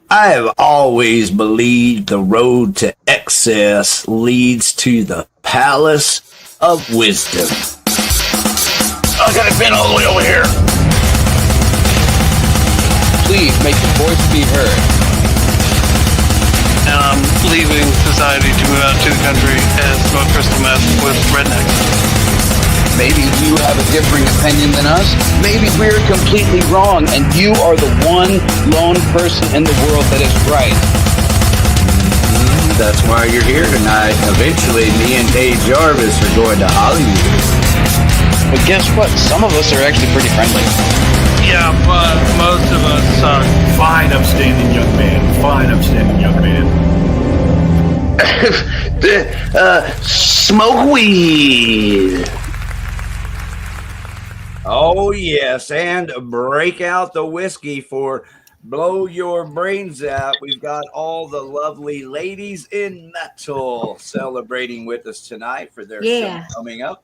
I have always believed the road to excess leads to the palace of wisdom. I got it bent all the way over here. Please make your voice be heard. And I'm leaving society to move out to the country and smoke crystal meth with rednecks. Maybe you have a differing opinion than us. Maybe we're completely wrong, and you are the one lone person in the world that is right. That's why you're here tonight. Eventually, me and Dave Jarvis are going to Hollywood. But guess what? Some of us are actually pretty friendly. Yeah, but most of us suck. Fine, upstanding young man. Fine, upstanding young man. Smoke weed. Oh, yes, and break out the whiskey for Blow Your Brains Out. We've got all the lovely ladies in metal celebrating with us tonight for their show coming up.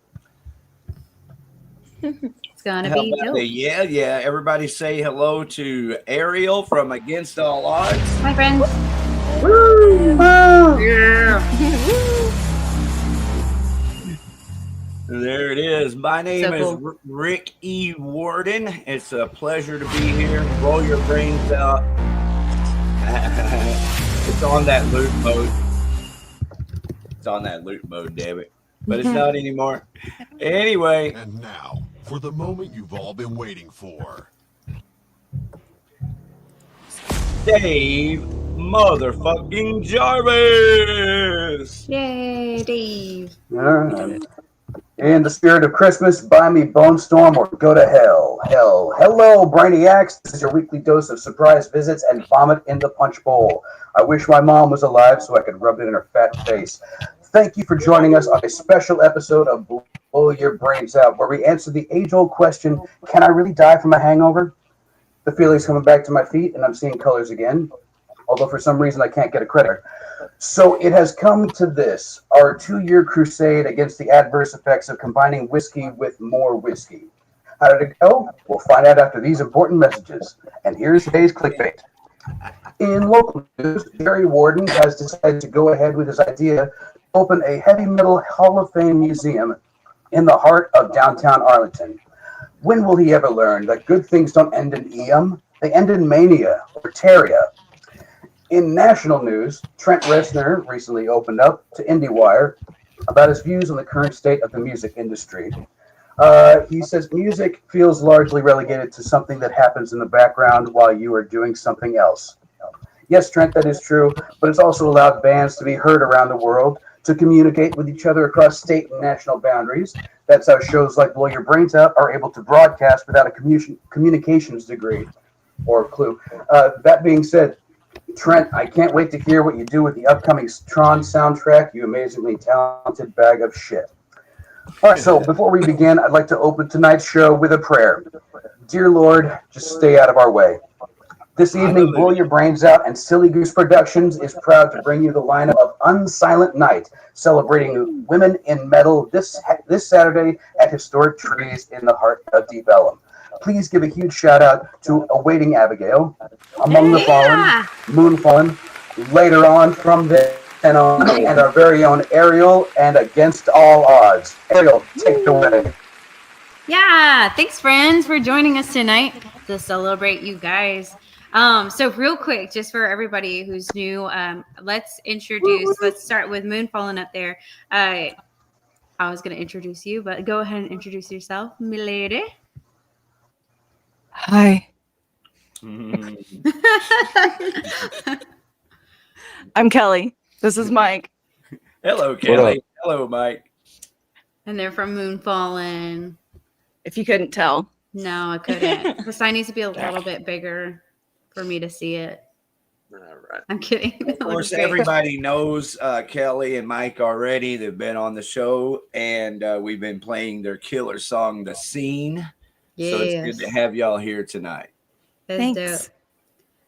It's gonna be dope. Yeah. Everybody say hello to Ariel from Against All Odds. Hi, friends. Woo! Yeah. There it is. My name is cool. Rick E. Warden. It's a pleasure to be here. Roll your brains out. It's on that loop mode. It's on that loop mode, damn it. But it's not anymore. Anyway. And now, for the moment you've all been waiting for. Dave motherfucking Jarvis. Yay, Dave. All right. In the spirit of Christmas, buy me Bone Storm or go to hell. Hello, Brainiacs. This is your weekly dose of surprise visits and vomit in the punch bowl. I wish my mom was alive so I could rub it in her fat face. Thank you for joining us on a special episode of Blow Your Brains Out, where we answer the age-old question, can I really die from a hangover? The feeling's coming back to my feet, and I'm seeing colors again, although for some reason I can't get a credit. So it has come to this, our 2-year crusade against the adverse effects of combining whiskey with more whiskey. How did it go? We'll find out after these important messages. And here's today's clickbait. In local news, Jerry Warden has decided to go ahead with his idea to open a heavy metal Hall of Fame museum in the heart of downtown Arlington. When will he ever learn that good things don't end in Eam? They end in mania or teria. In national news, Trent Reznor recently opened up to IndieWire about his views on the current state of the music industry. He says music feels largely relegated to something that happens in the background while you are doing something else. Yes, Trent, that is true, but it's also allowed bands to be heard around the world, to communicate with each other across state and national boundaries. That's how shows like Blow Your Brains Out are able to broadcast without a communications degree or clue. That being said, Trent, I can't wait to hear what you do with the upcoming Tron soundtrack, you amazingly talented bag of shit. All right, so before we begin, I'd like to open tonight's show with a prayer. Dear Lord, just stay out of our way. This evening, Blow Your Brains Out and Silly Goose Productions is proud to bring you the lineup of Unsilent Night, celebrating women in metal this Saturday at Historic Trees in the heart of Deep Ellum. Please give a huge shout out to Awaiting Abigail, Among the Fallen, Moonfallen, later on from then on, and our very own Ariel and Against All Odds. Ariel, take it away. Yeah, thanks, friends, for joining us tonight to celebrate you guys. So real quick, just for everybody who's new, let's start with Moonfallen up there. I was going to introduce you, but go ahead and introduce yourself, milady. Hi. I'm Kelly. This is Mike. Hello, Kelly. Hello, Mike. And they're from Moonfallen. If you couldn't tell. No, I couldn't. The sign needs to be a little bit bigger for me to see it. All right. I'm kidding. Of course, everybody knows Kelly and Mike already. They've been on the show, and we've been playing their killer song, The Scene. Yes. So it's good to have y'all here tonight. Thanks. Dope.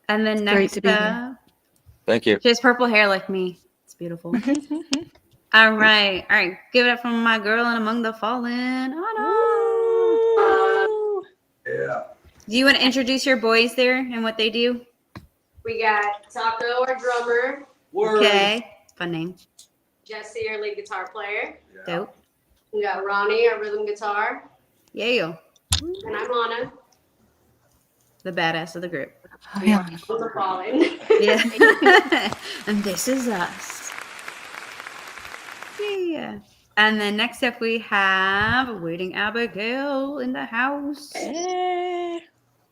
And then next up, thank you. She has purple hair like me. It's beautiful. All right. Give it up for my girl and Among the Fallen. Oh, no. Yeah. Do you want to introduce your boys there and what they do? We got Taco, our drummer. Okay. Fun name. Jesse, our lead guitar player. Dope. We got Ronnie, our rhythm guitar. Yeah. And I'm Anna. The badass of the group. We are on the fallen. Yeah. And this is us. Yeah. And then next up we have Waiting Abigail in the house.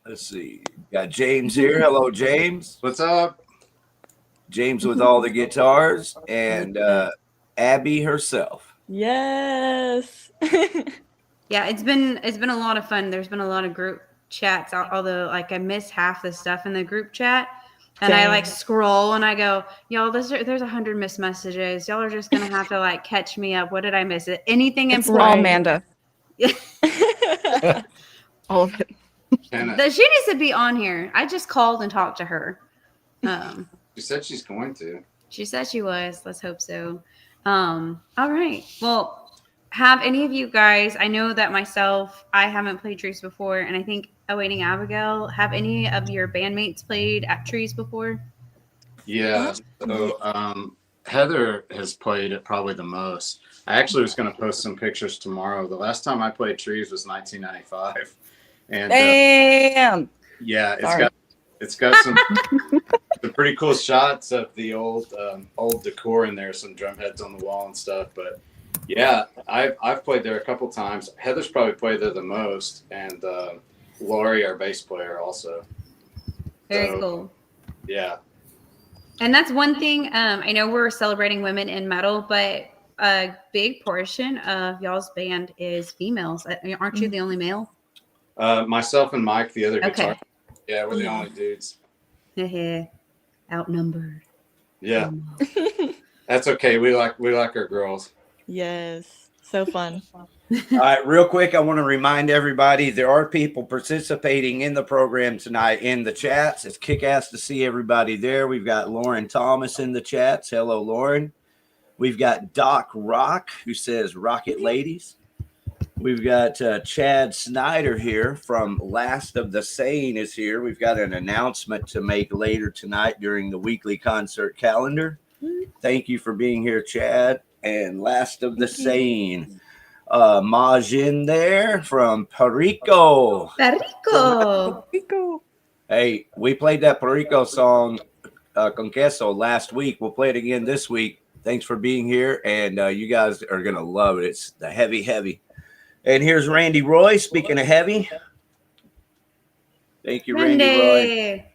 Let's see. Got James here. Hello, James. What's up? James with all the guitars and Abby herself. Yes. Yeah, it's been a lot of fun. There's been a lot of group chats, although like I miss half the stuff in the group chat. And I like scroll and I go, y'all, there's 100 missed messages. Y'all are just gonna have to like catch me up. What did I miss? Anything It's important? all Amanda. All of it. She needs to be on here. I just called and talked to her. She said she's going to. She said she was. Let's hope so. All right. Well, have any of you guys, I know that myself, I haven't played Trees before, and I think Awaiting Abigail, have any of your bandmates played at Trees before? Yeah. So Heather has played it probably the most. I actually was going to post some pictures tomorrow. The last time I played Trees was 1995. And Damn. yeah, Sorry. it's got some pretty cool shots of the old decor in there, some drum heads on the wall and stuff. But yeah, I've played there a couple times. Heather's probably played there the most, and Lori, our bass player, also. Very So, cool. Yeah. And that's one thing. I know we're celebrating women in metal, but a big portion of y'all's band is females. Aren't you the only male? Myself and Mike, the other guitar. Okay. Yeah, we're the only dudes. Outnumbered. Yeah. That's okay. We like our girls. Yes. So fun. All right, real quick, I want to remind everybody there are people participating in the program tonight in the chats. It's kick-ass to see everybody there. We've got Lauren Thomas in the chats. Hello, Lauren. We've got Doc Rock, who says Rocket Ladies. We've got Chad Snyder here from Last of the Sane is here. We've got an announcement to make later tonight during the weekly concert calendar. Thank you for being here, Chad. And Last of the Sane. Majin there from Perico. Perico. Hey, we played that Perico song, Con Queso, last week. We'll play it again this week. Thanks for being here, and you guys are going to love it. It's the heavy. And here's Randy Roy, speaking of heavy. Thank you, Randy Roy.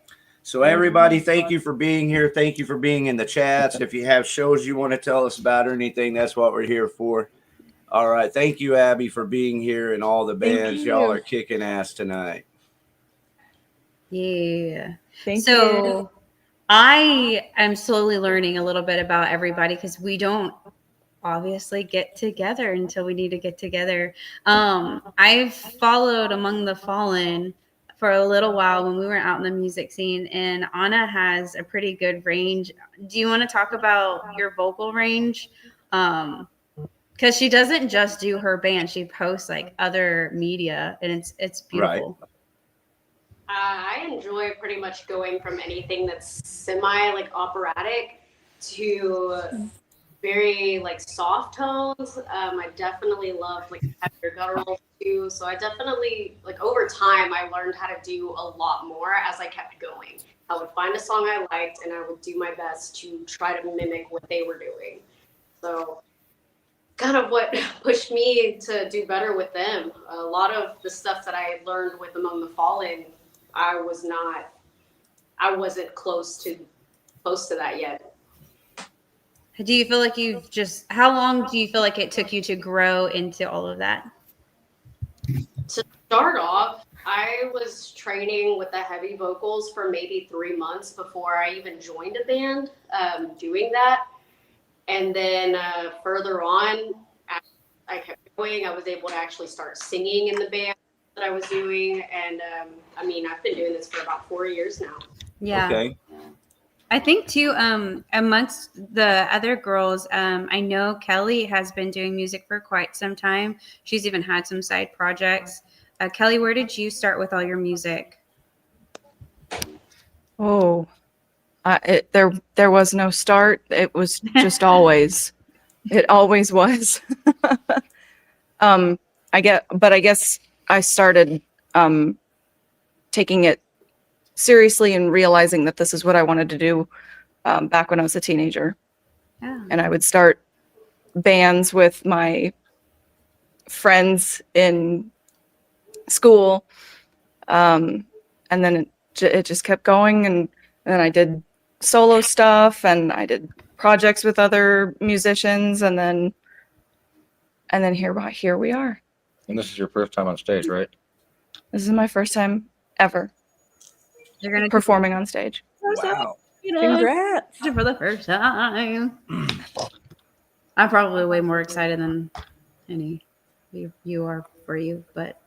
So everybody, thank you for being here. Thank you for being in the chats. If you have shows you want to tell us about or anything, that's what we're here for. All right. Thank you, Abby, for being here and all the bands. Y'all are kicking ass tonight. Yeah. Thank you. I am slowly learning a little bit about everybody because we don't obviously get together until we need to get together. I've followed Among the Fallen for a little while when we were out in the music scene, and Anna has a pretty good range. Do you want to talk about your vocal range? Because she doesn't just do her band; she posts like other media, and it's beautiful. Right. I enjoy pretty much going from anything that's semi like operatic to very like soft tones. I definitely love like heavier gutturals too. So I definitely like over time I learned how to do a lot more as I kept going. I would find a song I liked and I would do my best to try to mimic what they were doing. So kind of what pushed me to do better with them. A lot of the stuff that I learned with Among the Fallen, I wasn't close to that yet. Do you feel like how long do you feel like it took you to grow into all of that? To start off, I was training with the heavy vocals for maybe 3 months before I even joined a band doing that. And then further on, as I kept going, I was able to actually start singing in the band that I was doing. And I've been doing this for about 4 years now. Yeah. Okay. I think too, amongst the other girls, I know Kelly has been doing music for quite some time. She's even had some side projects. Kelly, where did you start with all your music? Oh, There was no start. It was just always. It always was. I guess I started taking it seriously and realizing that this is what I wanted to do back when I was a teenager. Yeah. And I would start bands with my friends in school, and then it just kept going, and then I did solo stuff, and I did projects with other musicians, and then here we are. And this is your first time on stage, right? This is my first time ever You're gonna performing on stage. Wow. Congrats. for the first time. I'm probably way more excited than any you are for you, but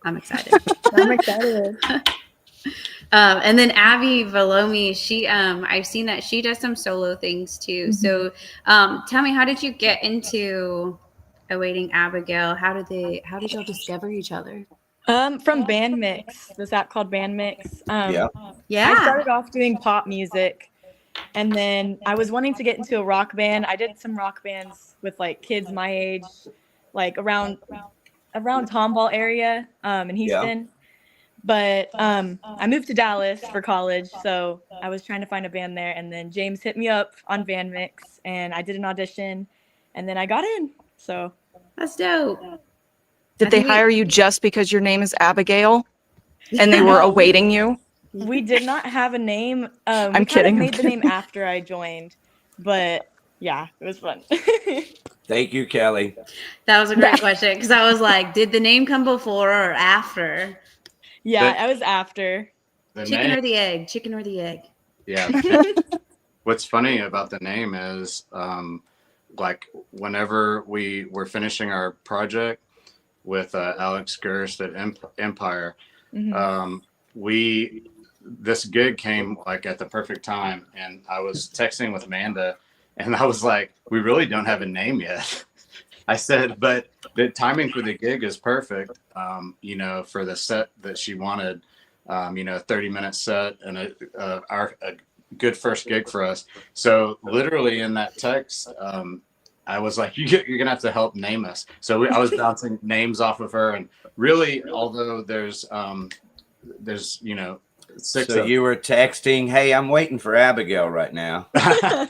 I'm excited. I'm excited. And then Abby Velomi, she I've seen that she does some solo things too. So tell me, how did you get into Awaiting Abigail? How did y'all discover each other? From Band Mix, this app called Band Mix. Yeah. I started off doing pop music, and then I was wanting to get into a rock band. I did some rock bands with like kids my age, like around Tomball area in Houston. But I moved to Dallas for college, so I was trying to find a band there, and then James hit me up on Band Mix, and I did an audition, and then I got in. So that's dope. Did they hire you just because your name is Abigail and they were awaiting you? We did not have a name. I'm kidding. We made the name after I joined, but yeah, it was fun. Thank you, Kelly. That was a great question, because I was like, did the name come before or after? Yeah, I was after. Chicken or the egg? Chicken or the egg? Yeah. What's funny about the name is, like, whenever we were finishing our project with Alex Gerst at Empire, this gig came like at the perfect time, and I was texting with Amanda, and I was like, we really don't have a name yet. I said, but the timing for the gig is perfect, you know, for the set that she wanted, you know, a 30-minute set and a good first gig for us. So literally in that text, I was like, you're going to have to help name us. So I was bouncing names off of her, and really, although there's, you know, six. So you were texting, hey, I'm waiting for Abigail right now.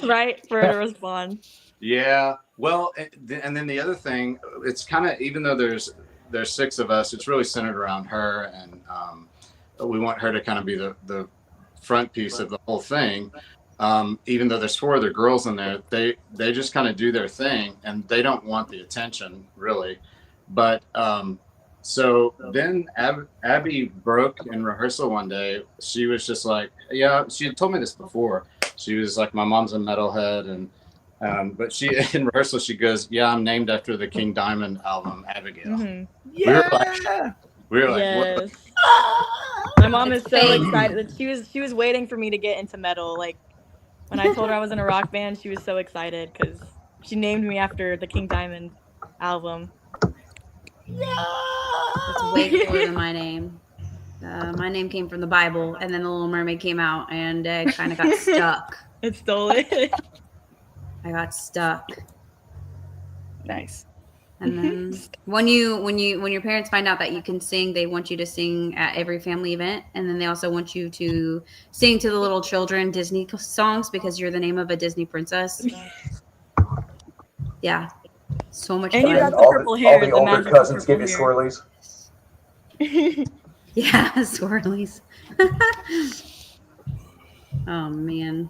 Right, for her to respond. Yeah. Well, and then the other thing, it's kind of, even though there's six of us, it's really centered around her, and we want her to kind of be the front piece of the whole thing. Even though there's four other girls in there, they just kind of do their thing, and they don't want the attention really. But so then Abby broke in rehearsal one day. She was just like, yeah, she had told me this before. She was like, my mom's a metalhead, and but she in rehearsal she goes, yeah, I'm named after the King Diamond album, Abigail. Yeah. We were like, yes. what? My mom is so excited that she was waiting for me to get into metal. Like when I told her I was in a rock band, she was so excited because she named me after the King Diamond album. It's way cooler than my name. My name came from the Bible, and then The Little Mermaid came out, and it kind of got stuck. It stole it. I got stuck. Nice. And then when your parents find out that you can sing, they want you to sing at every family event, and then they also want you to sing to the little children Disney songs because you're the name of a Disney princess. Yeah, so much and fun. You got the purple hair. All the older cousins give you swirlies. Yeah, swirlies. Oh man.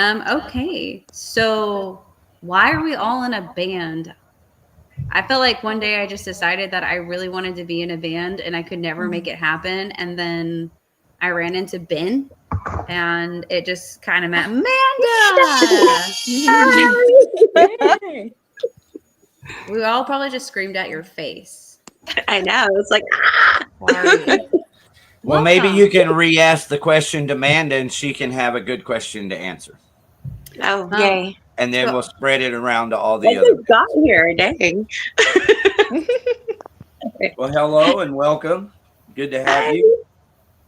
Okay, so why are we all in a band? I felt like one day I just decided that I really wanted to be in a band and I could never make it happen. And then I ran into Ben and it just kind of meant Amanda. We all probably just screamed at your face. I know. It's like, Well, maybe you can re-ask the question to Amanda and she can have a good question to answer. Oh, yay. And then we'll spread it around to all the I other. just got here, dang. Well, hello and welcome. Good to have you.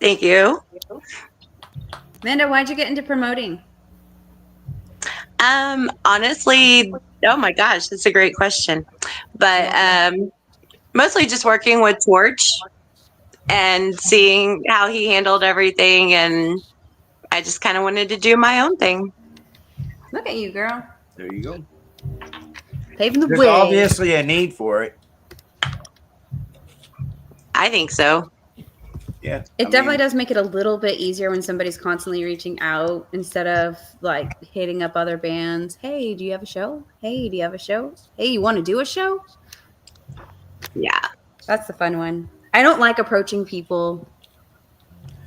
Thank you. Amanda, why'd you get into promoting? Honestly, oh my gosh, that's a great question. But mostly just working with Torch and seeing how he handled everything, and I just kind of wanted to do my own thing. Look at you, girl. There you go. Paving the There's way. obviously a need for it. I think so. Yeah. It definitely does make it a little bit easier when somebody's constantly reaching out instead of like hitting up other bands. Hey, do you have a show? Hey, do you have a show? Hey, you want to do a show? Yeah. That's the fun one. I don't like approaching people.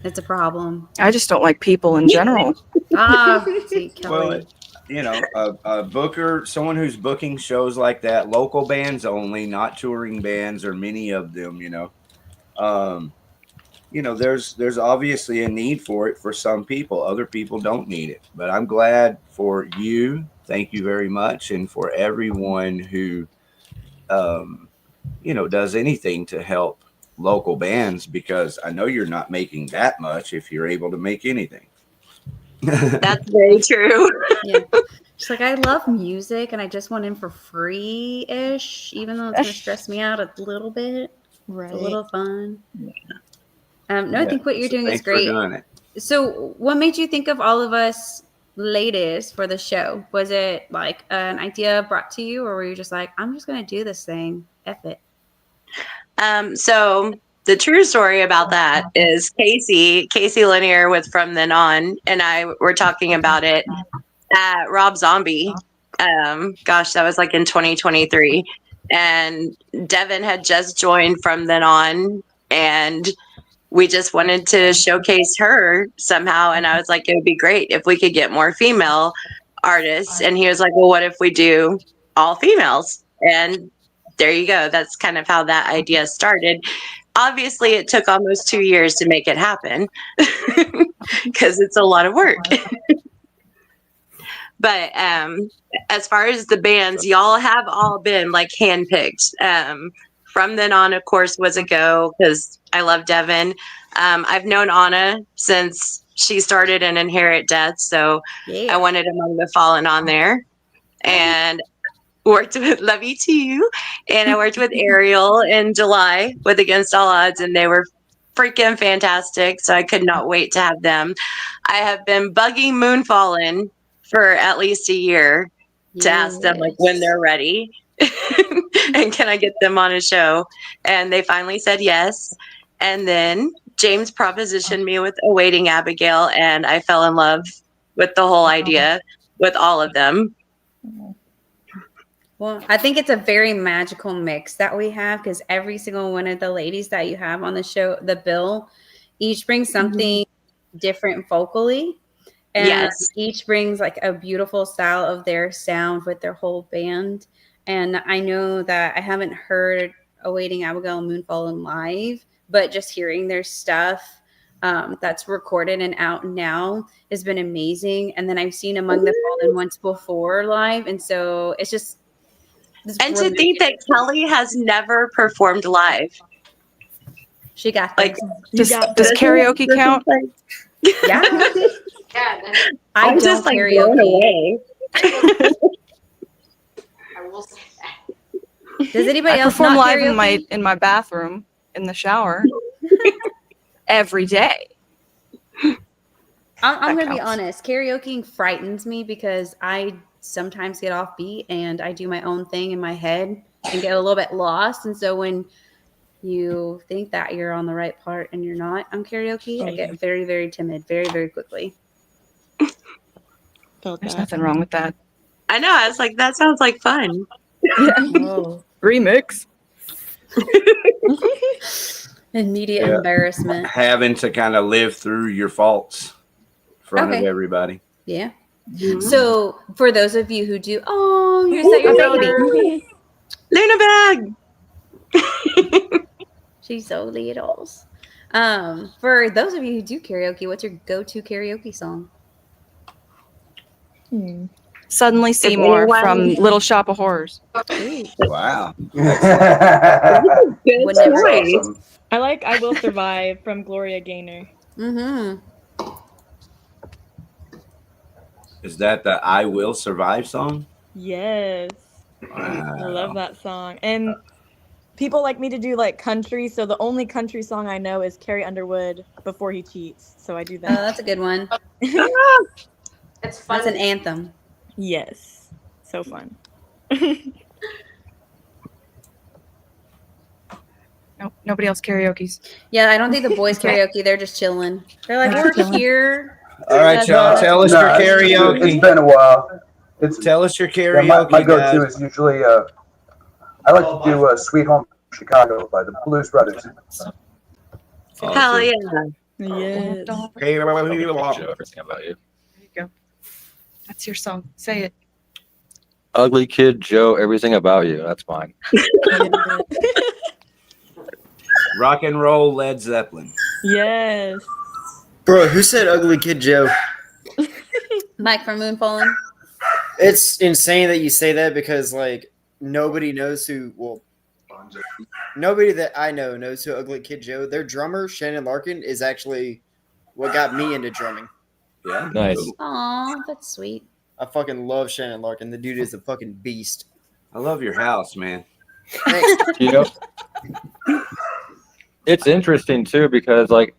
It's a problem. I just don't like people in general. See, Kelly. Well, a booker, someone who's booking shows like that, local bands only, not touring bands or many of them, there's obviously a need for it for some people. Other people don't need it. But I'm glad for you. Thank you very much. And for everyone who, does anything to help local bands, because I know you're not making that much if you're able to make anything. That's very true. Yeah. She's like, I love music and I just want in for free-ish, even though it's going to stress me out a little bit. Right. It's a little fun. Yeah. I think what you're doing is thanks for great. doing it. So what made you think of All of Us ladies for the show? Was it like an idea brought to you, or were you just like, I'm just going to do this thing? F it. So the true story about that is Casey Lanier with From Then On and I were talking about it at Rob Zombie. Gosh, that was like in 2023. And Devin had just joined From Then On, and we just wanted to showcase her somehow. And I was like, it would be great if we could get more female artists. And he was like, well, what if we do all females? And there you go. That's kind of how that idea started. Obviously, it took almost 2 years to make it happen because it's a lot of work. But as far as the bands, y'all have all been like handpicked. From Then On, of course, was a go because I love Devin. I've known Anna since she started in Inherit Death, so I wanted Among the Fallen on there. And worked with Love You Too, and I worked with Ariel in July with Against All Odds, and they were freaking fantastic. So I could not wait to have them. I have been bugging Moonfallen for at least a year to ask them like when they're ready and can I get them on a show, and they finally said yes. And then James propositioned me with Awaiting Abigail, and I fell in love with the whole idea with all of them. Well, I think it's a very magical mix that we have, because every single one of the ladies that you have on the show, the bill, each brings something different vocally. And each brings like a beautiful style of their sound with their whole band. And I know that I haven't heard Awaiting Abigail and Moonfallen live, but just hearing their stuff that's recorded and out now has been amazing. And then I've seen Among the Fallen once before live. And so it's just... And to think that Kelly has never performed live. She got like does karaoke count? Yeah. I'm just like blown away. I will say that. Does anybody else perform not live karaoke? in my bathroom in the shower every day? I'm going to be honest. Karaoke frightens me because I sometimes get off beat and I do my own thing in my head and get a little bit lost. And so when you think that you're on the right part and you're not on karaoke, I get very, very timid very, very quickly. There's nothing wrong with that. I know. I was like, that sounds like fun. Yeah. Remix. Immediate embarrassment. Having to kind of live through your faults in front of everybody. Yeah. So for those of you who do, you're set your baby. Luna bag. She's so little. For those of you who do karaoke, what's your go-to karaoke song? Suddenly Seymour from Little Shop of Horrors. Wow. Good choice. Awesome. I like I Will Survive from Gloria Gaynor. Is that the "I Will Survive" song? Yes. Wow. I love that song. And people like me to do like country, so the only country song I know is Carrie Underwood, Before He Cheats. So I do that. Oh, that's a good one. It's fun. That's an anthem. Yes. So fun. Nope, nobody else karaoke's. Yeah, I don't think the boys karaoke. They're just chilling. They're like, They're we're chilling. here. All right, y'all. Tell us your karaoke. It's been a while. Tell us your Yeah, karaoke. my go-to guys. is usually I like to do "Sweet Home Chicago" by the Blues Brothers. Hell yeah. Yes. Hey, Joe, everything about you. There you go. That's your song. Say it. Ugly Kid Joe, everything about you. That's mine. Rock and roll Led Zeppelin. Yes. Bro, who said Ugly Kid Joe? Mike from Moonfallen. It's insane that you say that because like nobody knows who. Well, nobody that I know knows who Ugly Kid Joe. Their drummer Shannon Larkin is actually what got me into drumming. Yeah, Nice. Aw, that's sweet. I fucking love Shannon Larkin. The dude is a fucking beast. I love your house, man. Thanks. You know, it's interesting too because like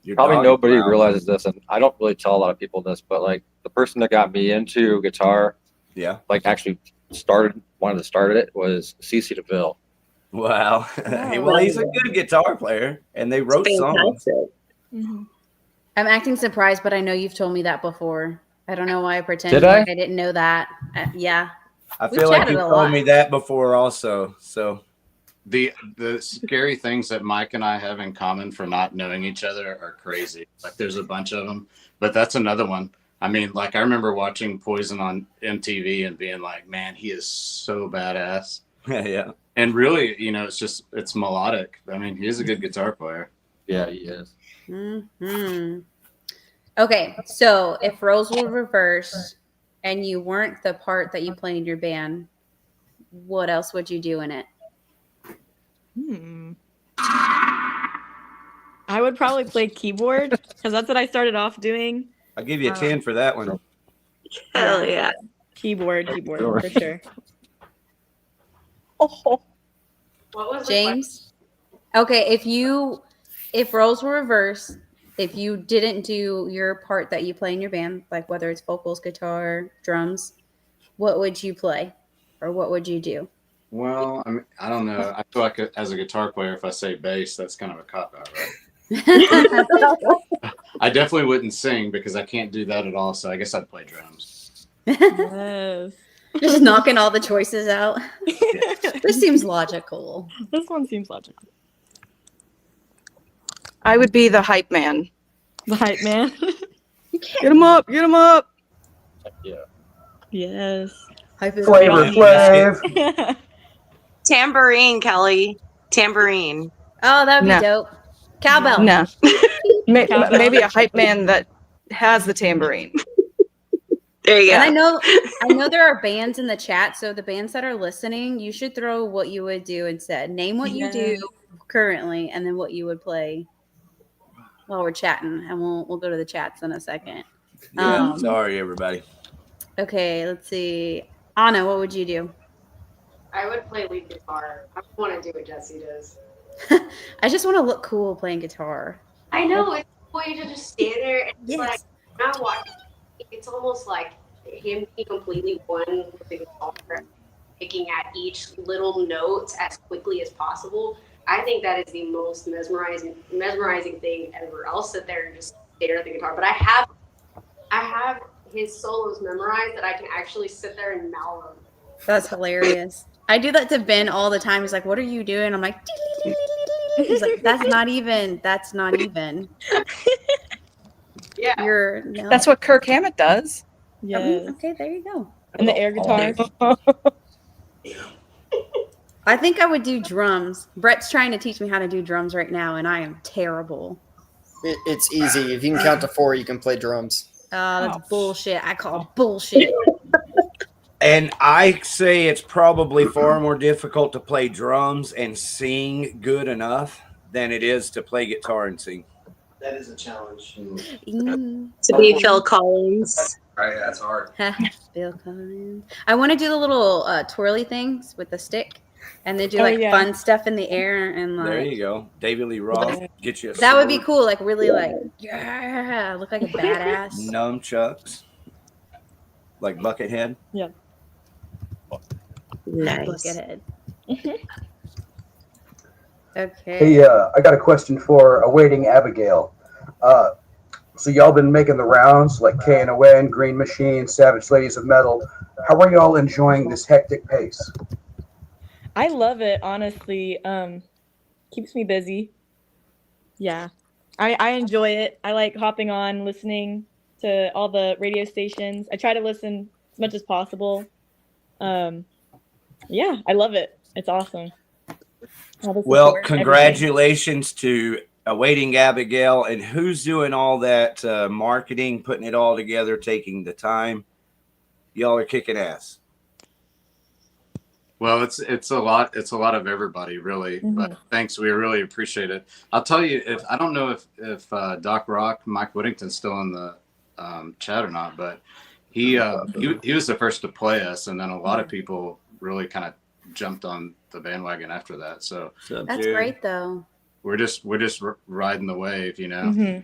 Your probably dog nobody is loud. realizes this, and I don't really tell a lot of people this, but like the person that got me into guitar, Yeah. like actually wanted to start it was CeCe DeVille. Wow. Well, he's a good guitar player, and they wrote songs. Mm-hmm. I'm acting surprised, but I know you've told me that before. I don't know why I pretended Did I? like I didn't know that. Yeah. I We've feel like chatted you a told lot. me that before, also. So The scary things that Mike and I have in common for not knowing each other are crazy. Like there's a bunch of them, but that's another one. I mean, like I remember watching Poison on MTV and being like, man, he is so badass. yeah. And really, you know, it's melodic. I mean, he is a good guitar player. Yeah, he is. Hmm. Okay, so if roles were reversed and you weren't the part that you played in your band, what else would you do in it? I would probably play keyboard because that's what I started off doing. I'll give you a 10 for that one. Hell yeah. Keyboard Sure. for sure. Oh, What was James? Okay, if roles were reversed, if you didn't do your part that you play in your band, like whether it's vocals, guitar, drums, what would you play or what would you do? Well, I mean, I don't know. I feel like as a guitar player, if I say bass, that's kind of a cop out, right? I definitely wouldn't sing because I can't do that at all. So I guess I'd play drums. Yes. Just knocking all the choices out. This seems logical. This one seems logical. I would be the hype man. The hype man. Get him up. Get him up. Yeah. Yes. Flavor Flav. Tambourine, Kelly. Tambourine. Oh, that'd be No. dope. Cowbell. No. Cowbell. Maybe a hype man that has the tambourine. There you go. And I know there are bands in the chat, so the bands that are listening, you should throw what you would do instead. Name what you do currently, and then what you would play while we're chatting, and we'll go to the chats in a second. Yeah. Sorry, everybody. Okay, let's see. Anna, what would you do? I would play lead guitar. I want to do what Jesse does. I just want to look cool playing guitar. I know it's a way to just stand there and Yes. like not watching. It's almost like him being completely one with the guitar, picking at each little note as quickly as possible. I think that is the most mesmerizing thing ever. I'll sit there and just stare at the guitar. But I have his solos memorized that I can actually sit there and mouth them. That's hilarious. I do that to Ben all the time. He's like, "What are you doing?" I'm like, he's like, "That's not even. That's not even." Yeah. No. That's what Kirk Hammett does. Yes. Okay, there you go. And the air guitar. I think I would do drums. Brett's trying to teach me how to do drums right now, and I am terrible. It's easy. If you can count to 4, you can play drums. That's bullshit. I call bullshit. And I say it's probably far more difficult to play drums and sing good enough than it is to play guitar and sing. That is a challenge. To be Phil Collins. Right, that's hard. Bill Collins. I want to do the little twirly things with the stick, and then do Oh, like yeah. fun stuff in the air, and like There you go. David Lee Roth, get you a that would be sword, cool. Like really, like yeah, look like a badass. nunchucks, like Buckethead. Yeah. Nice. Buckethead. Okay. Hey, I got a question for awaiting Abigail. So y'all been making the rounds like KNON, Green Machine, Savage Ladies of Metal. How are y'all enjoying this hectic pace? I love it, honestly. Keeps me busy. Yeah. I enjoy it. I like hopping on, listening to all the radio stations. I try to listen as much as possible. Yeah, I love it. It's awesome. All the Well, support and everything. congratulations to awaiting Abigail, and who's doing all that marketing, putting it all together, taking the time. Y'all are kicking ass. Well, it's a lot of everybody, really. But thanks, we really appreciate it. I'll tell you, if I don't know if Doc Rock, Mike Whittington's still in the chat or not, but he was the first to play us, and then a lot of people really kind of jumped on the bandwagon after that. So That's great, though. we're just riding the wave, you know.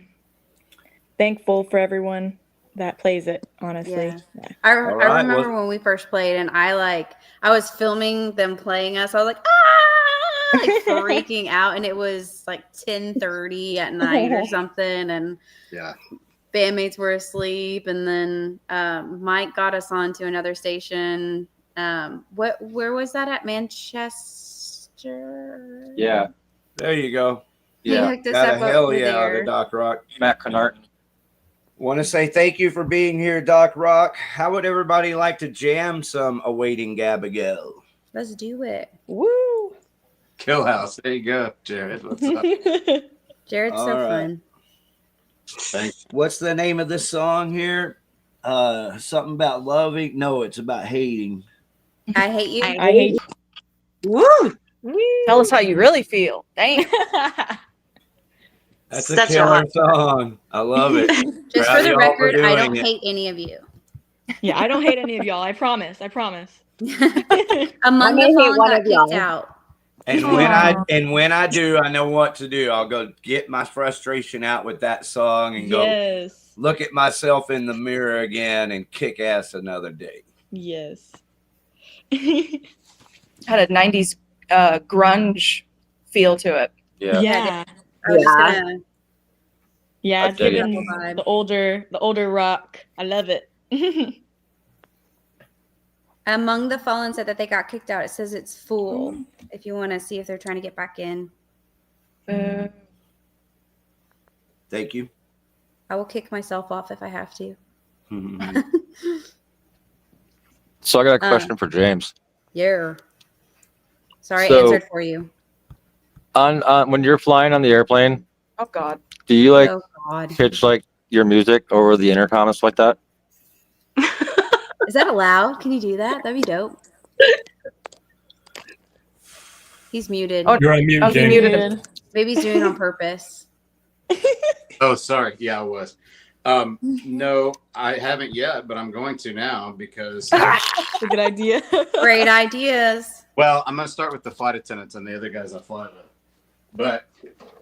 Thankful for everyone that plays it, honestly. Yeah. I remember when we first played, and I was filming them playing us. I was like, ah, like freaking out, and it was like 10:30 at night or something, and yeah, bandmates were asleep, and then Mike got us on to another station. Where was that at? Manchester? Yeah. There you go. He hooked us Got up a hell over yeah, there. the Doc Rock. Matt Canart. Want to say thank you for being here, Doc Rock. How would everybody like to jam some awaiting Abigail? Let's do it. Woo! Kill House. There you go, Jared. What's up? Jared's so fun. Thanks. What's the name of this song here? Something about loving. No, it's about hating. I hate you. I hate Woo! Tell us how you really feel. Dang. That's Such a a killer hot song. I love it. Just Proud for the of y'all record, I doing don't it. hate any of you. Yeah, I don't hate any of y'all. I promise. I promise. Among may the hate fallen one got of y'all. kicked out. And when I do, I know what to do. I'll go get my frustration out with that song and go Yes. look at myself in the mirror again and kick ass another day. Yes. Had a 90s grunge feel to it. Yeah. Yeah. I was just gonna Yeah, I it's dig it. giving the older rock. I love it. Among the Fallen said that they got kicked out. It says it's full. If you want to see if they're trying to get back in, Thank you. I will kick myself off if I have to. So I got a question for James. Yeah. Sorry, So- I answered for you. On when you're flying on the airplane, Oh God. do you like Oh God. pitch like your music over the intercom and stuff like that? Is that allowed? Can you do that? That'd be dope. He's muted. Oh, You're on mute, oh, he James. muted him. Maybe he's doing it on purpose. Oh, sorry. Yeah, I was. No, I haven't yet, but I'm going to now because, That's a good idea. Great ideas. well, I'm going to start with the flight attendants and the other guys I fly with. But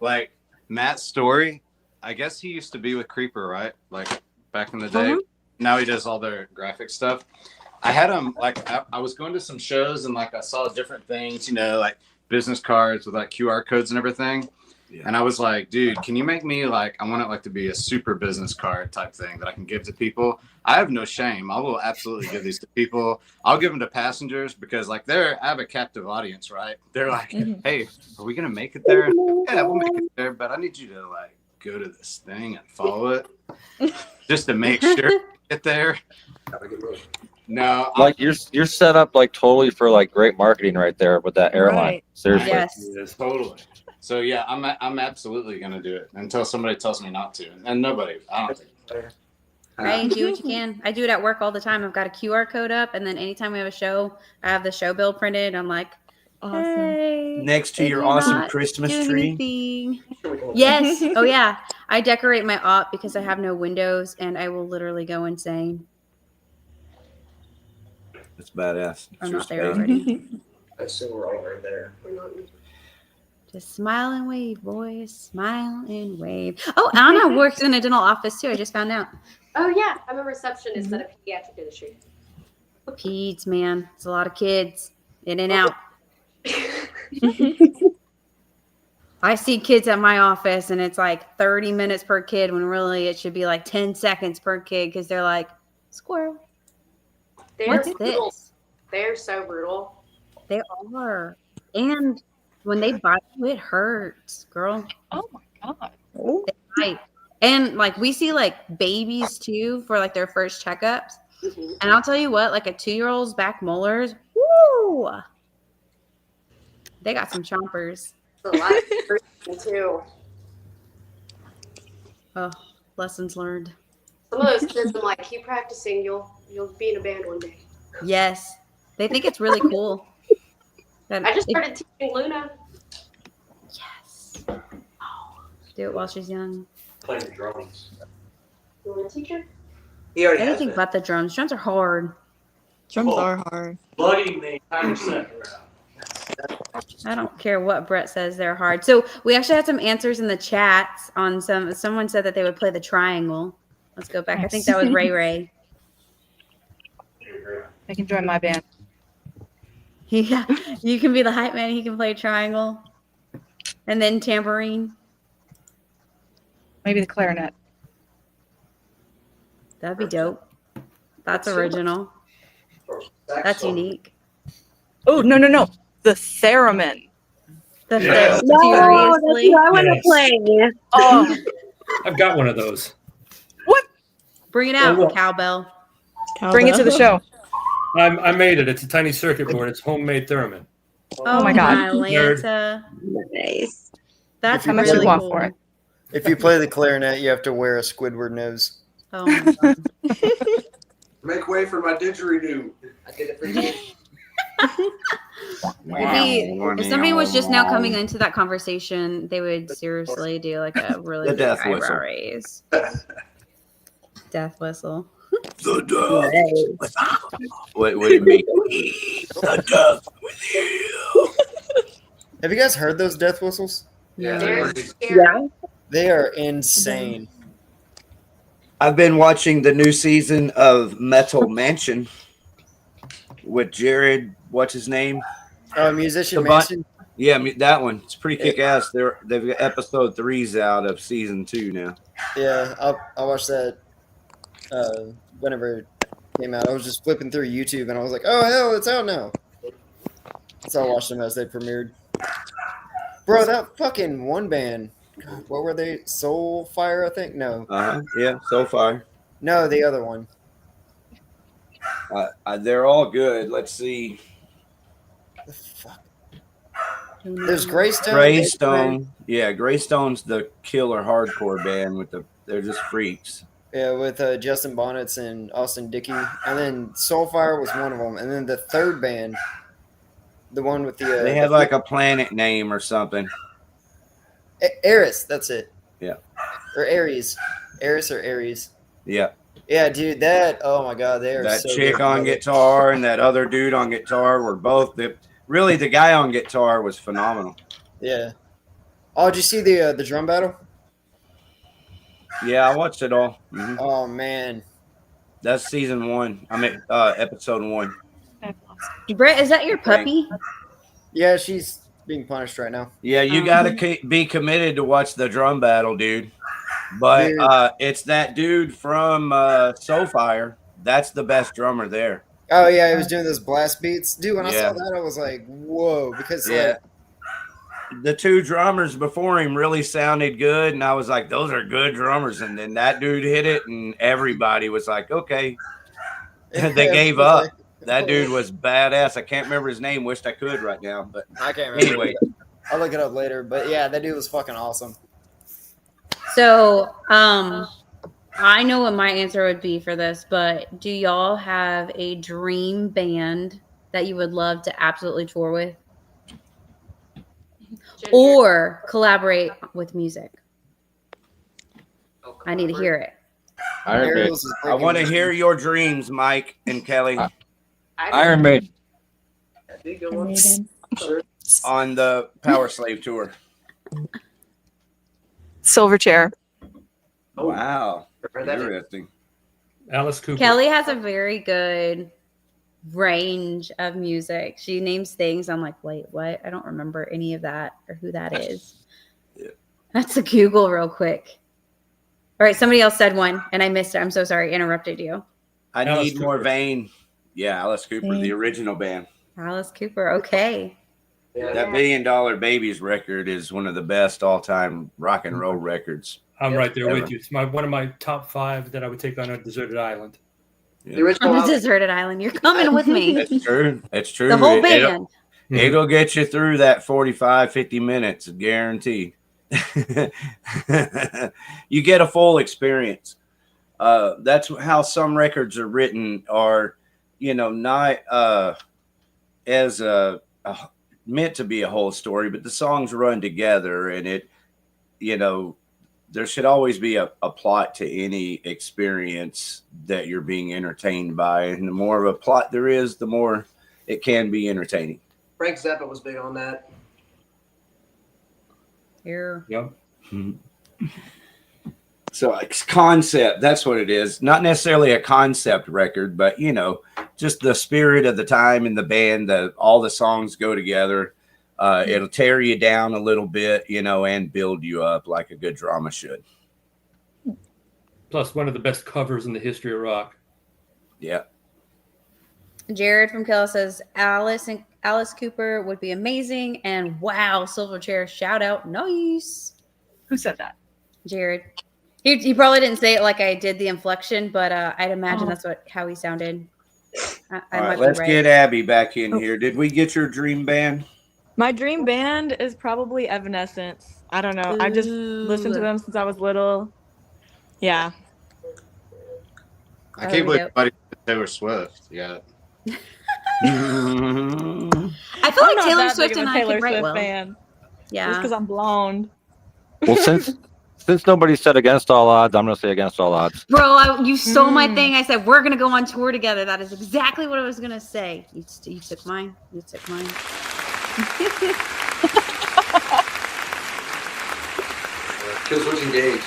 like Matt Story, I guess he used to be with Creeper, right? Like back in the day. Now he does all their graphic stuff. I had him I was going to some shows and like I saw different things, you know, like business cards with like QR codes and everything. Yeah. And I was like, dude, can you make me like, I want it like to be a super business card type thing that I can give to people. I have no shame. I will absolutely give these to people. I'll give them to passengers because like I have a captive audience, right? They're like, hey, are we going to make it there? Yeah, we'll make it there. But I need you to like go to this thing and follow it just to make sure you get there. No, Like you're set up like totally for like great marketing right there with that airline. Right. Seriously. Yes. totally. So yeah, I'm absolutely gonna do it until somebody tells me not to, and nobody. I don't think. Right, do what you can. I do it at work all the time. I've got a QR code up, and then anytime we have a show, I have the show bill printed. I'm like, Awesome. hey, Next to if your you're awesome not Christmas doing tree. anything- Yes. Oh yeah. I decorate my op because I have no windows, and I will literally go insane. It's badass. I'm True not there space. already. I assume we're all right there. Just smile and wave, boys. Smile and wave. Oh, Anna works in a dental office too. I just found out. Oh yeah, I'm a receptionist at a pediatric dentistry. Peds, man. It's a lot of kids in and out. I see kids at my office and it's like 30 minutes per kid when really it should be like 10 seconds per kid because they're like, squirrel. They're What's brutal. this? They're so brutal. They are. And when they bite you, it hurts, girl. Oh my God. They bite. And like we see like babies too for like their first checkups. And I'll tell you what, like a 2-year-old's back molars, woo! They got some chompers. It's a lot of fruit too. Oh, lessons learned. Some of those kids, I'm like, keep practicing. You'll be in a band one day. Yes, they think it's really cool. I just started teaching Luna. Yes. Oh, do it while she's young. Playing the drums. You want to teach her? Anything but the drums. Drums are hard. Drums are hard. Bloody the entire set around. I don't care what Brett says, they're hard. So we actually had some answers in the chats on someone said that they would play the triangle. Let's go back. I think that was Ray Ray. I can join my band. Yeah, you can be the hype man. He can play triangle. And then tambourine. Maybe the clarinet. That'd be dope. That's original. That's unique. Oh, no. The theremin. The No, seriously? that's what I want to play. Oh, I've got one of those. Bring it out, cowbell. bring it to the show. I made it. It's a tiny circuit board. It's homemade theremin. Oh my God. Lanta. Nice. That's How much really you want cool. for it? If you play the clarinet, you have to wear a Squidward nose. Oh my God. Make way for my didgeridoo. I did it for you. If somebody was just now coming into that conversation, they would seriously do like a really The big death eyebrow whistle. raise. Death whistle. The death whistle. What would it be? The death with you. Have you guys heard those death whistles? They're scary. Yeah. They are insane. I've been watching the new season of Metal Mansion with Jared. What's his name? Musician The Manson. Yeah, that one. It's pretty kick ass. They've got episode 3's out of season 2 now. Yeah, I'll watch that whenever it came out. I was just flipping through YouTube and I was like, oh hell, it's out now. So I watched them as they premiered. Bro, that fucking one band. God, what were they? Soulfire, I think? No. Yeah, so far. No, the other one. They're all good. Let's see. The fuck? There's Greystone. Greystone. Yeah, Greystone's the killer hardcore band they're just freaks. Yeah, with Justin Bonnets and Austin Dickey. And then Soulfire was one of them. And then the third band, the one with the... They have like a planet name or something. Eris, that's it. Yeah. Or Aries. Eris or Aries. Yeah. Yeah, dude, oh my God, they are That so chick good on together. guitar and that other dude on guitar were both... Really, the guy on guitar was phenomenal. Yeah. Oh, did you see the drum battle? Yeah, I watched it all. Mhm. Oh, man. That's season 1. I mean, episode 1. Brett, is that your puppy? Yeah, she's being punished right now. Yeah, you got to be committed to watch the drum battle, dude. But Dude. it's that dude from Soulfire. That's the best drummer there. Oh, yeah, he was doing those blast beats. Dude, when I Yeah. saw that, I was like, whoa. Because, Yeah. The 2 drummers before him really sounded good, and I was like, those are good drummers. And then that dude hit it, and everybody was like, okay. They gave up. That dude was badass. I can't remember his name. Wished I could right now, but I can't remember. anyway. I'll look it up later. But, yeah, that dude was fucking awesome. So, I know what my answer would be for this, but do y'all have a dream band that you would love to absolutely tour with? Or collaborate with music? I need to hear it. I want to hear your dreams, Mike and Kelly. Iron Maiden. On the Power Slave tour. Silverchair. Wow. Heard that. Interesting. Alice Cooper. Kelly has a very good range of music. She names things. I'm like, wait, what? I don't remember any of that or who that is. Yeah. That's a Google real quick. All right, somebody else said one, and I missed it. I'm so sorry. Interrupted you. I Alice Need More Cooper. Vain. Yeah, Alice Cooper, the original band. Alice Cooper. Okay. That $1 Billion Babies record is one of the best all-time rock and roll records. I'm right there ever. with you. It's one of my top 5 that I would take on a deserted island. The original On a album. deserted island. You're coming with me. It's true. It's true. The whole band. It'll get you through that 45, 50 minutes, guaranteed. You get a full experience. That's how some records are written, are, not as meant to be a whole story, but the songs run together, and it, there should always be a plot to any experience that you're being entertained by. And the more of a plot there is, the more it can be entertaining. Frank Zappa was big on that. Here. Yep. So it's concept, that's what it is. Not necessarily a concept record, but just the spirit of the time in the band, all the songs go together. It'll tear you down a little bit, and build you up like a good drama should. Plus, one of the best covers in the history of rock. Yeah. Jared from Kelly says Alice Cooper would be amazing, and wow, Silverchair shout out, nice. Who said that? Jared. He probably didn't say it like I did the inflection, but I'd imagine that's how he sounded. I All right, might be let's right. get Abby back in here. Did we get your dream band? My dream band is probably Evanescence. I don't know. I just listened to them since I was little. Yeah. I can't believe everybody said Taylor Swift. Yeah. I feel I'm like not Taylor that Swift big of and a I Taylor could write Swift well. fan. Yeah. Just because I'm blonde. Well, since nobody said against all odds, I'm going to say against all odds. Bro, you stole my thing. I said we're gonna go on tour together. That is exactly what I was gonna say. You took mine. You took mine. Killswitch Engaged.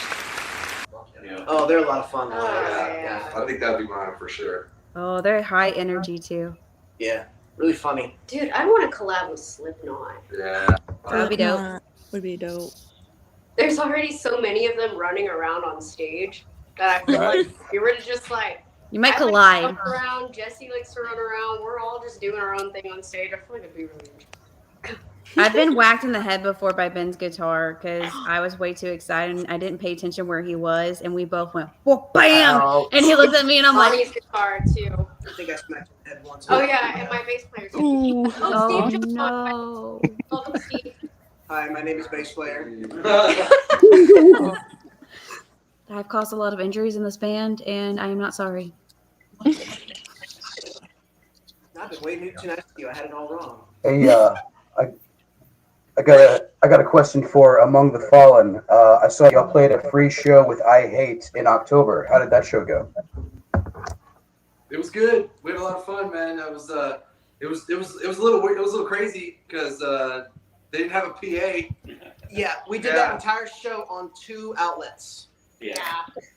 Oh, they're a lot of fun. Yeah. I think that'd be mine for sure. Oh, they're high energy too. Yeah, really funny. Dude, I want to collab with Slipknot. Yeah. That would be dope. Would be dope. There's already so many of them running around on stage that I feel like if you were to just you might I collide. Like to run around. Jesse likes to run around. We're all just doing our own thing on stage. I feel like it'd be really interesting. I've been whacked in the head before by Ben's guitar because I was way too excited and I didn't pay attention where he was, and we both went, whoa, bam! Ouch. And he looked at me and I'm like, Bonnie's guitar too. I think I smacked my head once. Oh yeah, and my bass player too. Ooh. Oh, Steve no. Welcome, Steve. Hi, my name is bass player. I've caused a lot of injuries in this band, and I am not sorry. I've been waiting too nice to you. I had it all wrong. Hey, I got a question for Among the Fallen. I saw y'all played a free show with I Hate in October. How did that show go? It was good. We had a lot of fun, man. It was a little weird. It was a little crazy because they didn't have a PA. Yeah, we did that entire show on 2 outlets. Yeah.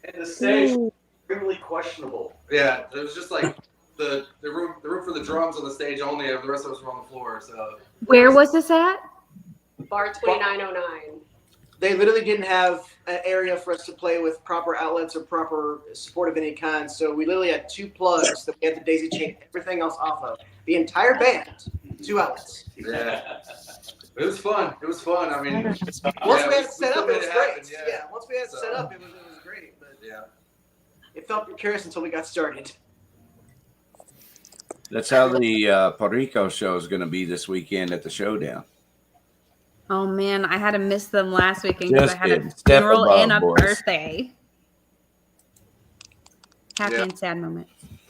And the stage was extremely questionable. Yeah, it was just like the room for the drums on the stage only, and the rest of us were on the floor. So Where was this at? Bar 2909. They literally didn't have an area for us to play with proper outlets or proper support of any kind. So we literally had 2 plugs that we had to daisy chain everything else off of. The entire band, 2 outlets. yeah, it was fun. It was fun. I mean, Once we had it set up, it was great. Yeah. Yeah, once we had it set up, it was great. But yeah, it felt precarious until we got started. That's how the Puerto Rico show is going to be this weekend at the Showdown. Oh man, I had to miss them last weekend because I Just had kidding. a Step funeral above, and a boys. birthday. Happy and sad moment.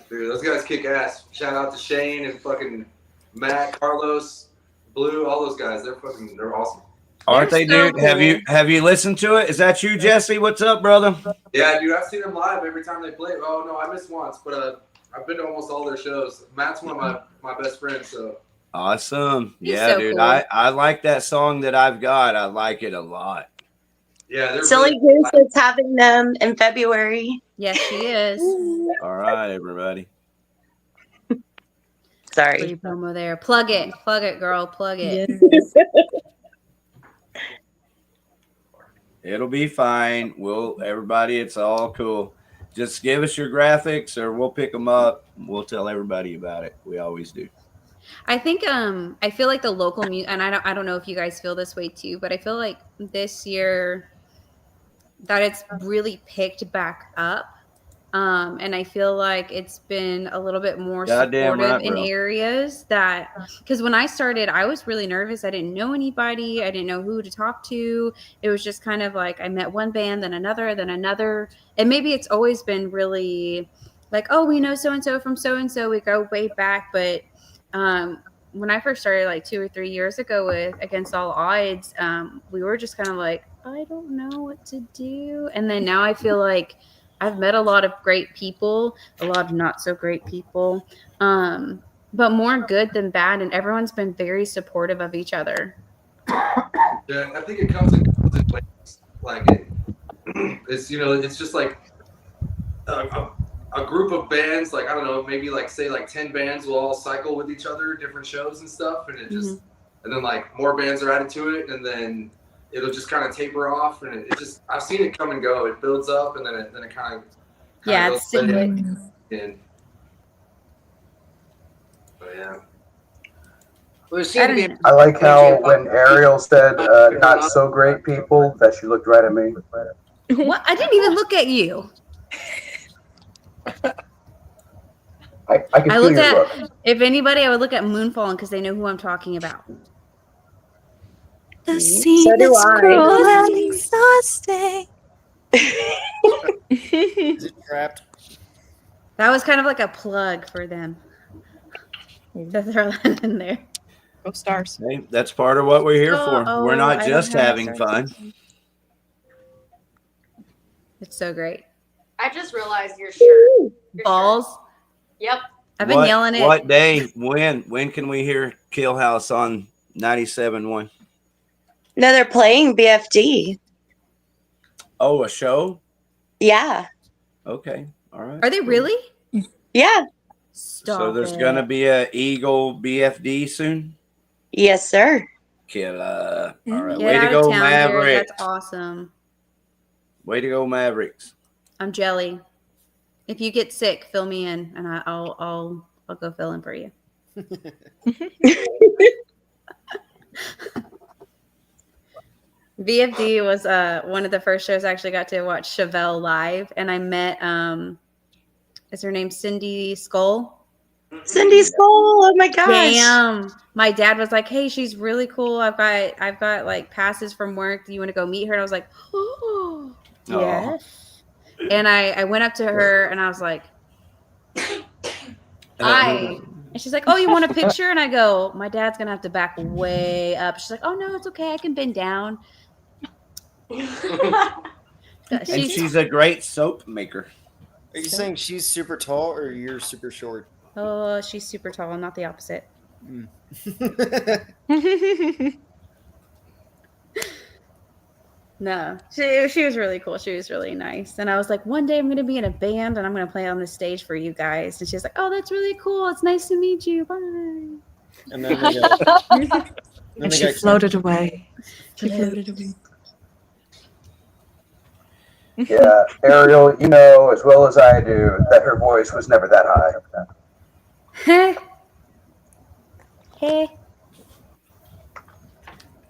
Dude, those guys kick ass. Shout out to Shane and fucking Matt, Carlos, Blue, all those guys. They're awesome. Aren't they, so dude? Have you listened to it? Is that you, Jesse? What's up, brother? Yeah, dude, I've seen them live every time they play. Oh no, I missed once, but I've been to almost all their shows. Matt's one of my best friends, so. Awesome. He's Yeah, so dude. cool. I like that song that I've got. I like it a lot. Yeah, they're Silly really Goose is having them in February. Yes, she is. All right, everybody. Sorry. Free promo there. Plug it, girl. Plug it. It'll be fine. Everybody, it's all cool. Just give us your graphics or we'll pick them up. We'll tell everybody about it. We always do. I think I feel like the local music, and I don't know if you guys feel this way too, but I feel like this year that it's really picked back up. And I feel like it's been a little bit more Goddamn supportive right, in bro. areas that, because when I started, I was really nervous. I didn't know anybody. I didn't know who to talk to. It was just kind of like I met one band, then another. And maybe it's always been really like, oh, we know so-and-so from so-and-so. We go way back. But when I first started like 2 or 3 years ago with Against All Odds, we were just kind of like, I don't know what to do. And then now I feel like I've met a lot of great people, a lot of not so great people, but more good than bad. And everyone's been very supportive of each other. Yeah, I think it comes in waves. Like it's it's just like a group of bands. Like I don't know, maybe like say like 10 bands will all cycle with each other, different shows and stuff, and it just and then like more bands are added to it, and then it'll just kind of taper off, and it just I've seen it come and go. It builds up, and then it kind of it's cyclic. And but yeah. Well, there I like how when Ariel said not so great people, that she looked right at me. What? I didn't even look at you. I can feel looked your at, look. if anybody, I would look at Moonfallen because they know who I'm talking about. The scene So do is I. cruel and exhausting. Trapped. That was kind of like a plug for them. To throw that in there. Go Stars. Hey, that's part of what we're here for. We're not I just don't have having Stars. fun. It's so great. I just realized your shirt. Balls. Yep. I've been yelling it. What day? When can we hear Kill House on 97.1? No, they're playing BFD. Oh, a show? Yeah. Okay. All right. Are they really? Yeah. So there's going to be a Eagle BFD soon? Yes, sir. Killer. All right. Get Way to out of go, town, Mavericks. Jared. That's awesome. Way to go, Mavericks. I'm jelly. If you get sick, fill me in, and I'll go fill in for you. VFD was one of the first shows I actually got to watch Chevelle live, and I met is her name Cindy Skull? Cindy Skull. Oh my gosh. Damn. My dad was like, "Hey, she's really cool. I've got like passes from work. Do you want to go meet her?" And I was like, "Oh, yes." And I went up to her and I was like, and she's like, "Oh, you want a picture?" And I go, "My dad's gonna have to back way up." She's like, "Oh no, it's okay. I can bend down." And she's a great soap maker. Are you saying she's super tall or you're super short? Oh, she's super tall, not the opposite. No, she was really cool. She was really nice. And I was like, one day I'm going to be in a band and I'm going to play on the stage for you guys. And she's like, oh, that's really cool. It's nice to meet you. Bye. And then they got, and she floated away. She floated away. Yeah, Ariel, you know as well as I do that her voice was never that high. Hey. Hey.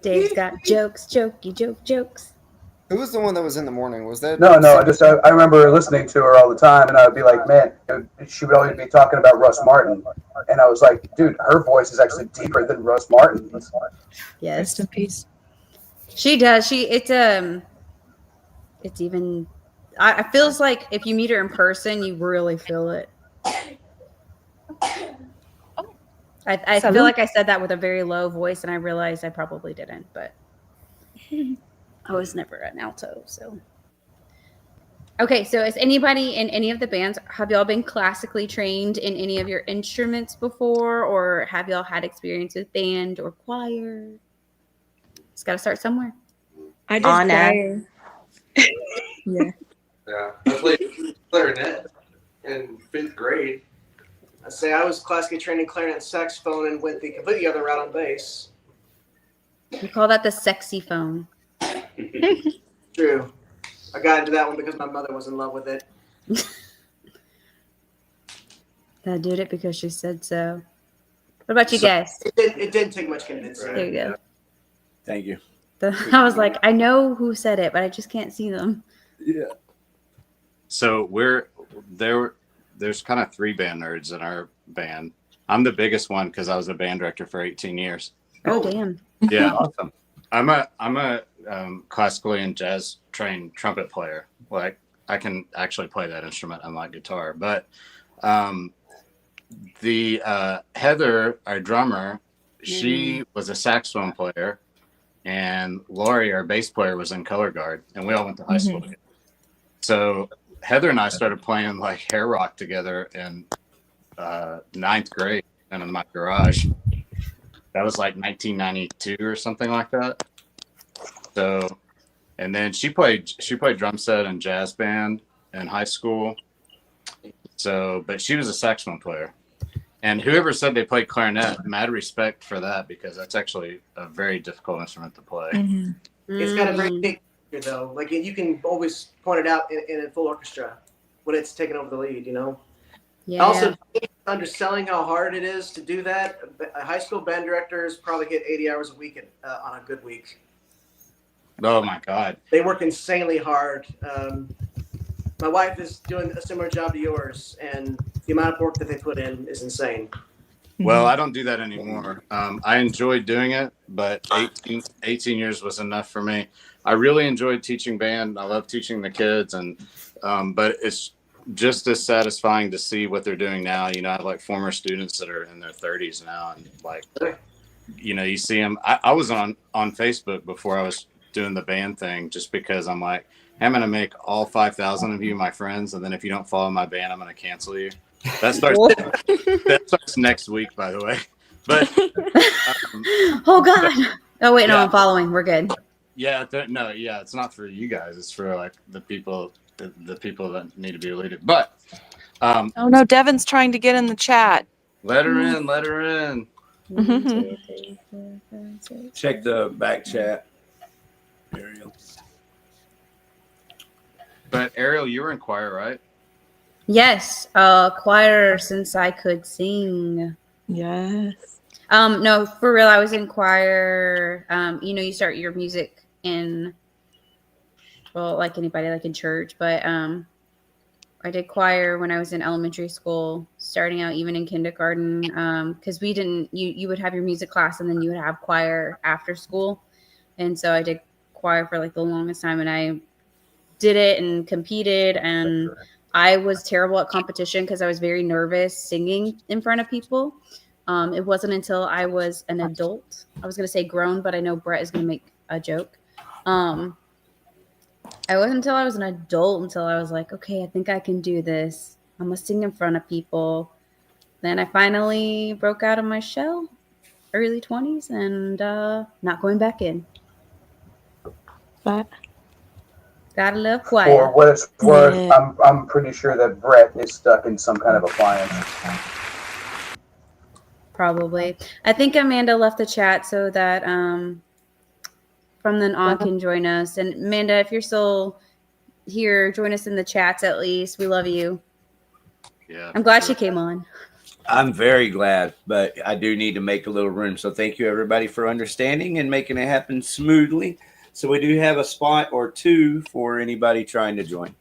Dave's got jokes, jokes. Who was the one that was in the morning? Was that? No, I remember listening to her all the time, and I would be like, man, she would always be talking about Russ Martin, and I was like, dude, her voice is actually deeper than Russ Martin's. Yes. Rest in peace. She does. It's even. I feels like if you meet her in person, you really feel it. I feel like I said that with a very low voice, and I realized I probably didn't, but I was never an alto, so. Okay, so is anybody in any of the bands, have y'all been classically trained in any of your instruments before, or have y'all had experience with band or choir? It's got to start somewhere. I did Anna. choir. Yeah. Yeah, I played clarinet in 5th grade. I say I was classically trained in clarinet and saxophone and went the completely other route on bass. We call that the sexy phone. True. I got into that one because my mother was in love with it. I did it because she said so. What about you guys? It didn't take much convincing. There you go. Thank you. I was like, I know who said it, but I just can't see them. Yeah. So there's kind of 3 band nerds in our band. I'm the biggest one because I was a band director for 18 years. Oh, damn. Yeah. Awesome. I'm a classically and jazz trained trumpet player. Like I can actually play that instrument unlike guitar. But the Heather, our drummer, she was a saxophone player, and Lori, our bass player, was in color guard, and we all went to high school together. So Heather and I started playing like hair rock together in 9th grade and in my garage. That was like 1992 or something like that. So, and then she played drum set and jazz band in high school. So, but she was a saxophone player. And whoever said they played clarinet, mad respect for that, because that's actually a very difficult instrument to play. It's got a very big figure, though. Like you can always point it out in a full orchestra when it's taking over the lead, you know? Yeah. Also, underselling how hard it is to do that. High school band directors probably get 80 hours a week on a good week. Oh my God. They work insanely hard. My wife is doing a similar job to yours, and the amount of work that they put in is insane. Well, I don't do that anymore. I enjoyed doing it, but 18 years was enough for me. I really enjoyed teaching band. I love teaching the kids, and but it's just as satisfying to see what they're doing now. You know, I have like former students that are in their 30s now, and like, you know, you see them. I was on Facebook before I was doing the band thing, just because I'm like, I'm gonna make all 5,000 of you my friends, and then if you don't follow my band, I'm gonna cancel you. That starts next week, by the way. But oh God! Oh wait, no, yeah. I'm following. We're good. Yeah, it's not for you guys. It's for like the people that need to be deleted. But oh no, Devin's trying to get in the chat. Let her in. Let her in. Check the back chat, Ariel. But Ariel, you were in choir, right? Yes, choir since I could sing. Yes. No, for real, I was in choir. You know, you start your music in, well, like anybody, like in church, but I did choir when I was in elementary school, starting out even in kindergarten, because we didn't, you would have your music class and then you would have choir after school. And so I did choir for like the longest time, and I did it and competed, and I was terrible at competition because I was very nervous singing in front of people. It wasn't until I was an adult, I was going to say grown, but I know Brett is going to make a joke. It wasn't until I was an adult until I was like, okay, I think I can do this. I'm going to sing in front of people. Then I finally broke out of my shell, early 20s, and not going back in. But gotta love choir. For what it's worth, I'm pretty sure that Brett is stuck in some kind of appliance. Probably. I think Amanda left the chat so that from then on can join us. And Amanda, if you're still here, join us in the chats at least. We love you. Yeah. I'm glad she came on. I'm very glad, but I do need to make a little room. So thank you, everybody, for understanding and making it happen smoothly. So we do have a spot or two for anybody trying to join.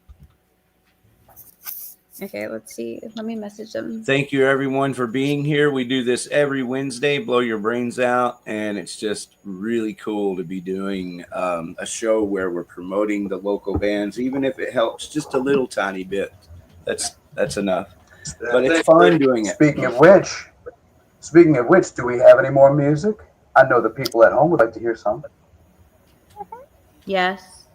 Okay, let's see. Let me message them. Thank you, everyone, for being here. We do this every Wednesday, Blow Your Brains Out, and it's just really cool to be doing a show where we're promoting the local bands, even if it helps just a little tiny bit. That's enough. But it's fun doing it. Speaking of which, do we have any more music? I know the people at home would like to hear some. Yes.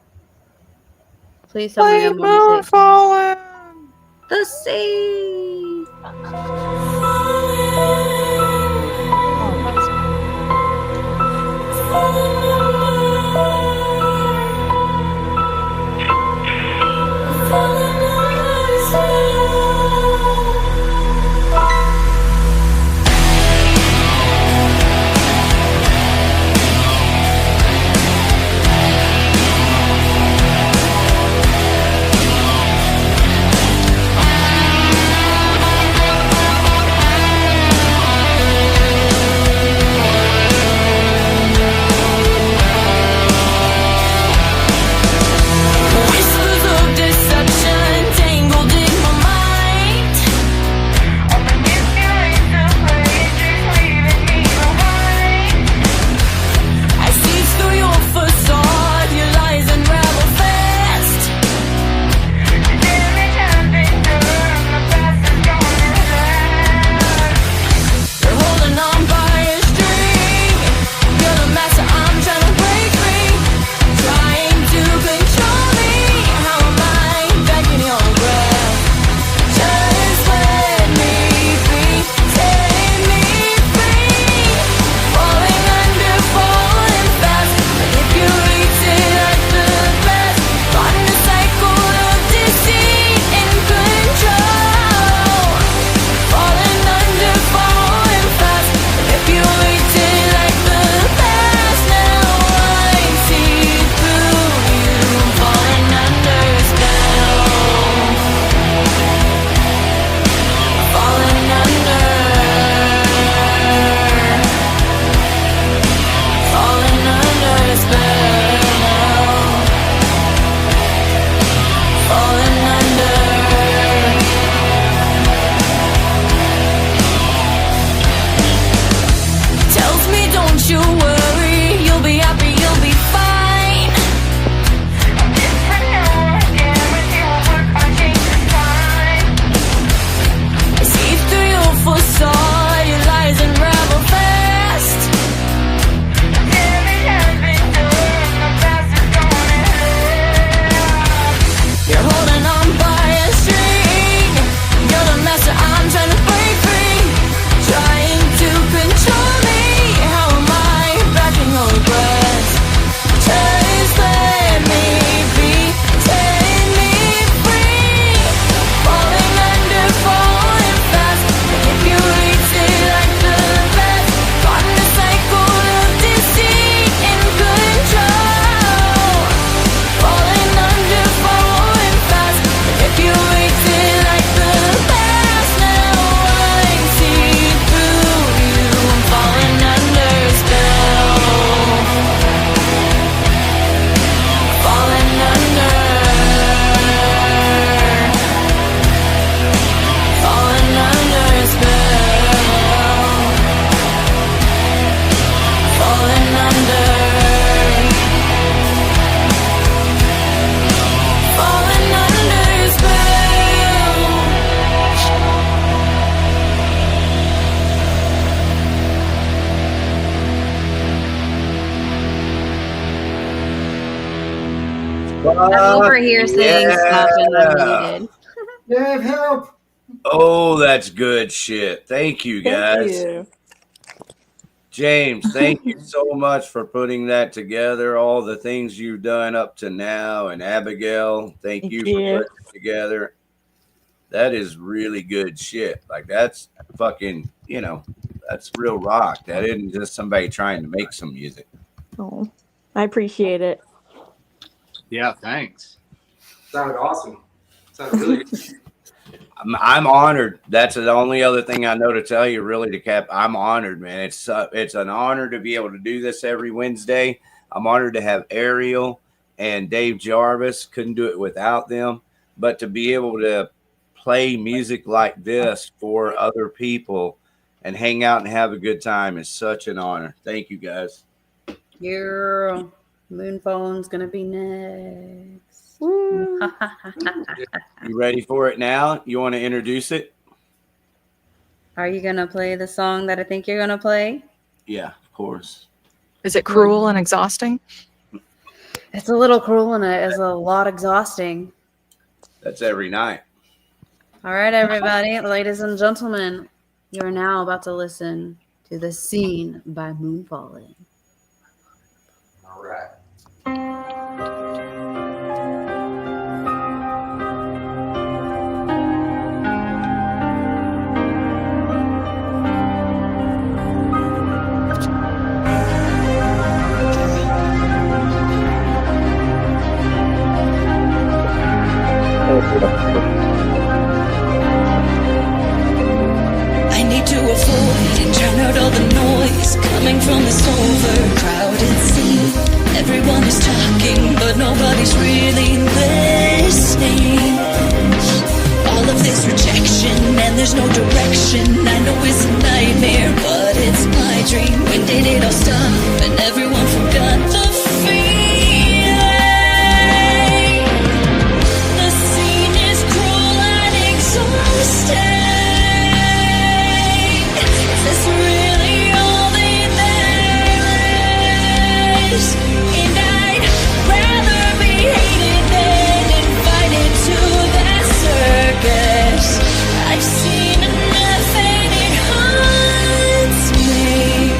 Please tell me I'm on music. The sea. I'm over here saying stuff and I'm muted. Dave, help! Oh, that's good shit. Thank you, guys. Thank you. James, thank you so much for putting that together, all the things you've done up to now. And Abigail, thank you for putting it together. That is really good shit. Like, that's fucking, you know, that's real rock. That isn't just somebody trying to make some music. Oh, I appreciate it. Yeah, thanks. Sounded awesome. Sounded really good. I'm honored. That's the only other thing I know to tell you, really, to Cap. I'm honored, man. It's an honor to be able to do this every Wednesday. I'm honored to have Ariel and Dave Jarvis. Couldn't do it without them. But to be able to play music like this for other people and hang out and have a good time is such an honor. Thank you, guys. Your Moonphone's gonna be next. You ready for it now? You want to introduce it? Are you gonna play the song that I think you're gonna play? Yeah, of course. Is it cruel and exhausting? It's a little cruel and it's a lot exhausting. That's every night. All right, everybody, ladies and gentlemen, you are now about to listen to The Scene by Moonfalling. All right. I need to avoid and drown out all the noise coming from this overcrowded scene. Everyone is talking, but nobody's really listening. All of this rejection, and there's no direction. I know it's a nightmare, but it's my dream. When did it all stop? And everyone forgot the feeling. The scene is cruel and exhausting. Is this really all that there is? And I'd rather be hated than invited to that circus. I've seen enough and it haunts me.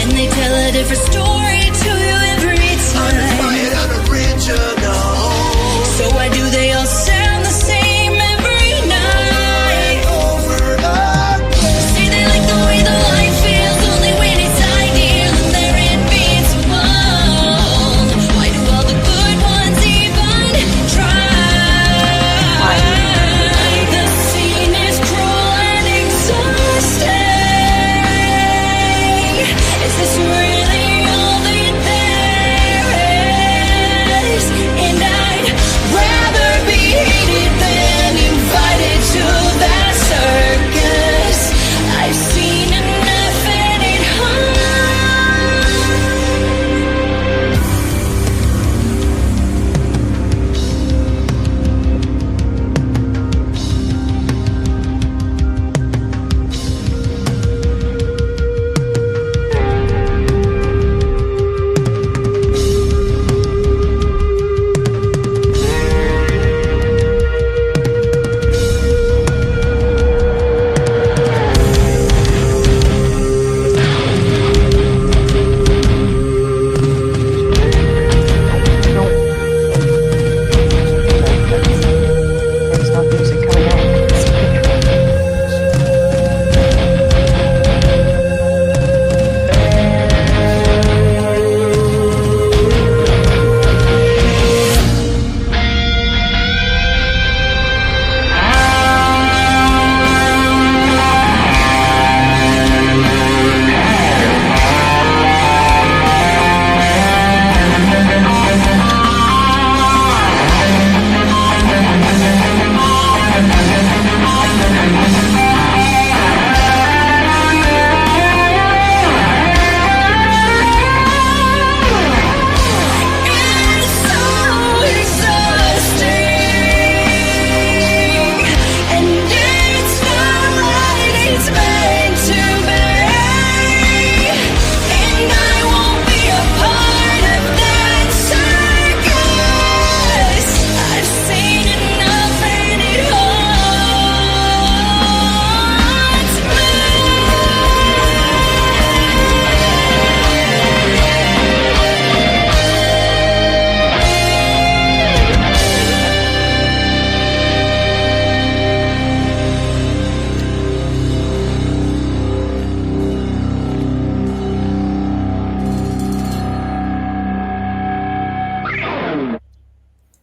And they tell a different story to you every time. So why do they all sound the same every night? Say they like the way the life feels only when it's ideal and they're invincible. Why do all the good ones even try? The scene is cruel and exhausting. Is this really all that there is? And I'd rather be hated than invited to that circus. I've seen enough and it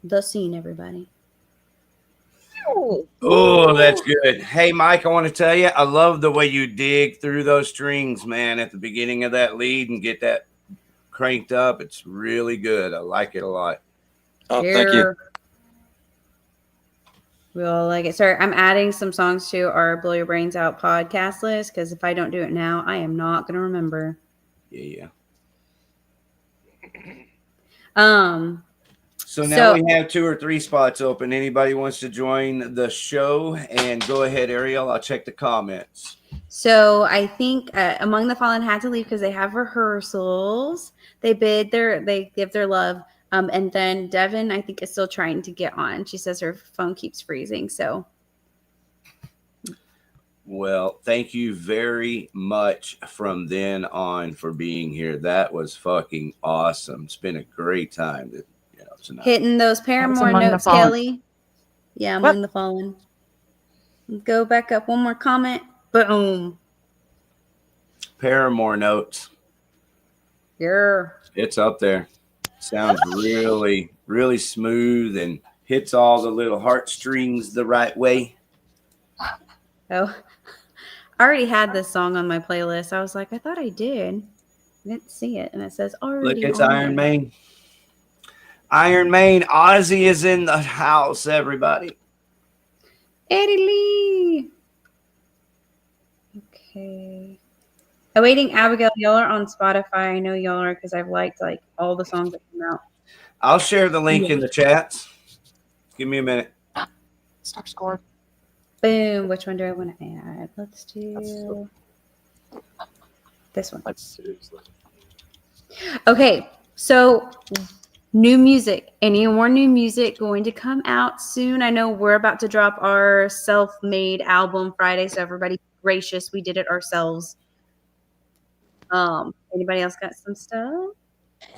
The Scene, everybody. Oh, that's good. Hey, Mike, I want to tell you, I love the way you dig through those strings, man, at the beginning of that lead and get that cranked up. It's really good. I like it a lot. Oh, thank you. We all like it. Sorry, I'm adding some songs to our Blow Your Brains Out podcast list because if I don't do it now, I am not going to remember. Yeah. So now we have 2 or 3 spots open. Anybody wants to join the show? And go ahead, Ariel. I'll check the comments. So I think Among the Fallen had to leave because they have rehearsals. They give their love. And then Devin, I think, is still trying to get on. She says her phone keeps freezing. So. Well, thank you very much from then on for being here. That was fucking awesome. It's been a great time tonight. Hitting those Paramore notes, Kelly. Yeah, Among the Fallen. Go back up. One more comment. Boom. Paramore notes. Yeah. It's up there. Sounds really, really smooth and hits all the little heartstrings the right way. Oh, I already had this song on my playlist. I was like, I thought I did. I didn't see it. And it says already. Look, it's Iron Maiden. Iron Maiden. Ozzy is in the house, everybody. Eddie Lee. Okay. Awaiting Abigail. Y'all are on Spotify. I know y'all are because I've liked like all the songs that come out. I'll share the link in the chats. Give me a minute. Stop score. Boom. Which one do I want to add? Let's do this one. Okay. So new music. Any more new music going to come out soon? I know we're about to drop our self-made album Friday. So everybody be gracious. We did it ourselves. Anybody else got some stuff?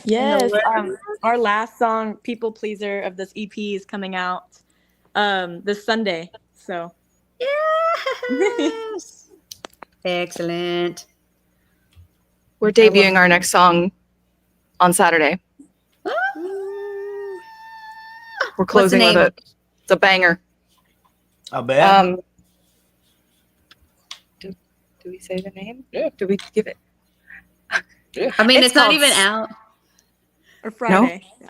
Yes. Our last song, People Pleaser, of this EP is coming out this Sunday. So yes. Excellent. We're debuting our next song on Saturday. We're closing with it. It's a banger. I bet. Do we say the name? Yeah. Do we give it? Yeah. I mean, it's not even out. Or Friday. No? Yeah.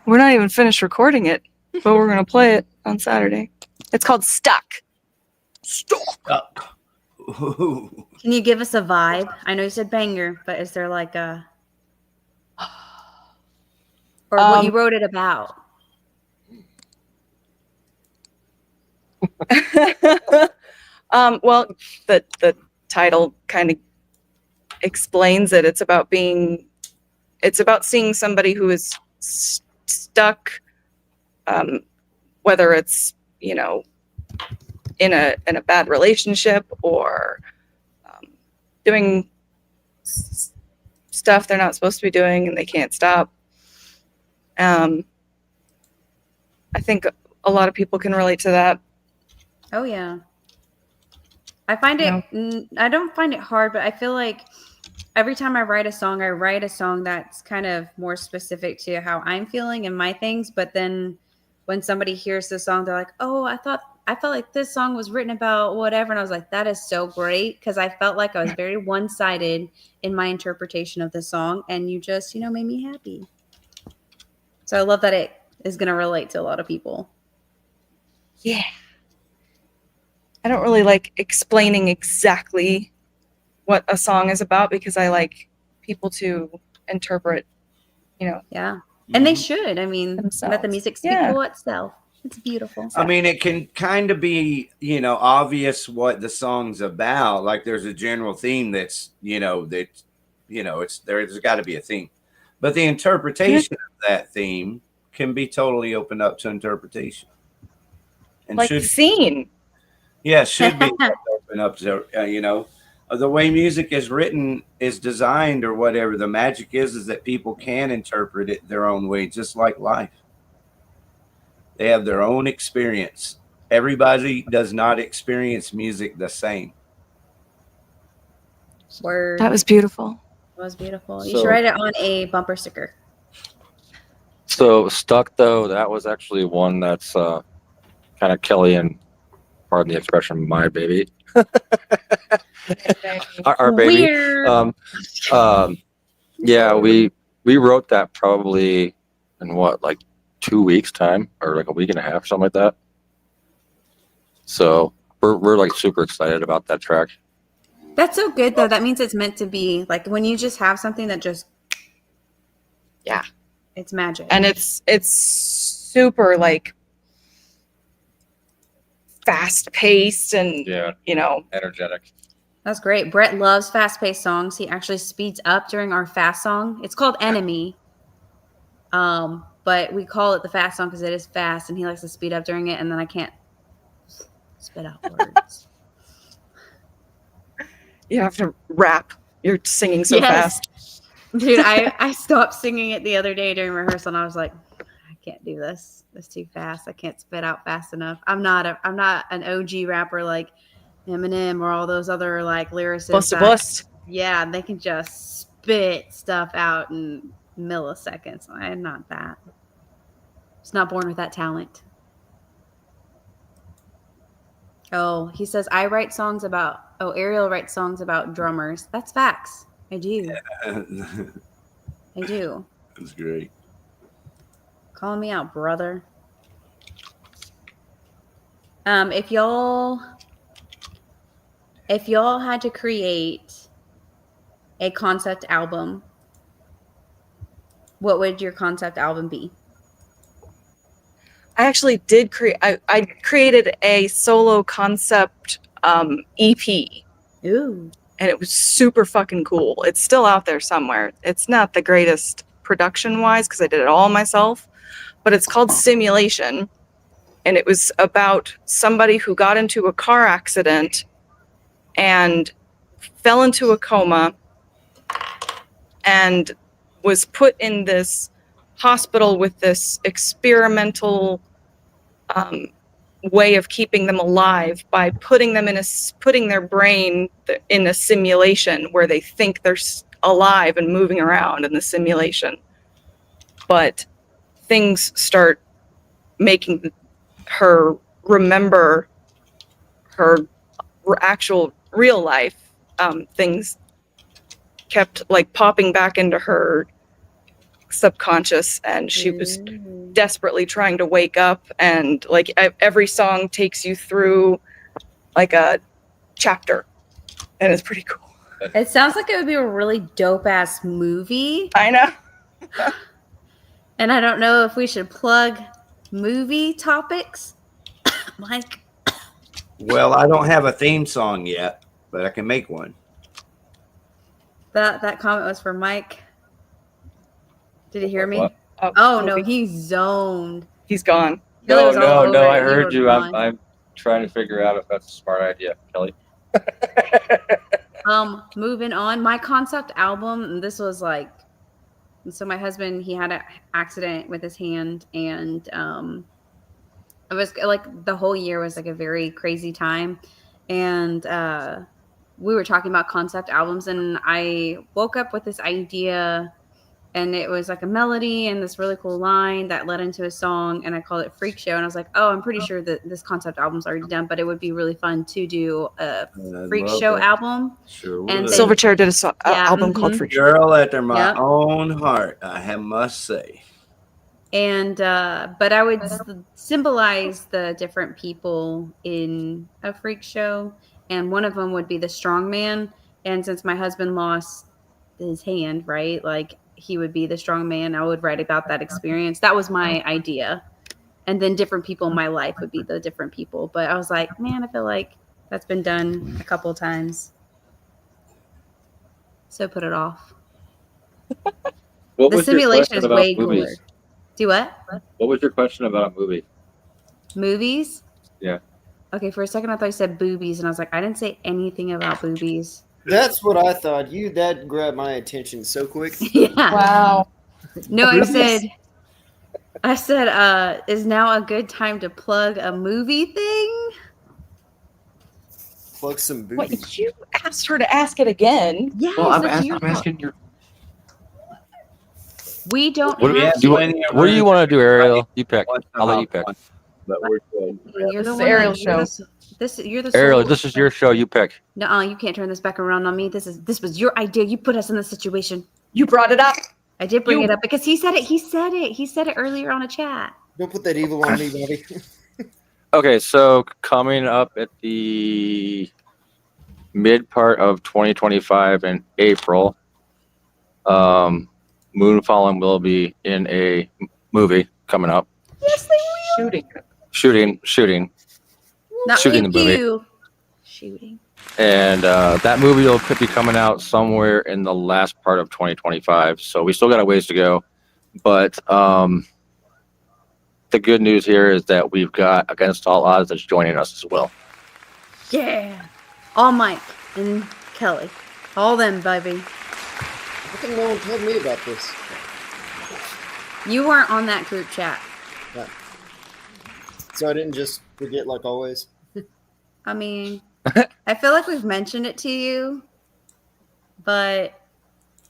We're not even finished recording it, but we're going to play it on Saturday. It's called Stuck. Stuck. Can you give us a vibe? I know you said banger, but is there like a... Or what you wrote it about? Well, the title kind of explains it. It's about seeing somebody who is stuck, whether it's, you know, in a bad relationship or doing stuff they're not supposed to be doing and they can't stop. I think a lot of people can relate to that. Oh yeah. I find it, I don't find it hard, but I feel like every time I write a song that's kind of more specific to how I'm feeling and my things. But then when somebody hears the song, they're like, oh, I felt like this song was written about whatever. And I was like, that is so great. Cause I felt like I was very one-sided in my interpretation of the song. And you just, made me happy. So I love that it is going to relate to a lot of people. Yeah. I don't really like explaining exactly what a song is about because I like people to interpret, Yeah. And they should. I mean, let the music speak for itself. It's beautiful. I mean, it can kind of be, obvious what the song's about. Like there's a general theme that's, there's got to be a theme. But the interpretation of that theme can be totally opened up to interpretation. And like the scene. Yeah, should be open up to, the way music is written, is designed or whatever. The magic is that people can interpret it their own way, just like life. They have their own experience. Everybody does not experience music the same. Word. That was beautiful. That was beautiful. You should write it on a bumper sticker. So Stuck, though, that was actually one that's kind of Kelly and, pardon the expression, my baby. our baby. Weird. Yeah, we wrote that probably in like 2 weeks time or like a week and a half, something like that. So we're like super excited about that track. That's so good though. That means it's meant to be. Like when you just have something that just It's magic. And it's super like fast paced and you know, energetic. That's great. Brett loves fast-paced songs. He actually speeds up during our fast song. It's called Enemy. But we call it the fast song because it is fast, and he likes to speed up during it, and then I can't spit out words. You have to rap. You're singing so fast. Dude, I stopped singing it the other day during rehearsal, and I was like, I can't do this. It's too fast. I can't spit out fast enough. I'm not an OG rapper like Eminem or all those other like lyricists. Bust. Yeah, they can just spit stuff out in milliseconds. I'm not that. Just not born with that talent. Oh, he says Ariel writes songs about drummers. That's facts. I do. I do. That's great. Calling me out, brother. If y'all had to create a concept album, what would your concept album be? I actually did create. I created a solo concept EP. Ooh. And it was super fucking cool. It's still out there somewhere. It's not the greatest production wise because I did it all myself, but it's called Simulation. And it was about somebody who got into a car accident and fell into a coma and was put in this hospital with this experimental way of keeping them alive by putting their brain in a simulation where they think they're alive and moving around in the simulation. But things start making her remember her actual real life. Things kept like popping back into her subconscious, and she was desperately trying to wake up, and like every song takes you through like a chapter, and it's pretty cool. It sounds like it would be a really dope ass movie. I know. And I don't know if we should plug movie topics. Mike. Well, I don't have a theme song yet, but I can make one. That comment was for Mike. Did he hear me? What? Oh no, he's zoned. He's gone. Billy was all over I it. heard You you. were I'm trying to figure out if that's a smart idea, Kelly. Moving on. My concept album, this was like, so my husband, he had an accident with his hand, and it was like the whole year was like a very crazy time. And we were talking about concept albums, and I woke up with this idea, and it was like a melody and this really cool line that led into a song, and I called it Freak Show. And I was like, oh, I'm pretty sure that this concept album's already done, but it would be really fun to do a Freak Show album. Sure. And Silverchair did an album called Freak Show. Girl after my Yep. own heart, I must say. And but I would symbolize the different people in a freak show, and one of them would be the strong man. And since my husband lost his hand, right, like he would be the strong man. I would write about that experience. That was my idea. And then different people in my life would be the different people. But I was like, man, I feel like that's been done a couple of times, so put it off. What The was your simulation question is about way movies? cooler. Do what? What was your question about a movie? Movies? Yeah. Okay, for a second I thought you said boobies, and I was like, I didn't say anything about boobies. That's what I thought. That grabbed my attention so quick. Yeah. Wow. No, I said, is now a good time to plug a movie thing? Plug some boobies. What, you asked her to ask it again? Yes, Well, I'm that's your asking your. We don't What do have you want to do, Ariel? You pick. I'll let you pick. But we're good. You're the This is one Ariel's that- show. You're the Ariel, sole- this is your show. You pick. No, you can't turn this back around on me. This was your idea. You put us in this situation. You brought it up. I did bring it up because he said it. He said it earlier on a chat. Don't put that evil on me, Bobby. Okay, so coming up at the mid part of 2025 in April, Moonfallen will be in a movie coming up. Yes, they will. Shooting Not the movie. pew. Shooting. And that movie will could be coming out somewhere in the last part of 2025. So we still got a ways to go. But the good news here is that we've got Against All Odds that's joining us as well. Yeah. All Mike and Kelly. All them, baby. How come no one told me about this? You weren't on that group chat. Yeah. So I didn't just forget like always. I mean, I feel like we've mentioned it to you, but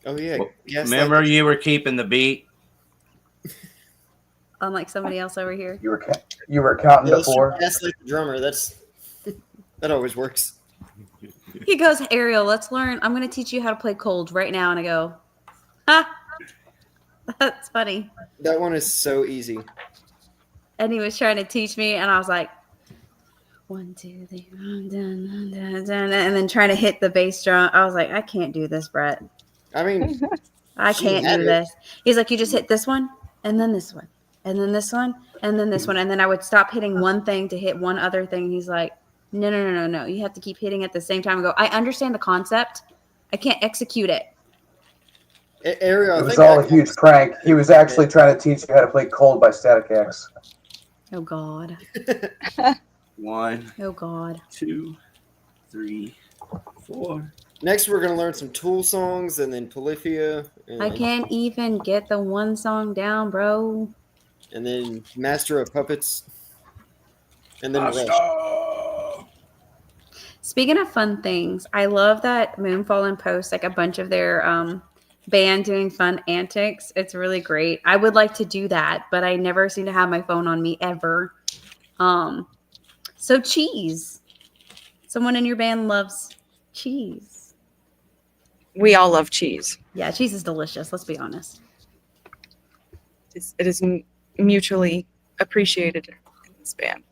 Oh yeah. Well, Yes, remember, you were keeping the beat. unlike somebody else over here. You were counting Yeah, before. that's like the drummer. That always works. He goes, Ariel, let's learn. I'm going to teach you how to play cold right now. And I go, ha, that's funny. That one is so easy. And he was trying to teach me, and I was like, 1, 2, 3, dun, dun, dun, dun, and then trying to hit the bass drum. I was like, I can't do this, Brett. I mean, I she can't had do it. this. He's like, you just hit this one, and then this one, and then this one, and then this one. And then I would stop hitting one thing to hit one other thing. He's like, no. You have to keep hitting at the same time. I go, I understand the concept. I can't execute it. Ariel, It was all a huge prank. He was actually trying to teach you how to play Cold by Static X. Oh, God. 1, Oh, God. 2, 3, 4. Next, we're gonna learn some Tool songs and then Polyphia. And, I can't even get the one song down, bro. And then Master of Puppets. And then Rush. Speaking of fun things, I love that Moonfallen posts like a bunch of their band doing fun antics. It's really great. I would like to do that, but I never seem to have my phone on me ever. So cheese. Someone in your band loves cheese. We all love cheese. Yeah, cheese is delicious. Let's be honest. It is mutually appreciated in this band.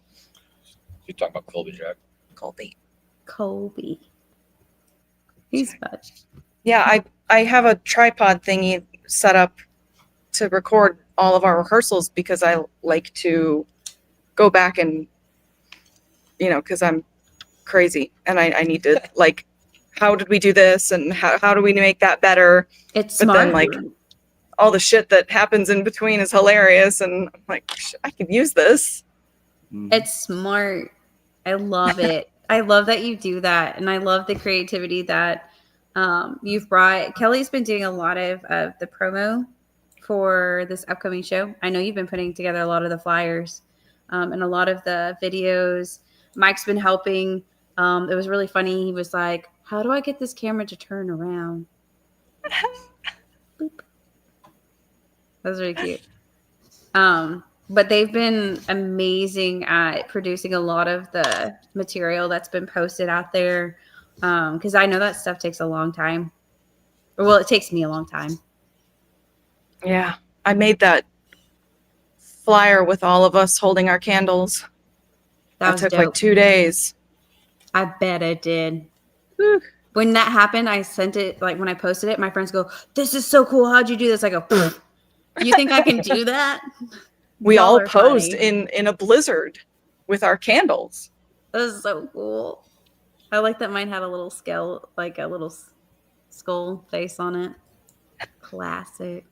You talking about Colby, Jack? Colby. He's fun. Yeah, I have a tripod thingy set up to record all of our rehearsals because I like to go back and, because I'm crazy and I need to like, how did we do this and how do we make that better? It's but smart. then like all the shit that happens in between is hilarious and I'm like, I could use this. It's smart. I love it. I love that you do that. And I love the creativity that you've brought. Kelly's been doing a lot of the promo for this upcoming show. I know you've been putting together a lot of the flyers and a lot of the videos. Mike's been helping. It was really funny. He was like, how do I get this camera to turn around? Boop. That was really cute. But they've been amazing at producing a lot of the material that's been posted out there. Because I know that stuff takes a long time. Well, it takes me a long time. Yeah, I made that flyer with all of us holding our candles. That was took dope. like 2 days. I bet it did. When that happened, I sent it, like when I posted it, my friends go, this is so cool. How'd you do this? I go, you think I can do that? We Y'all all are posed funny. in a blizzard with our candles. That was so cool. I like that mine had a little skull, like a little skull face on it. Classic.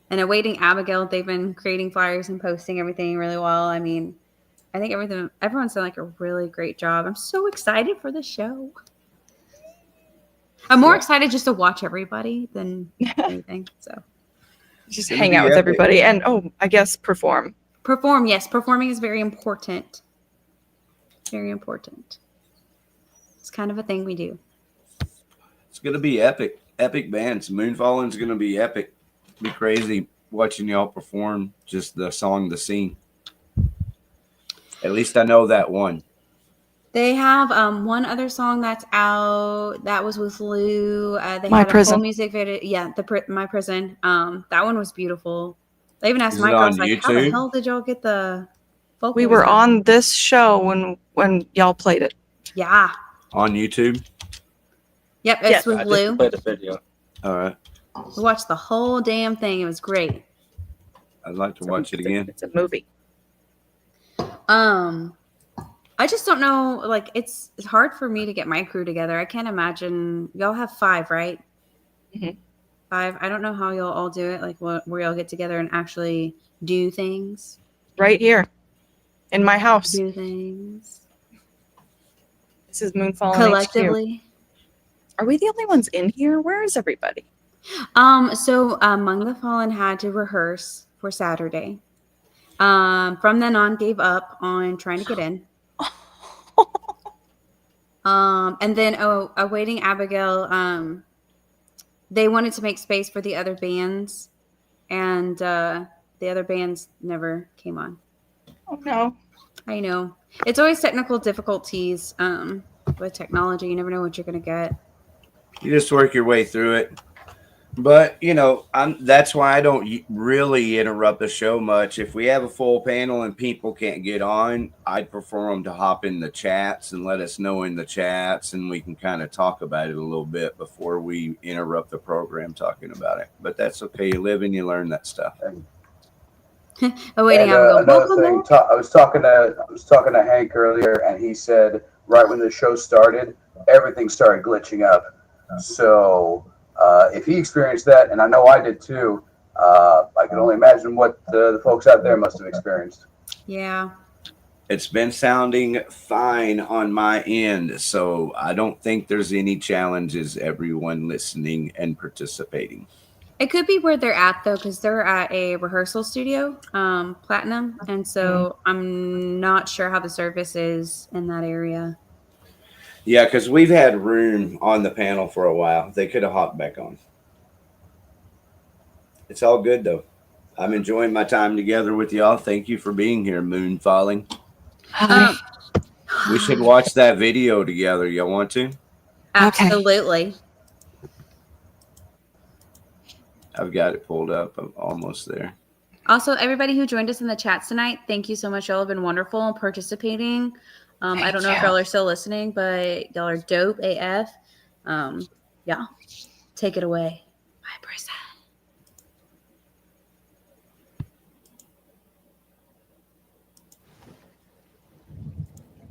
And awaiting Abigail, they've been creating flyers and posting everything really well. I mean, I think everyone's done like a really great job. I'm so excited for the show. I'm more excited just to watch everybody than anything. So Just hang out with everybody and I guess perform. Perform, yes. Performing is very important. Very important. It's kind of a thing we do. It's going to be epic. Epic bands. Moonfallen's going to be epic. Be crazy watching y'all perform just the song, the scene. At least I know that one. They have one other song that's out. That was with Lou. They My had a Prison. full music video. Yeah, My Prison. That one was beautiful. I even asked Is it Mike. I on was like, "How the YouTube? hell did y'all get the vocals?" We were on? on this show when y'all played it. Yeah. On YouTube? Yep. It's with Lou. Play the video. All right. We watched the whole damn thing. It was great. I'd like to watch it again. It's a movie. I just don't know. Like, it's hard for me to get my crew together. I can't imagine. Y'all have 5, right? Mm-hmm. 5. I don't know how y'all all do it. Like, where y'all get together and actually do things. Right here, in my house. Do things. This is Moonfall Collectively. HQ. Are we the only ones in here? Where is everybody? So Among the Fallen had to rehearse for Saturday. From then on, gave up on trying to get in. And then awaiting Abigail. They wanted to make space for the other bands, and the other bands never came on. Oh no! I know it's always technical difficulties with technology. You never know what you're gonna get. You just work your way through it. But, you know, that's why I don't really interrupt the show much. If we have a full panel and people can't get on, I'd prefer them to hop in the chats and let us know in the chats, and we can kind of talk about it a little bit before we interrupt the program talking about it. But that's okay. You live and you learn that stuff. Waiting, another thing, I was talking to Hank earlier, and he said right when the show started, everything started glitching up. So if he experienced that, and I know I did too, I can only imagine what the folks out there must have experienced. Yeah. It's been sounding fine on my end, so I don't think there's any challenges. Everyone listening and participating. It could be where they're at, though, because they're at a rehearsal studio, Platinum, and so I'm not sure how the service is in that area. Yeah, because we've had room on the panel for a while. They could have hopped back on. It's all good, though. I'm enjoying my time together with y'all. Thank you for being here, Moon Falling. We should watch that video together. Y'all want to? Absolutely. I've got it pulled up. I'm almost there. Also, everybody who joined us in the chats tonight, thank you so much. Y'all have been wonderful and participating. I don't know if y'all are still listening, but y'all are dope AF. Yeah, take it away. Bye, Brissa.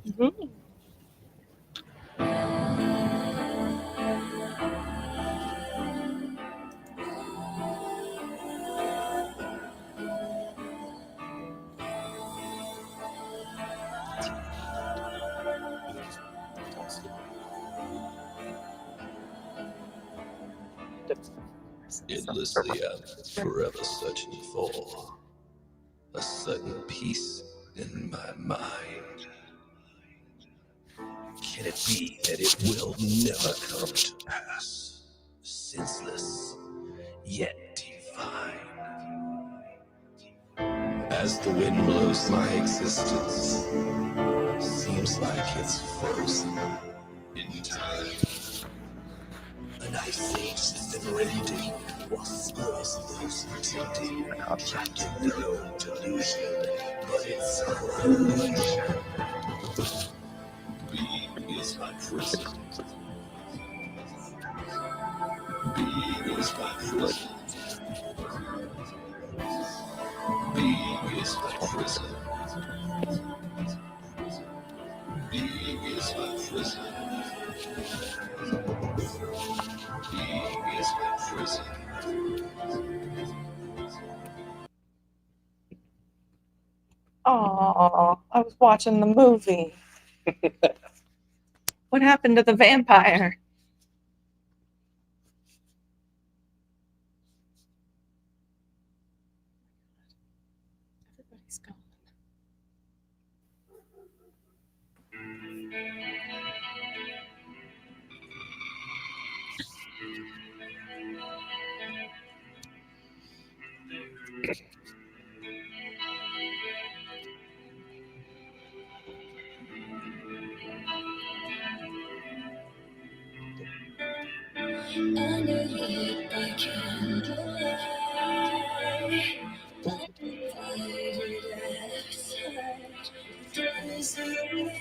Mm-hmm. Endlessly I'm forever searching for a certain peace in my mind. Can it be that it will never come to pass? Senseless, yet divine. As the wind blows my existence, seems like it's frozen in time. An ice age is never ending, while scores of those pretending, trapped in their own delusion, but it's a illusion. Being is my prison. Being is my prison. Being is my prison. Being is my prison. Being is my prison. Oh, I was watching the movie. What happened to the vampire? Everybody's gone. Underlit by candlelight, blinded outside desert.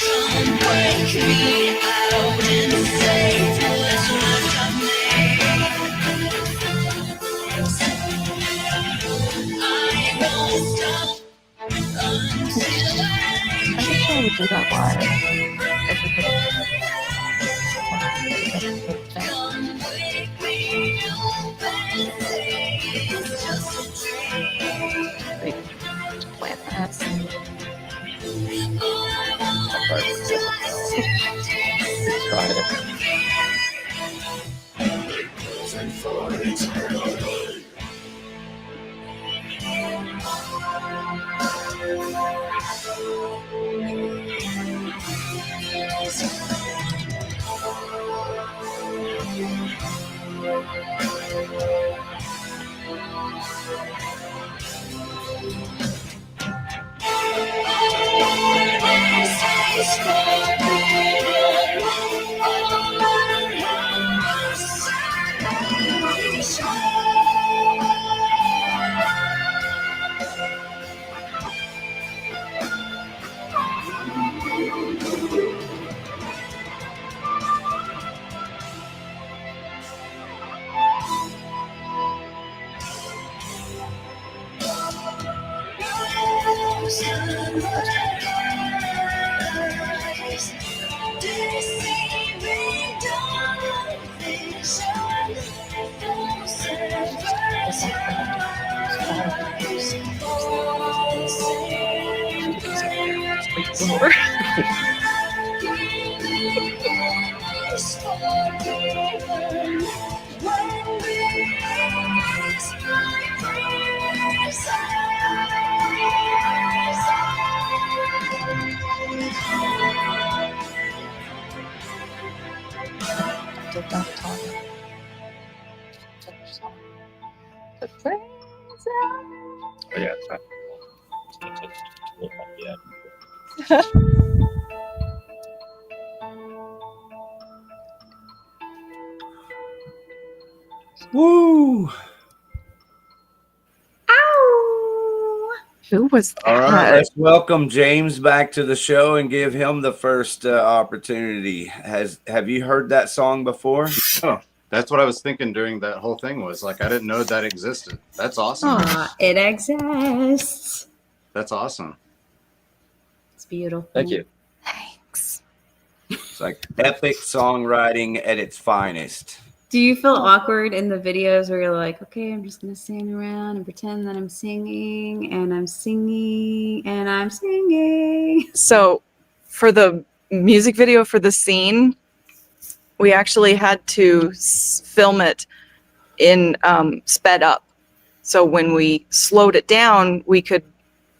Come break me out and save what's left of me. I won't stop until I think I would do that come wake me up and say it's just a dream. Plant that. Try it. Oh, yeah, it's not. Yeah. Woo! Who was that? All right, let's welcome James back to the show and give him the first opportunity. Have you heard that song before? Oh, that's what I was thinking during that whole thing was like, I didn't know that existed. That's awesome. Aw, it exists. That's awesome. It's beautiful. Thank you. Thanks. It's like epic songwriting at its finest. Do you feel awkward in the videos where you're like, okay, I'm just going to stand around and pretend that I'm singing and I'm singing and I'm singing? So for the music video for the scene, we actually had to film it in sped up. So when we slowed it down, we could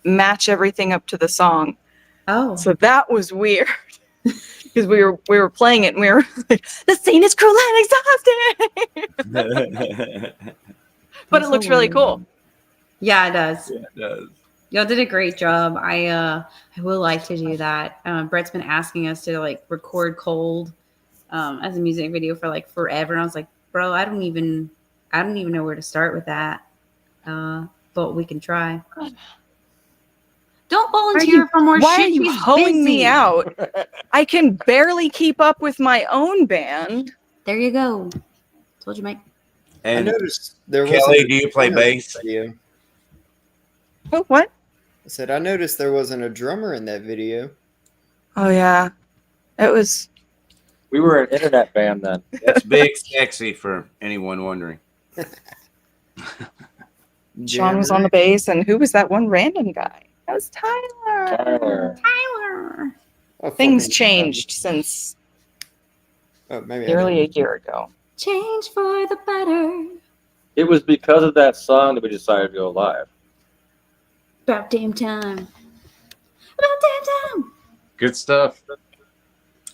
match everything up to the song. Oh. So that was weird. Because we were playing it and we were like, the scene is cruel and exhausting. But it looks really cool. Yeah, it does. Yeah, it does. Y'all did a great job. I will like to do that. Brett's been asking us to like record cold as a music video for like forever. And I was like, bro, I don't even know where to start with that. But we can try. Don't volunteer for more Why shit. are you He's hoeing me busy. out? I can barely keep up with my own band. There you go. Told you, Mike. And I noticed there Kelly, wasn't a do you play drummer in the bass? video. Oh, what? I said I noticed there wasn't a drummer in that video. Oh yeah, it was. We were an internet band then. That's big sexy for anyone wondering. Sean was on the bass, and who was that one random guy? That was Tyler. Tyler. Oh, Things fucking- changed since maybe I nearly a didn't. year ago. Change for the better. It was because of that song that we decided to go live. About damn time. About damn time. Good stuff.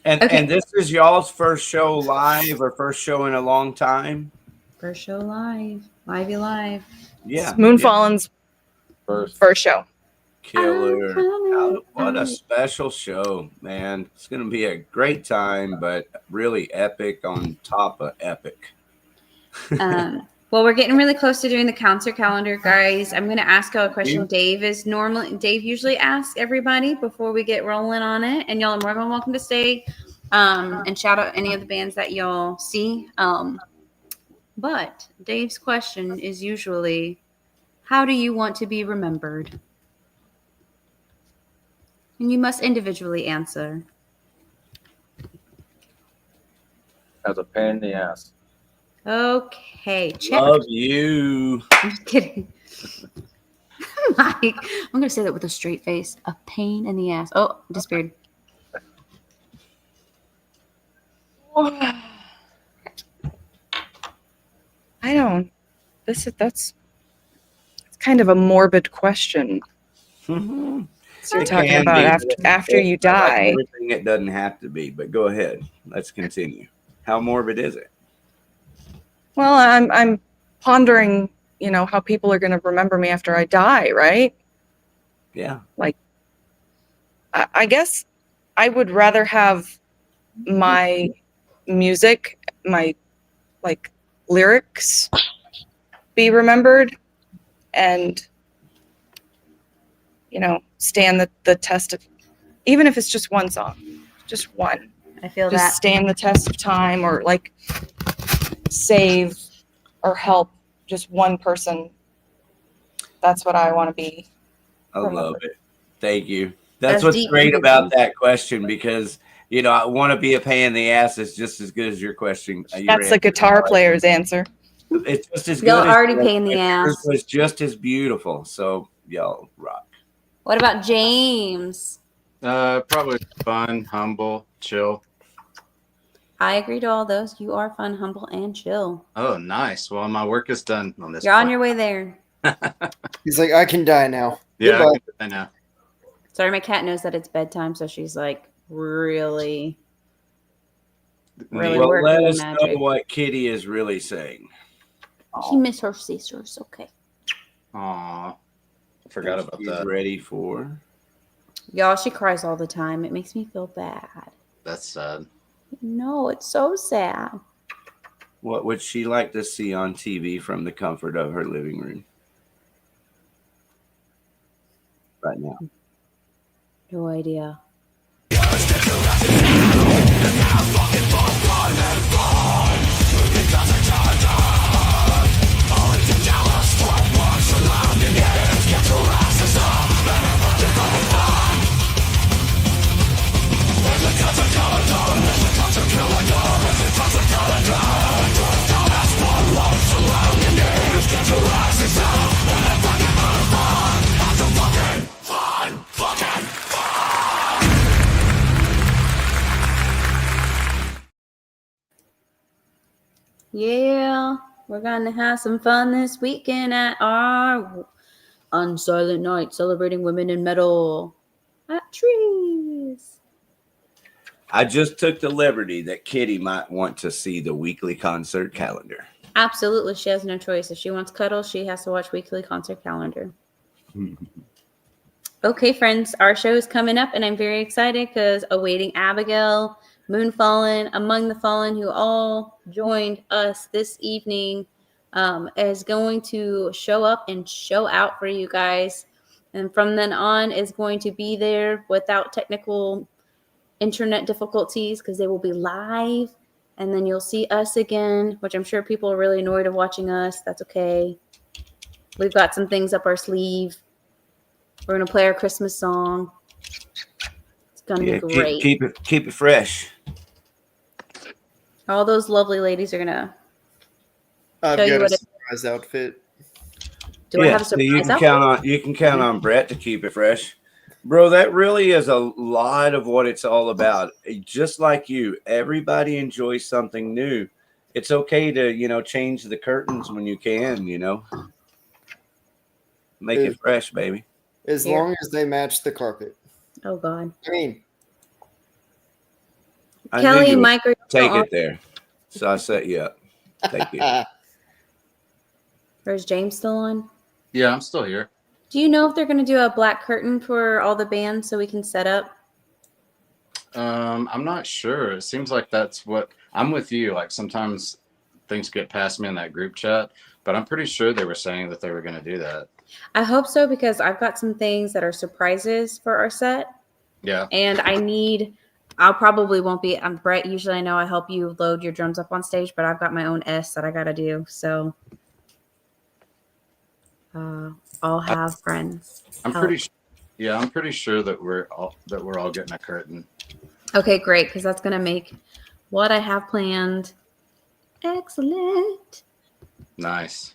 And Okay. and this is y'all's first show live or first show in a long time? First show live. Livey live. Yeah. Moonfallen's first show. Killer. What a special show, man. It's going to be a great time, but really epic on top of epic. Well, we're getting really close to doing the concert calendar, guys. I'm going to ask y'all a question. Dave usually asks everybody before we get rolling on it, and y'all are more than welcome to stay and shout out any of the bands that y'all see. But Dave's question is usually, how do you want to be remembered? And you must individually answer. As a pain in the ass. Okay, check. Love you. I'm just kidding. Mike, I'm going to say that with a straight face. A pain in the ass. Oh, disappeared. I don't. That's kind of a morbid question. Mm-hmm. So you're talking about after you die. Everything it doesn't have to be, but go ahead. Let's continue. How morbid is it? Well, I'm pondering, how people are going to remember me after I die, right? Yeah. Like, I guess I would rather have my music, my lyrics be remembered and, stand the test of, even if it's just one song, just one. I feel just that. Stand the test of time or save or help just one person. That's what I want to be. I love it. Thank you. That's what's deep, great deep, about deep. that question because, I want to be a pain in the ass is just as good as your question. That's the guitar player's answer. It's just as good. Y'all as already yours, pain in the and yours ass. was just as beautiful. So y'all rock. What about James? Probably fun, humble, chill. I agree to all those. You are fun, humble, and chill. Oh, nice. Well, my work is done on this. You're on your way there. He's like, I can die now. Yeah, Goodbye. I know. Sorry, my cat knows that it's bedtime, so she's like really Well, working let the us magic. know what Kitty is really saying. She missed her sisters. Okay. Aw, I forgot about She's that. ready for. Y'all, she cries all the time. It makes me feel bad. That's sad. No, it's so sad. What would she like to see on TV from the comfort of her living room? Right now. No idea. Yeah, we're gonna have some fun this weekend at our Unsilent Night celebrating women in metal at Trees. I just took the liberty that Kitty might want to see the weekly concert calendar. Absolutely, she has no choice. If she wants cuddles, she has to watch weekly concert calendar. Okay, friends, our show is coming up, and I'm very excited because Awaiting Abigail, Moonfallen, Among the Fallen, who all joined us this evening, is going to show up and show out for you guys. And from then on, is going to be there without technical internet difficulties because they will be live. And then you'll see us again, which I'm sure people are really annoyed of watching us. That's okay. We've got some things up our sleeve. We're gonna play our Christmas song. It's gonna be great. Keep it fresh. All those lovely ladies are gonna I've show you got a what it. surprise outfit. Do I have a So you surprise can outfit? you can count on Brett to keep it fresh. Bro, that really is a lot of what it's all about. Just like you, everybody enjoys something new. It's okay to, change the curtains when you can, Make it fresh, baby. As long as they match the carpet. Oh God. I mean, I Kelly, knew you would Mike, are you take still it there. So I set you up. Thank you. Or is James still on? Yeah, I'm still here. Do you know if they're gonna do a black curtain for all the bands so we can set up? I'm not sure. It seems like that's what I'm with you. Like sometimes things get past me in that group chat, but I'm pretty sure they were saying that they were going to do that. I hope so because I've got some things that are surprises for our set. Yeah. And I'll probably won't be. I'm Brett. Usually I know I help you load your drums up on stage, but I've got my own S that I got to do. So I'll have friends. I'm help. pretty sure that we're all getting a curtain. Okay, great. Because that's going to make what I have planned excellent. Nice.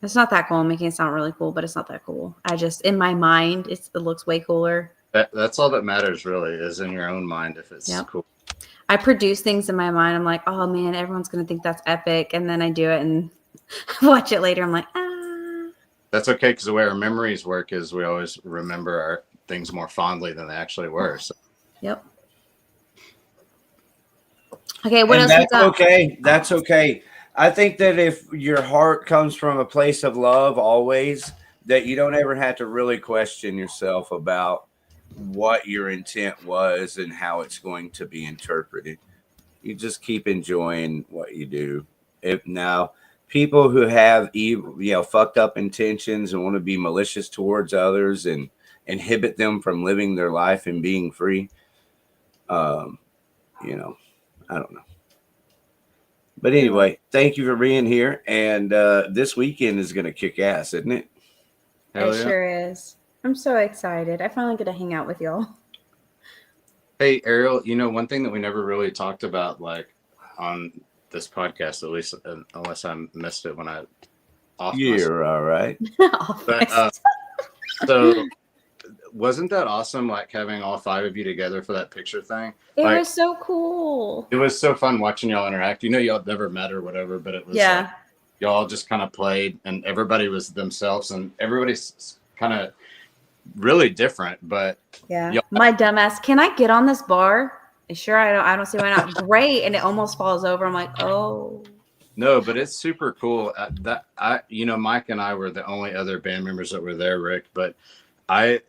It's not that cool. I'm making it sound really cool, but it's not that cool. in my mind, it looks way cooler. That's all that matters, really, is in your own mind if it's cool. I produce things in my mind. I'm like, oh man, everyone's gonna think that's epic, and then I do it and watch it later. I'm like, That's okay because the way our memories work is we always remember our things more fondly than they actually were. So. Yep. Okay, what else? That's okay. That's okay. I think that if your heart comes from a place of love, always, that you don't ever have to really question yourself about what your intent was and how it's going to be interpreted. You just keep enjoying what you do. If now people who have evil, fucked up intentions and want to be malicious towards others and inhibit them from living their life and being free, I don't know. But anyway, thank you for being here. And this weekend is going to kick ass, isn't it? It sure is. I'm so excited. I finally get to hang out with y'all. Hey, Ariel, one thing that we never really talked about, like on this podcast, at least, unless I missed it when I off. You're all right. But so wasn't that awesome? Like having all 5 of you together for that picture thing. It was so cool. It was so fun watching y'all interact. Y'all never met or whatever, but it was like, y'all just kind of played, and everybody was themselves, and everybody's kind of really different. But my dumbass. Can I get on this bar? Sure, I don't see why not. Great, and it almost falls over. I'm like, oh. No, but it's super cool. Mike and I were the only other band members that were there, Rick. But at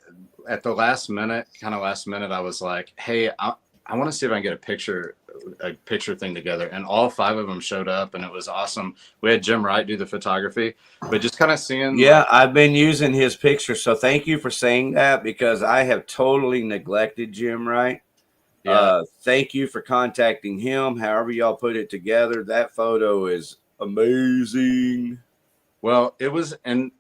the last minute, I was like, hey, I want to see if I can get a picture thing together. And all 5 of them showed up, and it was awesome. We had Jim Wright do the photography, but just kind of seeing. Yeah, I've been using his picture. So thank you for saying that because I have totally neglected Jim Wright. Yeah. Thank you for contacting him. However y'all put it together, that photo is amazing. Well, it was, and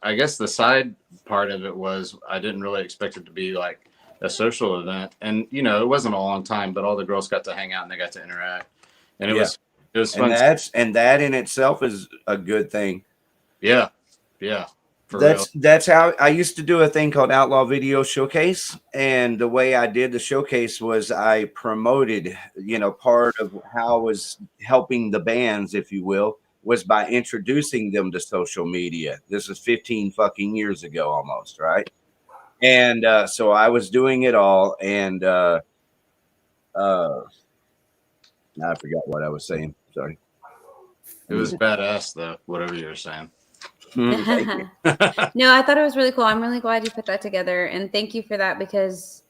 I guess the side part of it was I didn't really expect it to be like a social event, and it wasn't a long time, but all the girls got to hang out and they got to interact, and it was fun. And that in itself is a good thing. Yeah. That's how I used to do a thing called Outlaw Video Showcase, and the way I did the showcase was I promoted, part of how I was helping the bands, if you will, was by introducing them to social media. This is 15 fucking years ago almost, right? And so I was doing it all, and now I forgot what I was saying. Sorry. It was badass, though, whatever you were saying. Thank you. No, I thought it was really cool. I'm really glad you put that together, and thank you for that because,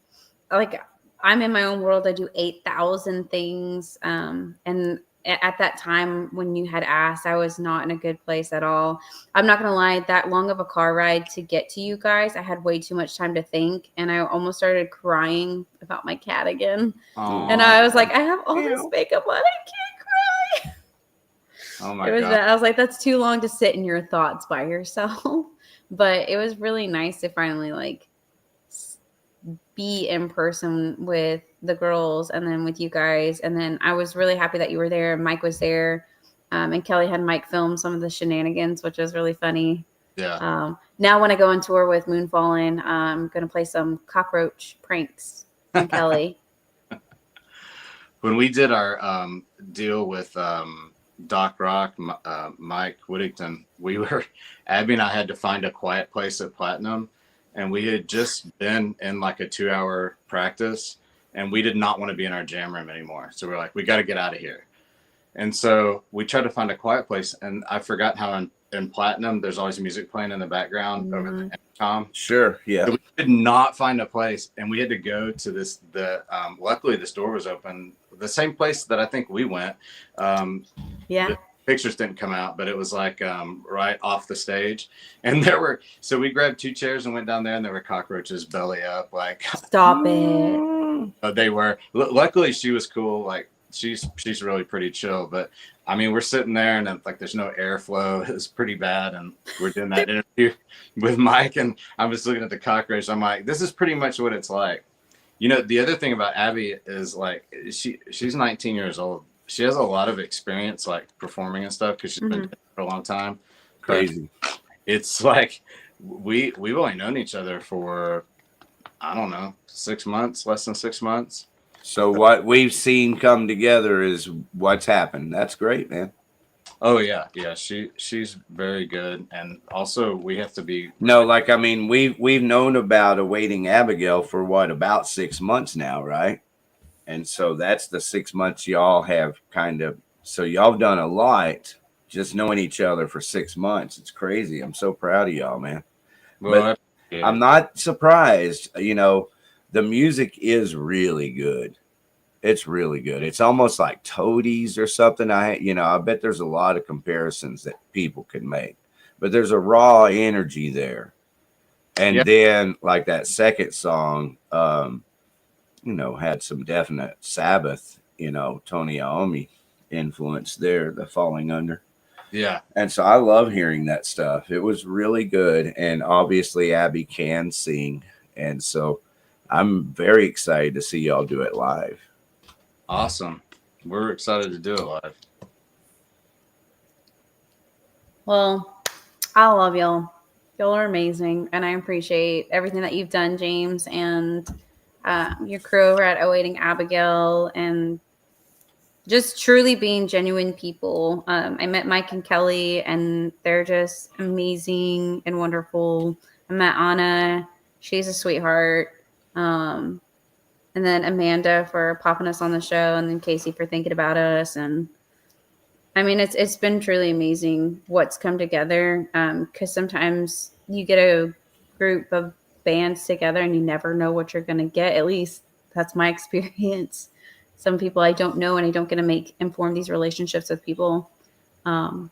like, I'm in my own world. I do 8,000 things, and at that time when you had asked, I was not in a good place at all. I'm not gonna lie, that long of a car ride to get to you guys, I had way too much time to think, and I almost started crying about my cat again. And I was like, I have all this makeup on, I can't cry. Oh my It was god. that I was like, that's too long to sit in your thoughts by yourself. But it was really nice to finally like be in person with the girls and then with you guys. And then I was really happy that you were there. Mike was there. And Kelly had Mike film some of the shenanigans, which was really funny. Yeah. Now when I go on tour with Moonfallen, I'm going to play some cockroach pranks on Kelly. When we did our deal with Doc Rock, Mike Whittington, Abby and I had to find a quiet place at Platinum, and we had just been in like a 2-hour practice, and we did not want to be in our jam room anymore. So we're like, we got to get out of here. And so we tried to find a quiet place, and I forgot how in Platinum, there's always music playing in the background over the intercom. Sure, yeah. So we could not find a place, and we had to go to luckily this door was open. The same place that I think we went. Yeah. The pictures didn't come out, but it was like right off the stage. And so we grabbed 2 chairs and went down there, and there were cockroaches belly up. Like, stop it. They were. Luckily, she was cool. Like, she's really pretty chill. But I mean, we're sitting there, and like there's no airflow. It's pretty bad. And we're doing that interview with Mike, and I'm just looking at the cockroach. I'm like, this is pretty much what it's like. You know, the other thing about Abby is like she's 19 years old. She has a lot of experience like performing and stuff because she's been doing it for a long time. Crazy. But it's like we've only known each other for, I don't know, 6 months, less than 6 months. So what we've seen come together is what's happened. That's great, man. Oh yeah, she's very good, and also we have to be like, I mean, we've known about Awaiting Abigail for about 6 months now, right? And so that's the 6 months y'all have so y'all have done a lot just knowing each other for 6 months. It's crazy. I'm so proud of y'all, man. Well, but I'm not surprised. You know, the music is really good. It's really good. It's almost like Toadies or something. I bet there's a lot of comparisons that people can make, but there's a raw energy there. And then like that second song, had some definite Sabbath, Tony Iommi influence there, the Falling Under. Yeah. And so I love hearing that stuff. It was really good. And obviously Abby can sing. And so I'm very excited to see y'all do it live. Awesome. We're excited to do it live. Well, I love y'all. Y'all are amazing. And I appreciate everything that you've done, James, and your crew over at Awaiting Abigail, and just truly being genuine people. I met Mike and Kelly, and they're just amazing and wonderful. I met Anna. She's a sweetheart. And then Amanda for popping us on the show, and then Casey for thinking about us. And I mean, it's been truly amazing what's come together. Because sometimes you get a group of bands together and you never know what you're going to get. At least that's my experience. Some people I don't know, and I don't get to inform these relationships with people. And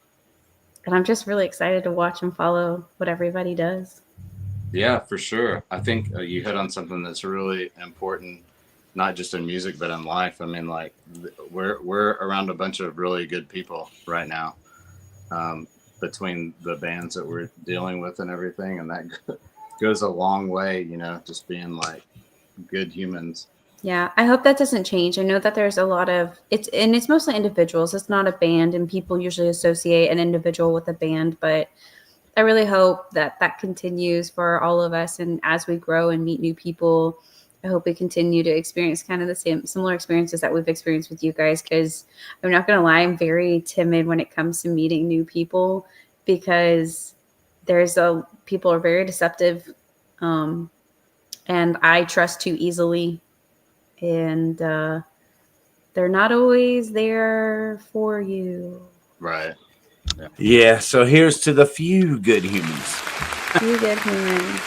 I'm just really excited to watch and follow what everybody does. Yeah, for sure. I think you hit on something that's really important, not just in music, but in life. I mean, like we're around a bunch of really good people right now, between the bands that we're dealing with and everything. And that goes a long way, just being like good humans. Yeah, I hope that doesn't change. I know that there's a lot of it's mostly individuals. It's not a band, and people usually associate an individual with a band, but I really hope that continues for all of us. And as we grow and meet new people, I hope we continue to experience kind of the similar experiences that we've experienced with you guys. Because I'm not going to lie, I'm very timid when it comes to meeting new people, because people are very deceptive, and I trust too easily, and they're not always there for you. Right. Yeah, so here's to the few good humans. You good humans.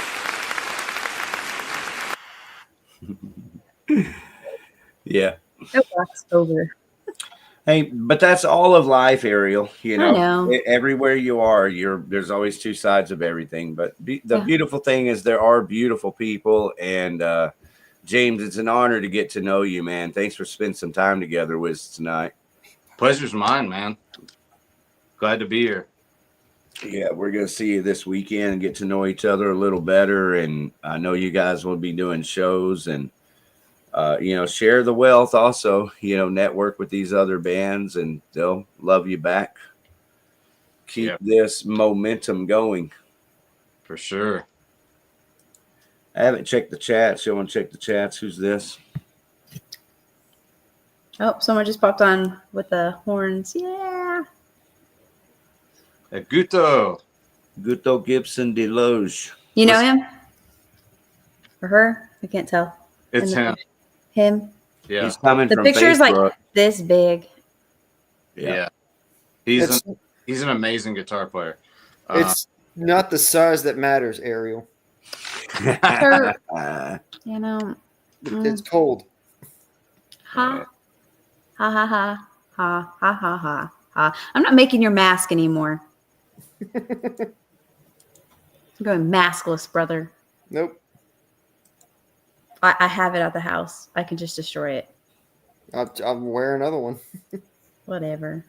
Yeah. Oh, that's over. Hey, but that's all of life, Ariel. You I know, know. Everywhere you are, there's always two sides of everything. But the Yeah. beautiful thing is there are beautiful people. And James, it's an honor to get to know you, man. Thanks for spending some time together with us tonight. Pleasure's mine, man. Glad to be here. Yeah, we're going to see you this weekend and get to know each other a little better. And I know you guys will be doing shows and, share the wealth also, network with these other bands and they'll love you back. Keep this momentum going. For sure. I haven't checked the chats. You want to check the chats? Who's this? Oh, someone just popped on with the horns. Yeah. Guto Gibson Deloge. You know him? Or her? I can't tell. It's him. Him? Yeah. He's coming The from picture's Facebook. like this big. Yeah. He's an amazing guitar player. It's not the size that matters, Ariel. You know. It's cold. Ha. Ha ha ha. Ha ha ha ha ha. I'm not making your mask anymore. I'm going maskless, brother. Nope. I have it at the house. I can just destroy it. I'll wear another one. Whatever.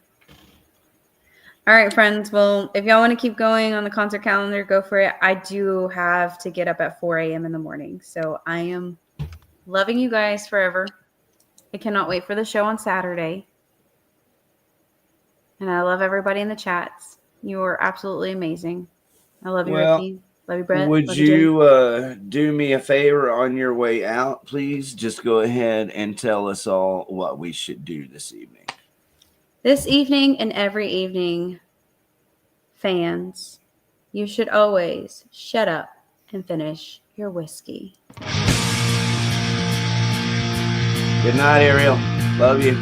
All right, friends. Well, if y'all want to keep going on the concert calendar, go for it. I do have to get up at 4 a.m. in the morning. So I am loving you guys forever. I cannot wait for the show on Saturday. And I love everybody in the chats. You are absolutely amazing. I love you, Ricky. Love you, Brett. Would Love you, Jim. you do me a favor on your way out, please? Just go ahead and tell us all what we should do this evening. This evening and every evening, fans, you should always shut up and finish your whiskey. Good night, Ariel. Love you.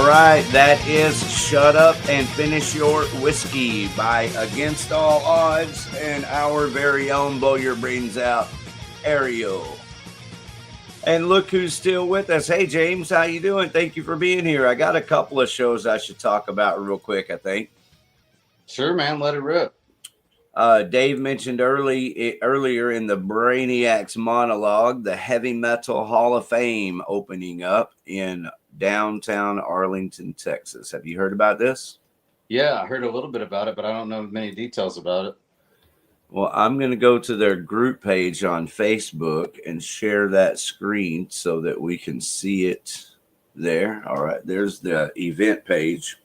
right, that is Shut Up and Finish Your Whiskey by Against All Odds and our very own Blow Your Brains Out, Ariel. And look who's still with us. Hey, James, how you doing? Thank you for being here. I got a couple of shows I should talk about real quick, I think. Sure, man. Let it rip. Dave mentioned earlier in the Brainiacs monologue, the Heavy Metal Hall of Fame opening up in downtown Arlington, Texas. Have you heard about this? Yeah, I heard a little bit about it, but I don't know many details about it. Well, I'm going to go to their group page on Facebook and share that screen so that we can see it there. All right, there's the event page.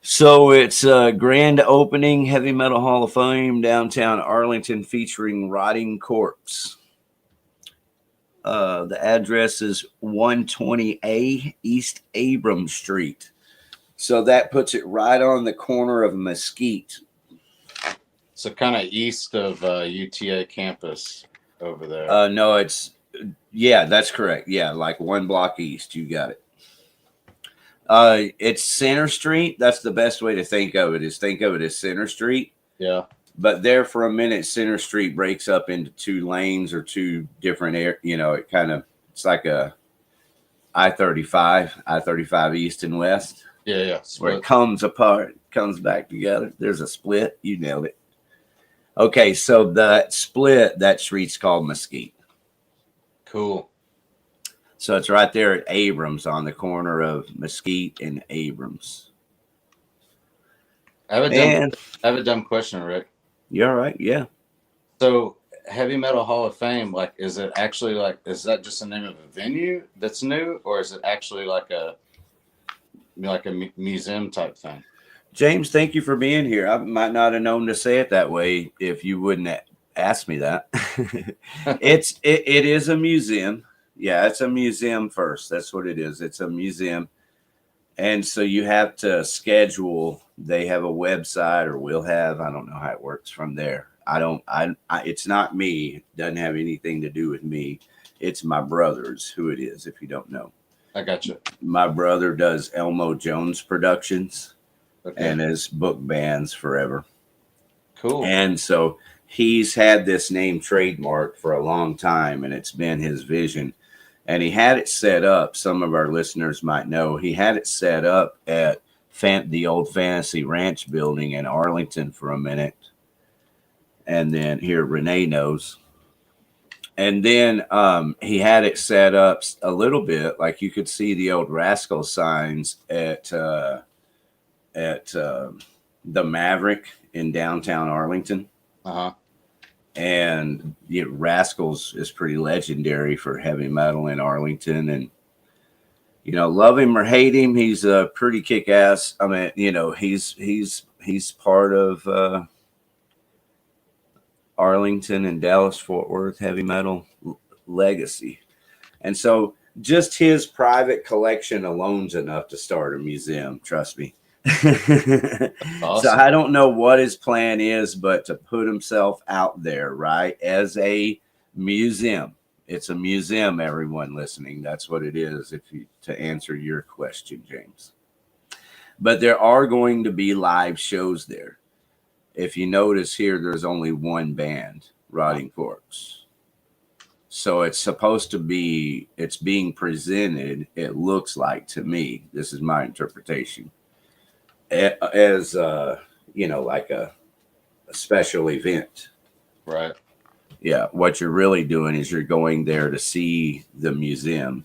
So it's a grand opening, Heavy Metal Hall of Fame, downtown Arlington, featuring Rotting Corpse. The address is 120A East Abram Street. So that puts it right on the corner of Mesquite. So kind of east of UTA campus over there. No, yeah, that's correct. Yeah, like one block east. You got it. It's Center Street. That's the best way to think of it, is think of it as Center Street. Yeah. But there for a minute, Center Street breaks up into two lanes or two different it's like a I-35 east and west. Yeah. Where it comes apart, comes back together. There's a split. You nailed it. Okay, so that street's called Mesquite. Cool. So it's right there at Abrams on the corner of Mesquite and Abrams. I have a dumb question, Rick. You all right? Yeah. So Heavy Metal Hall of Fame, is it actually is that just the name of a venue that's new, or is it actually like a museum type thing? James, thank you for being here. I might not have known to say it that way if you wouldn't ask me that. It is a museum. Yeah, it's a museum first. That's what it is. It's a museum. And so you have to schedule. They have a website, or will have. I don't know how it works from there. It's not me. It doesn't have anything to do with me. It's my brother's who it is, if you don't know. I got you. My brother does Elmo Jones Productions and has booked bands forever. Cool. And so he's had this name trademarked for a long time, and it's been his vision. And he had it set up. Some of our listeners might know he had it set up at the old Fantasy Ranch building in Arlington for a minute. And then here, Renee knows. And then he had it set up a little bit, like you could see the old Rascal signs at the Maverick in downtown Arlington. Uh-huh. And Rascals is pretty legendary for heavy metal in Arlington. And, love him or hate him, he's a pretty kick-ass. I mean, he's part of Arlington and Dallas-Fort Worth heavy metal legacy. And so just his private collection alone's enough to start a museum, trust me. Awesome. So I don't know what his plan is, but to put himself out there, right, as a museum. It's a museum, everyone listening. That's what it is, to answer your question, James. But there are going to be live shows there. If you notice here, there's only one band, Rotting Corpse. So it's supposed to be, it's being presented, it looks like to me, this is my interpretation, as like a special event. Right. Yeah, what you're really doing is you're going there to see the museum,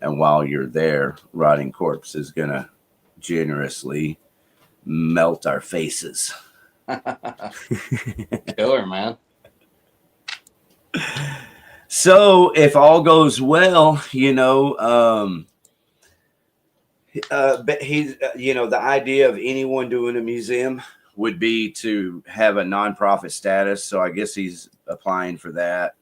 and while you're there, Rotting Corpse is gonna generously melt our faces. Killer, man. So if all goes well, but he's, the idea of anyone doing a museum would be to have a nonprofit status. So I guess he's applying for that,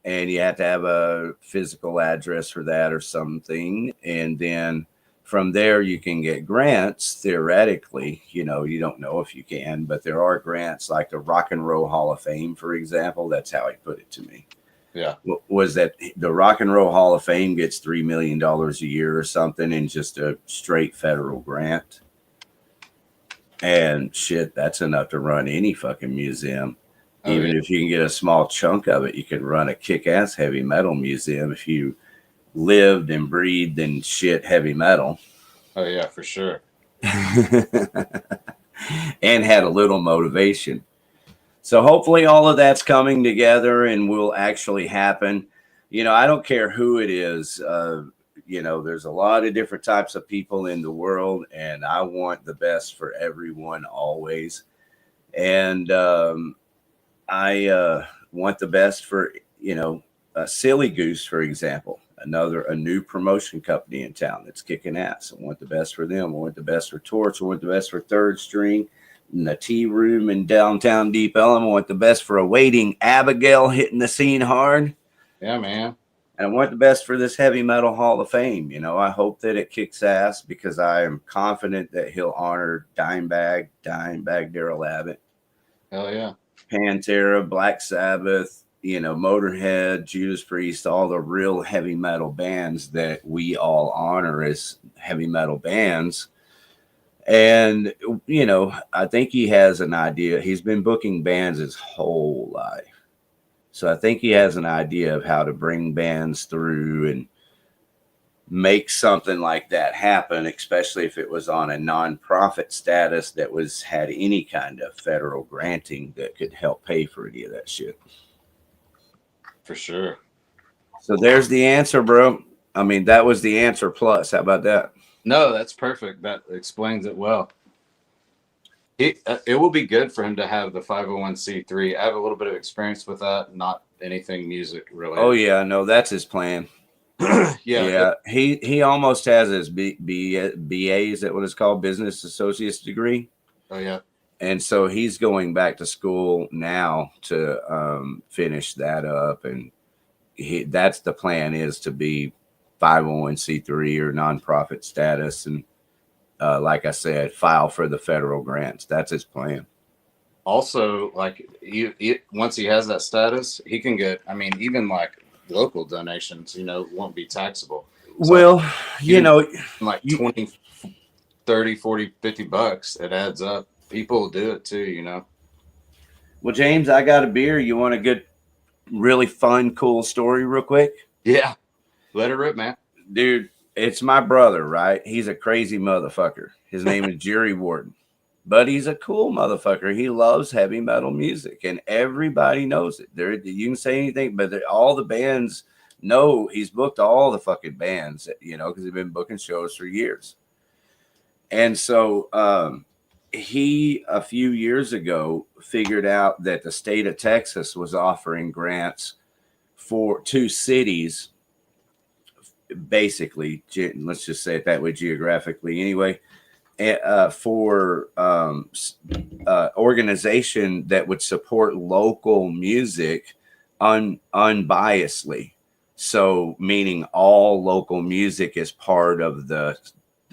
and you have to have a physical address for that or something. And then from there, you can get grants. Theoretically, you don't know if you can, but there are grants like the Rock and Roll Hall of Fame, for example. That's how he put it to me. Yeah. Was that the Rock and Roll Hall of Fame gets $3 million a year or something in just a straight federal grant. And shit, that's enough to run any fucking museum. Oh, Even yeah. if you can get a small chunk of it, you can run a kick-ass heavy metal museum if you lived and breathed and shit heavy metal. Oh yeah, for sure. And had a little motivation. So hopefully all of that's coming together and will actually happen. You know, I don't care who it is. You know, there's a lot of different types of people in the world, and I want the best for everyone always. And I want the best for, you know, Silly Goose, for example, a new promotion company in town that's kicking ass. I want the best for them. I want the best for Torch. I want the best for Third String. In the tea room in downtown Deep Ellum. I want the best for Awaiting Abigail hitting the scene hard. Yeah, man. And I want the best for this heavy metal Hall of Fame. You know, I hope that it kicks ass because I am confident that he'll honor Dimebag Daryl Abbott. Hell yeah. Pantera, Black Sabbath, you know, Motorhead, Judas Priest, all the real heavy metal bands that we all honor as heavy metal bands. And, you know, I think he has an idea. He's been booking bands his whole life. So I think he has an idea of how to bring bands through and make something like that happen, especially if it was on a nonprofit status that had any kind of federal granting that could help pay for any of that shit. For sure. So there's the answer, bro. I mean, that was the answer plus. How about that? No, that's perfect. That explains it well. It will be good for him to have the 501c3. I have a little bit of experience with that, not anything music related. Oh yeah, no, that's his plan. Yeah. He almost has his BA. Is that what it's called? Business Associate's degree. Oh yeah. And so he's going back to school now to finish that up, and that's the plan, is to be 501c3 or nonprofit status, and like I said, file for the federal grants. That's his plan. Also, like once he has that status, he can get, I mean, even like local donations, you know, won't be taxable. So Well, you know, like 20, 30, 40, 50 bucks, it adds up. People will do it too, you know. Well, James, I got a beer. You want a good, really fun, cool story real quick? Yeah. Let it rip, man. Dude, it's my brother, right? He's a crazy motherfucker. His name is Jerry Warden. But he's a cool motherfucker. He loves heavy metal music, and everybody knows it. You can say anything, but all the bands know he's booked all the fucking bands, you know, because he's been booking shows for years. And so he, a few years ago, figured out that the state of Texas was offering grants for 2 cities, basically, let's just say it that way, geographically anyway, for organization that would support local music unbiasedly. So meaning all local music is part of the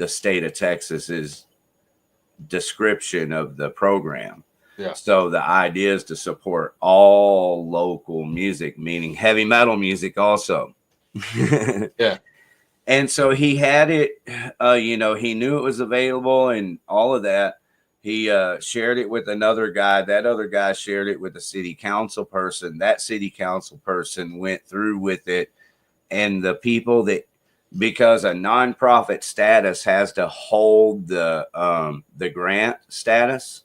state of Texas's description of the program. Yeah. So the idea is to support all local music, meaning heavy metal music also. Yeah. And so he had it, you know, he knew it was available and all of that. He shared it with another guy. That other guy shared it with a city council person. That city council person went through with it. And the people that, because a nonprofit status has to hold the grant status,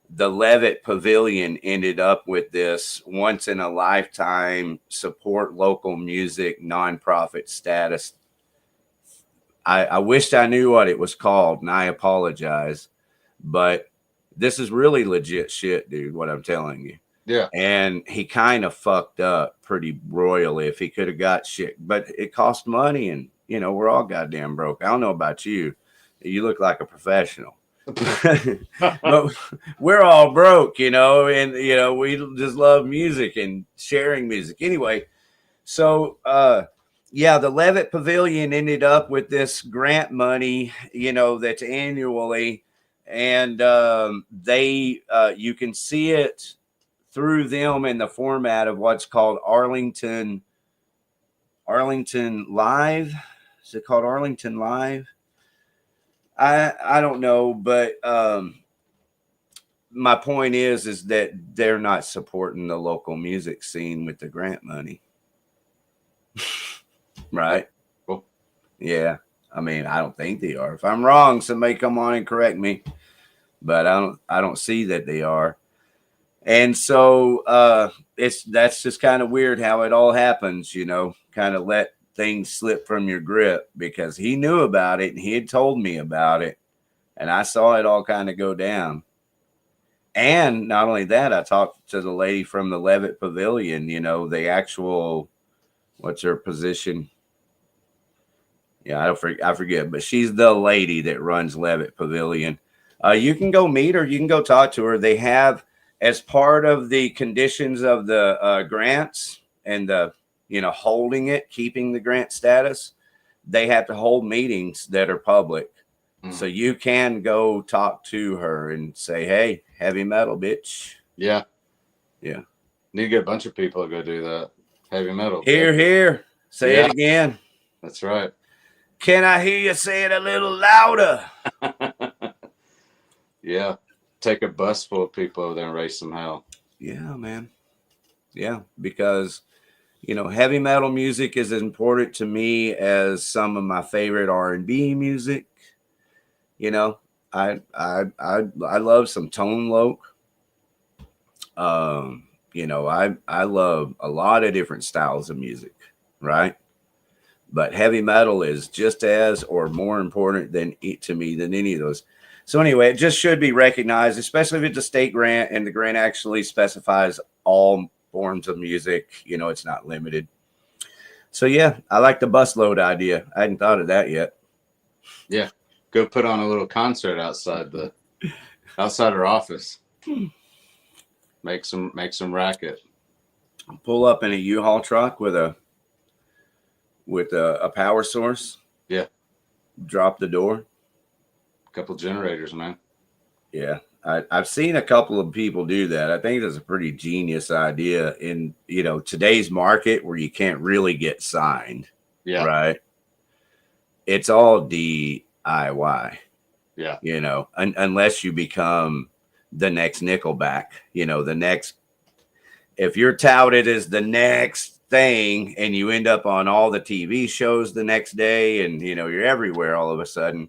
the Levitt Pavilion ended up with this once in a lifetime support local music nonprofit status. I wished I knew what it was called, and I apologize, but this is really legit shit, dude, what I'm telling you. Yeah. And he kind of fucked up pretty royally. If he could have got shit, but it cost money, and you know, we're all goddamn broke. I don't know about you. You look like a professional. But we're all broke, you know, and you know, we just love music and sharing music. Anyway, so yeah, the Levitt Pavilion ended up with this grant money, you know, that's annually, and they you can see it through them in the format of what's called Arlington Live. Is it called Arlington Live? I don't know, but my point is that they're not supporting the local music scene with the grant money. Right? Cool. Yeah. I mean, I don't think they are. If I'm wrong, somebody come on and correct me. But I don't see that they are. And so that's just kind of weird how it all happens, you know, kind of let things slip from your grip, because he knew about it and he had told me about it. And I saw it all kind of go down. And not only that, I talked to the lady from the Levitt Pavilion, you know, the actual, what's her position? Yeah, I forget, but she's the lady that runs Levitt Pavilion. You can go meet her. You can go talk to her. They have, as part of the conditions of the grants and the, you know, holding it, keeping the grant status, they have to hold meetings that are public. So you can go talk to her and say, hey, heavy metal, bitch. Yeah. Yeah. Need to get a bunch of people to go do that. Heavy metal. Here, here. Say it again. That's right. Can I hear you say it a little louder? Yeah. Take a bus full of people over there and raise some hell. Yeah, man. Yeah, because, you know, heavy metal music is as important to me as some of my favorite R&B music. You know, I love some Tone Loc. You know, I love a lot of different styles of music, right? But heavy metal is just as or more important to me than any of those. So anyway, it just should be recognized, especially if it's a state grant and the grant actually specifies all forms of music. You know, it's not limited. So yeah, I like the busload idea. I hadn't thought of that yet. Yeah. Go put on a little concert outside our office. Make some racket. Pull up in a U-Haul truck with a power source. Yeah. Drop the door. A couple generators, man. Yeah. I've seen a couple of people do that. I think that's a pretty genius idea in, you know, today's market where you can't really get signed. Yeah. Right. It's all DIY. Yeah. You know, unless you become the next Nickelback, you know, if you're touted as the next thing and you end up on all the TV shows the next day and, you know, you're everywhere all of a sudden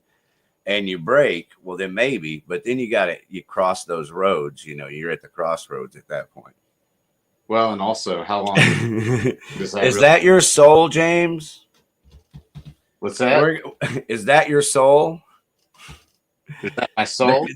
and you break, well, then maybe, but then you cross those roads, you know, you're at the crossroads at that point. Well, and also how long is that your soul, James? What's that? Is that your soul? Is that my soul?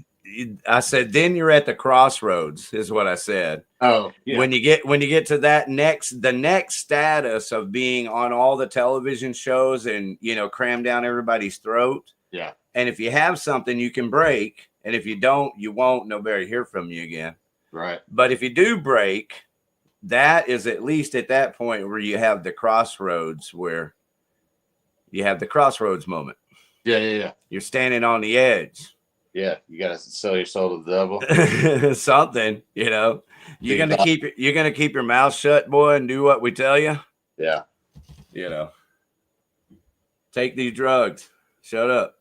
I said, then you're at the crossroads, is what I said. Oh, yeah. When you get to the next status of being on all the television shows and, you know, cram down everybody's throat. Yeah. And if you have something you can break, and if you don't, you won't, nobody hear from you again. Right. But if you do break, that is at least at that point where you have the crossroads, where you have the crossroads moment. Yeah. You're standing on the edge. Yeah, you gotta sell your soul to the devil. Something, you know. You're gonna keep your mouth shut, boy, and do what we tell you. Yeah. You know. Take these drugs. Shut up.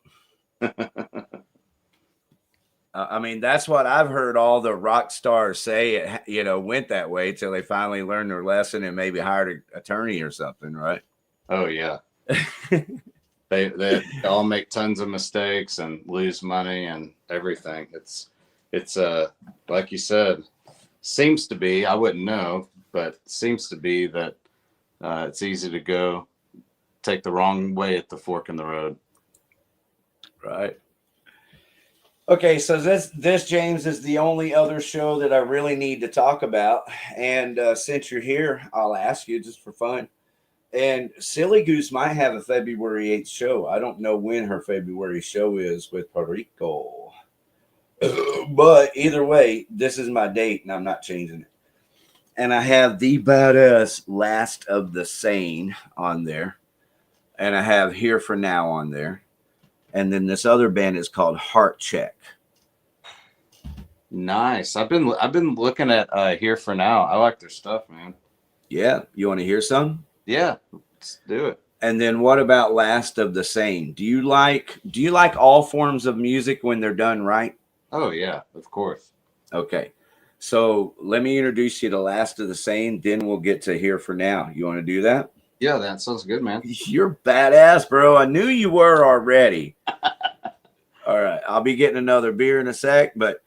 I mean, that's what I've heard all the rock stars say. It, you know, went that way till they finally learned their lesson and maybe hired an attorney or something, right? Oh yeah. They all make tons of mistakes and lose money and everything. It's like you said, seems to be, I wouldn't know, but seems to be that it's easy to go take the wrong way at the fork in the road. Right. Okay, so this James is the only other show that I really need to talk about. And since you're here, I'll ask you just for fun. And Silly Goose might have a February 8th show. I don't know when her February show is with Perico. But either way, this is my date and I'm not changing it. And I have the badass Last of the Sane on there. And I have Here for Now on there. And then this other band is called Heart Check. Nice. I've been looking at Here for Now. I like their stuff, man. Yeah, you want to hear some? Yeah, let's do it. And then what about Last of the Sane? Do you like all forms of music when they're done right? Oh yeah, of course. Okay. So let me introduce you to Last of the Sane, then we'll get to Here for Now. You want to do that? Yeah, that sounds good, man. You're badass, bro. I knew you were already. All right. I'll be getting another beer in a sec, but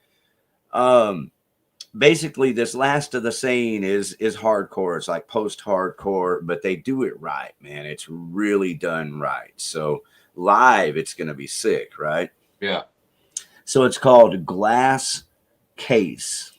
basically this Last of the Sane is hardcore. It's like post-hardcore, but they do it right, man. It's really done right. So live, it's going to be sick, right? Yeah. So it's called Glass Case.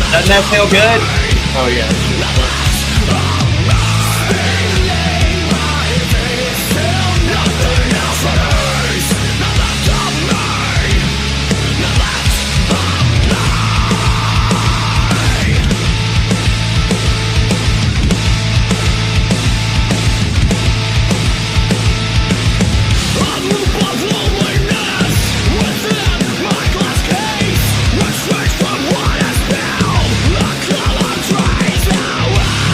Doesn't that feel good? Oh yeah. From what has been, the color trace out.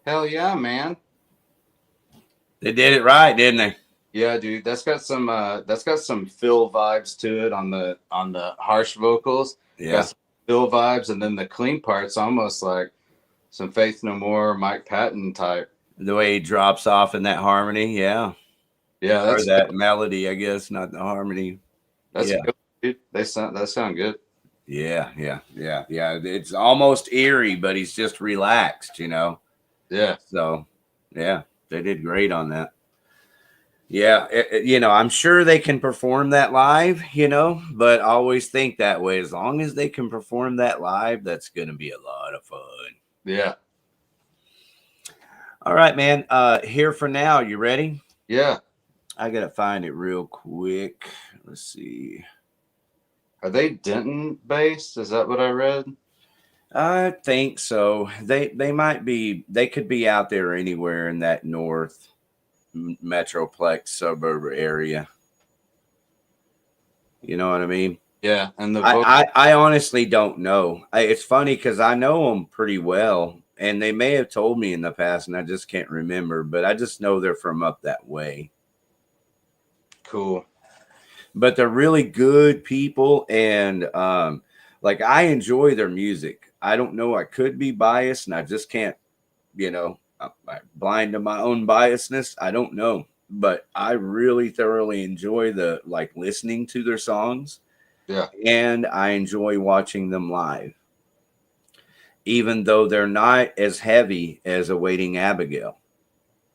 Hell yeah, man. They did it right, didn't they? Yeah, dude. That's got some Phil vibes to it on the harsh vocals. Yeah. Got some Phil vibes, and then the clean parts almost like some Faith No More, Mike Patton type. The way he drops off in that harmony, yeah. Yeah, Or that's that melody, I guess, not the harmony. That's yeah. good, dude. That sound good. Yeah. It's almost eerie, but he's just relaxed, you know. Yeah. So, yeah, they did great on that. Yeah, you know, I'm sure they can perform that live, you know, but I always think that way. As long as they can perform that live, that's going to be a lot of fun. Yeah. All right, man. Here for now. You ready? Yeah. I got to find it real quick. Let's see. Are they Denton based? Is that what I read? I think so. They might be. They could be out there anywhere in that north metroplex suburb area. You know what I mean? Yeah. And I honestly don't know. It's funny because I know them pretty well, and they may have told me in the past, and I just can't remember. But I just know they're from up that way. Cool. But they're really good people, and like I enjoy their music. I don't know. I could be biased, and I just can't. You know, I'm blind to my own biasness. I don't know, but I really thoroughly enjoy listening to their songs. Yeah. And I enjoy watching them live, even though they're not as heavy as Awaiting Abigail,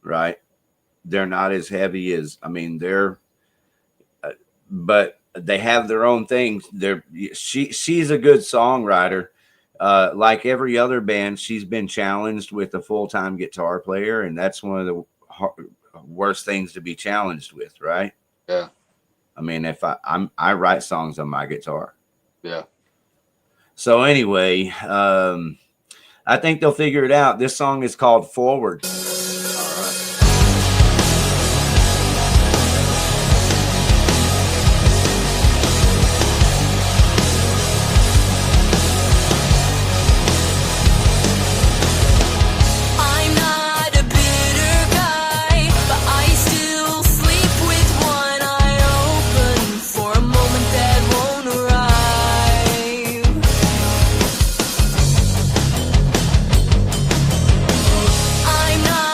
right? They're not as heavy as, I mean, but they have their own things. She's a good songwriter. Like every other band, she's been challenged with a full-time guitar player, and that's one of the worst things to be challenged with, right? Yeah. I mean, if I write songs on my guitar. Yeah. So anyway, I think they'll figure it out. This song is called Forward. I'm not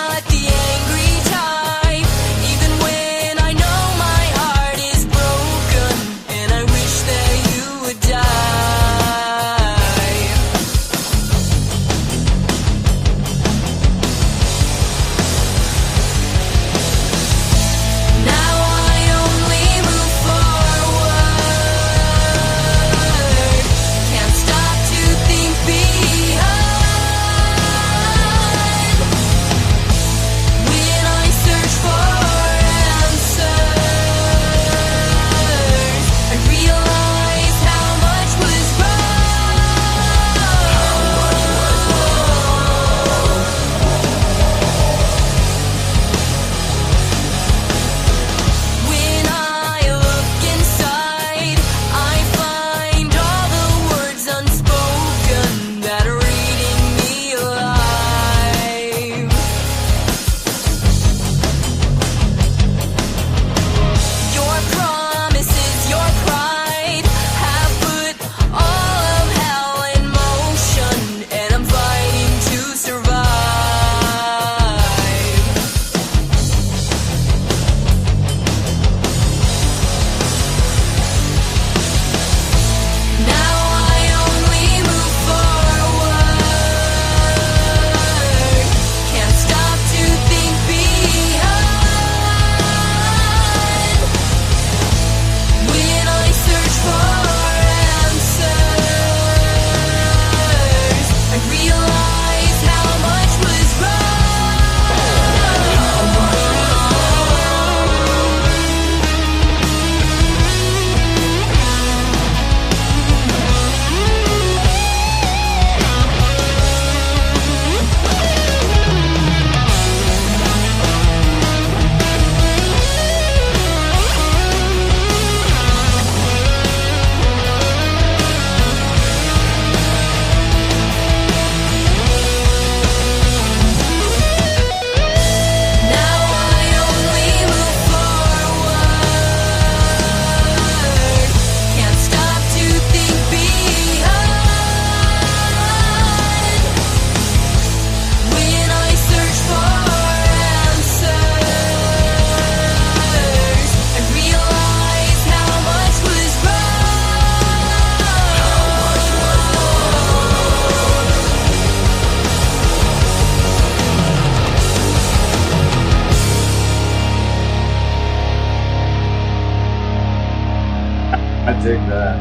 dig that.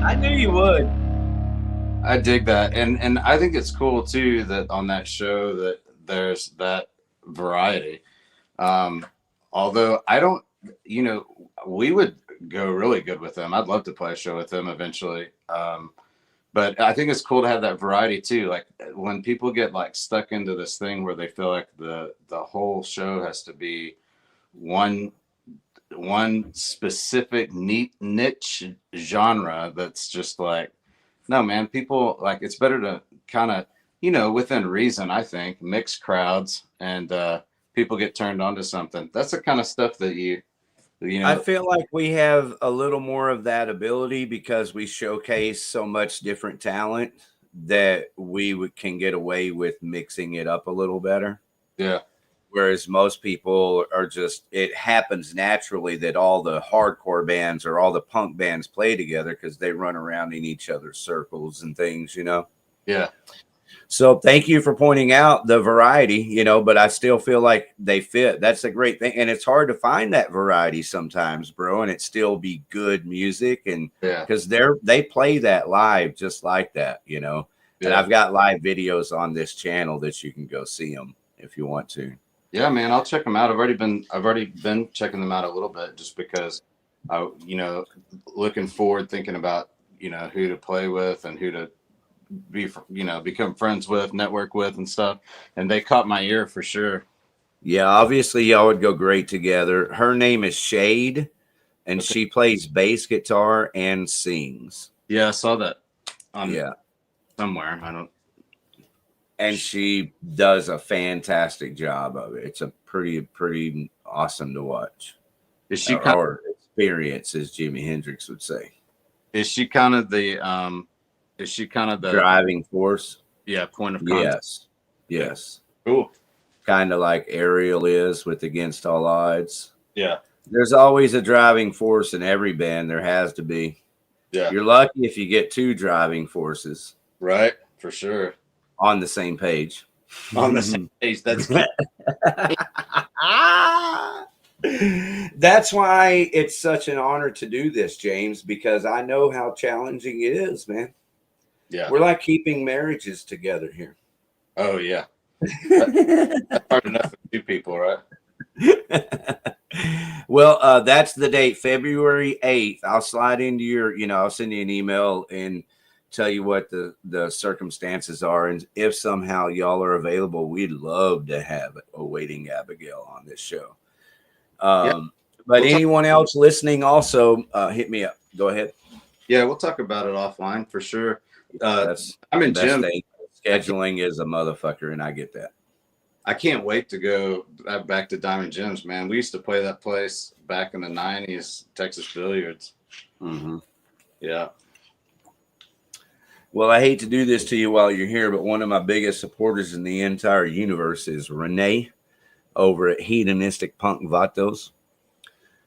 I knew you would. I dig that, and I think it's cool too that on that show that there's that variety. Although I don't, we would go really good with them. I'd love to play a show with them eventually. But I think it's cool to have that variety too. Like when people get like stuck into this thing where they feel like the whole show has to be one specific neat niche genre that's just like, no, man, people like it's better to kind of, within reason, I think, mix crowds and people get turned on to something. That's the kind of stuff that I feel like we have a little more of that ability because we showcase so much different talent that we can get away with mixing it up a little better. Yeah. Whereas most people are just, it happens naturally that all the hardcore bands or all the punk bands play together because they run around in each other's circles and things, Yeah. So thank you for pointing out the variety, but I still feel like they fit. That's a great thing. And it's hard to find that variety sometimes, bro. And it still be good music. And because they play that live just like that, And I've got live videos on this channel that you can go see them if you want to. Yeah, man, I'll check them out. I've already been checking them out a little bit just because I, looking forward, thinking about, who to play with and who to become friends with, network with and stuff. And they caught my ear for sure. Yeah, obviously y'all would go great together. Her name is Shade and she plays bass guitar and sings. Yeah, I saw that. Somewhere. I don't. And she does a fantastic job of it. It's a pretty awesome to watch. Is she or experience, as Jimi Hendrix would say? Is she kind of the driving force? Yeah, point of contact. Yes. Cool. Kind of like Ariel is with Against All Odds. Yeah. There's always a driving force in every band. There has to be. Yeah. You're lucky if you get two driving forces. Right. For sure. On the same page. On the same page. That's That's why it's such an honor to do this, James, because I know how challenging it is, man. Yeah. We're like keeping marriages together here. Oh, yeah. That's hard enough for two people, right? Well, that's the date, February 8th. I'll slide into your, I'll send you an email and tell you what the circumstances are. And if somehow y'all are available, we'd love to have Awaiting Abigail on this show. But anyone else listening also hit me up. Go ahead. Yeah, we'll talk about it offline for sure. I'm in gym. Scheduling is a motherfucker, and I get that. I can't wait to go back to Diamond Gyms, man. We used to play that place back in the 90s, Texas Billiards. Mm-hmm. Yeah. Well, I hate to do this to you while you're here, but one of my biggest supporters in the entire universe is Renee over at Hedonistic Punk Vatos.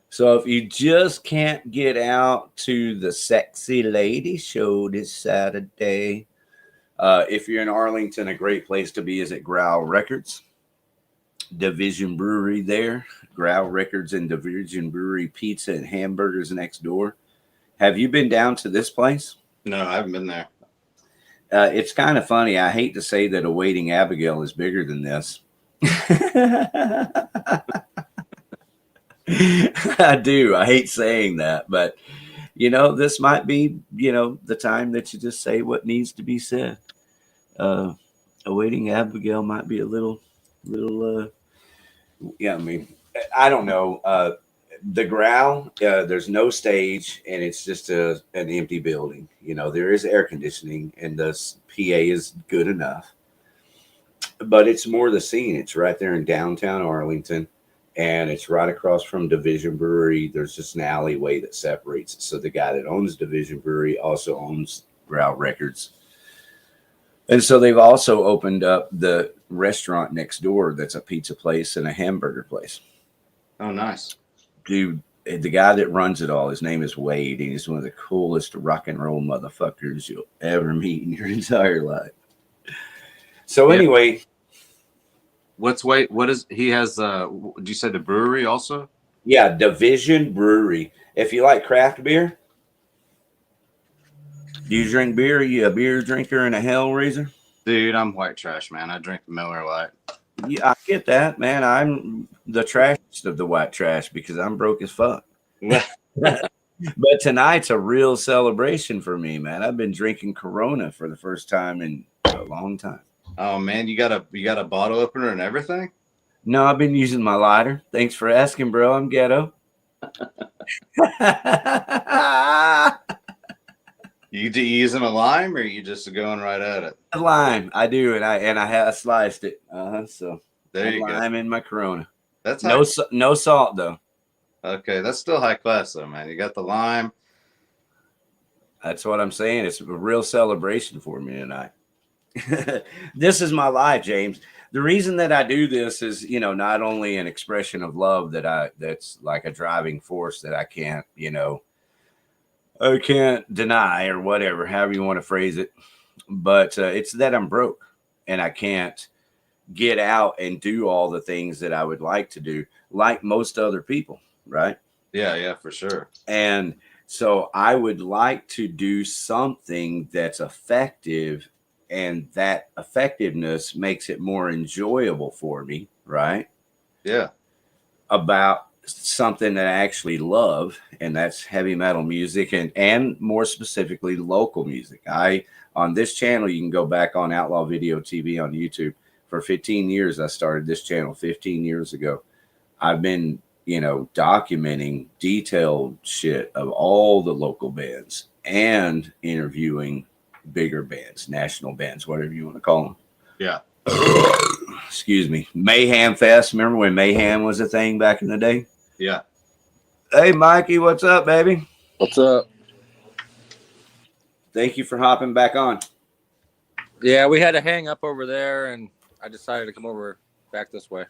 So if you just can't get out to the Sexy Lady show this Saturday, if you're in Arlington, a great place to be is at Growl Records. Division Brewery there. Growl Records and Division Brewery pizza and hamburgers next door. Have you been down to this place? No, I haven't been there. It's kind of funny. I hate to say that Awaiting Abigail is bigger than this. I do. I hate saying that, but this might be, the time that you just say what needs to be said. Awaiting Abigail might be a little, I don't know. The Growl, there's no stage and it's just an empty building. There is air conditioning and the PA is good enough, but it's more the scene. It's right there in downtown Arlington. And it's right across from Division Brewery. There's just an alleyway that separates it. So the guy that owns Division Brewery also owns Growl Records. And so they've also opened up the restaurant next door that's a pizza place and a hamburger place. Oh, nice. Dude, the guy that runs it all, his name is Wade. And he's one of the coolest rock and roll motherfuckers you'll ever meet in your entire life. So anyway... What is he has did you say the brewery also? Yeah, Division Brewery. If you like craft beer, Do you drink beer? Are you a beer drinker and a hellraiser? Dude, I'm white trash, man. I drink Miller Lite. Yeah, I get that, man. I'm the trashiest of the white trash because I'm broke as fuck. But tonight's a real celebration for me, man. I've been drinking Corona for the first time in a long time. Oh man, you got a bottle opener and everything? No, I've been using my lighter. Thanks for asking, bro. I'm ghetto. You using a lime, or you just going right at it? A lime, I do, and I have sliced it. So There you go. lime in my Corona. That's no salt though. Okay, that's still high class though, man. You got the lime. That's what I'm saying. It's a real celebration for me tonight. This is my life, James. The reason that I do this is, you know, not only an expression of love that's like a driving force that I can't deny or whatever, however you want to phrase it. But it's that I'm broke and I can't get out and do all the things that I would like to do, like most other people, right? Yeah, for sure. And so I would like to do something that's effective, and that effectiveness makes it more enjoyable for me, right? Yeah. About something that I actually love, and that's heavy metal music and more specifically local music. On this channel, you can go back on Outlaw Video TV on YouTube. For 15 years, I started this channel 15 years ago. I've been, documenting detailed shit of all the local bands and interviewing bigger bands, national bands, whatever you want to call them. Yeah. Excuse me. Mayhem Fest. Remember when Mayhem was a thing back in the day? Yeah. Hey, Mikey, what's up, baby? What's up? Thank you for hopping back on. Yeah, we had to hang up over there, and I decided to come over back this way.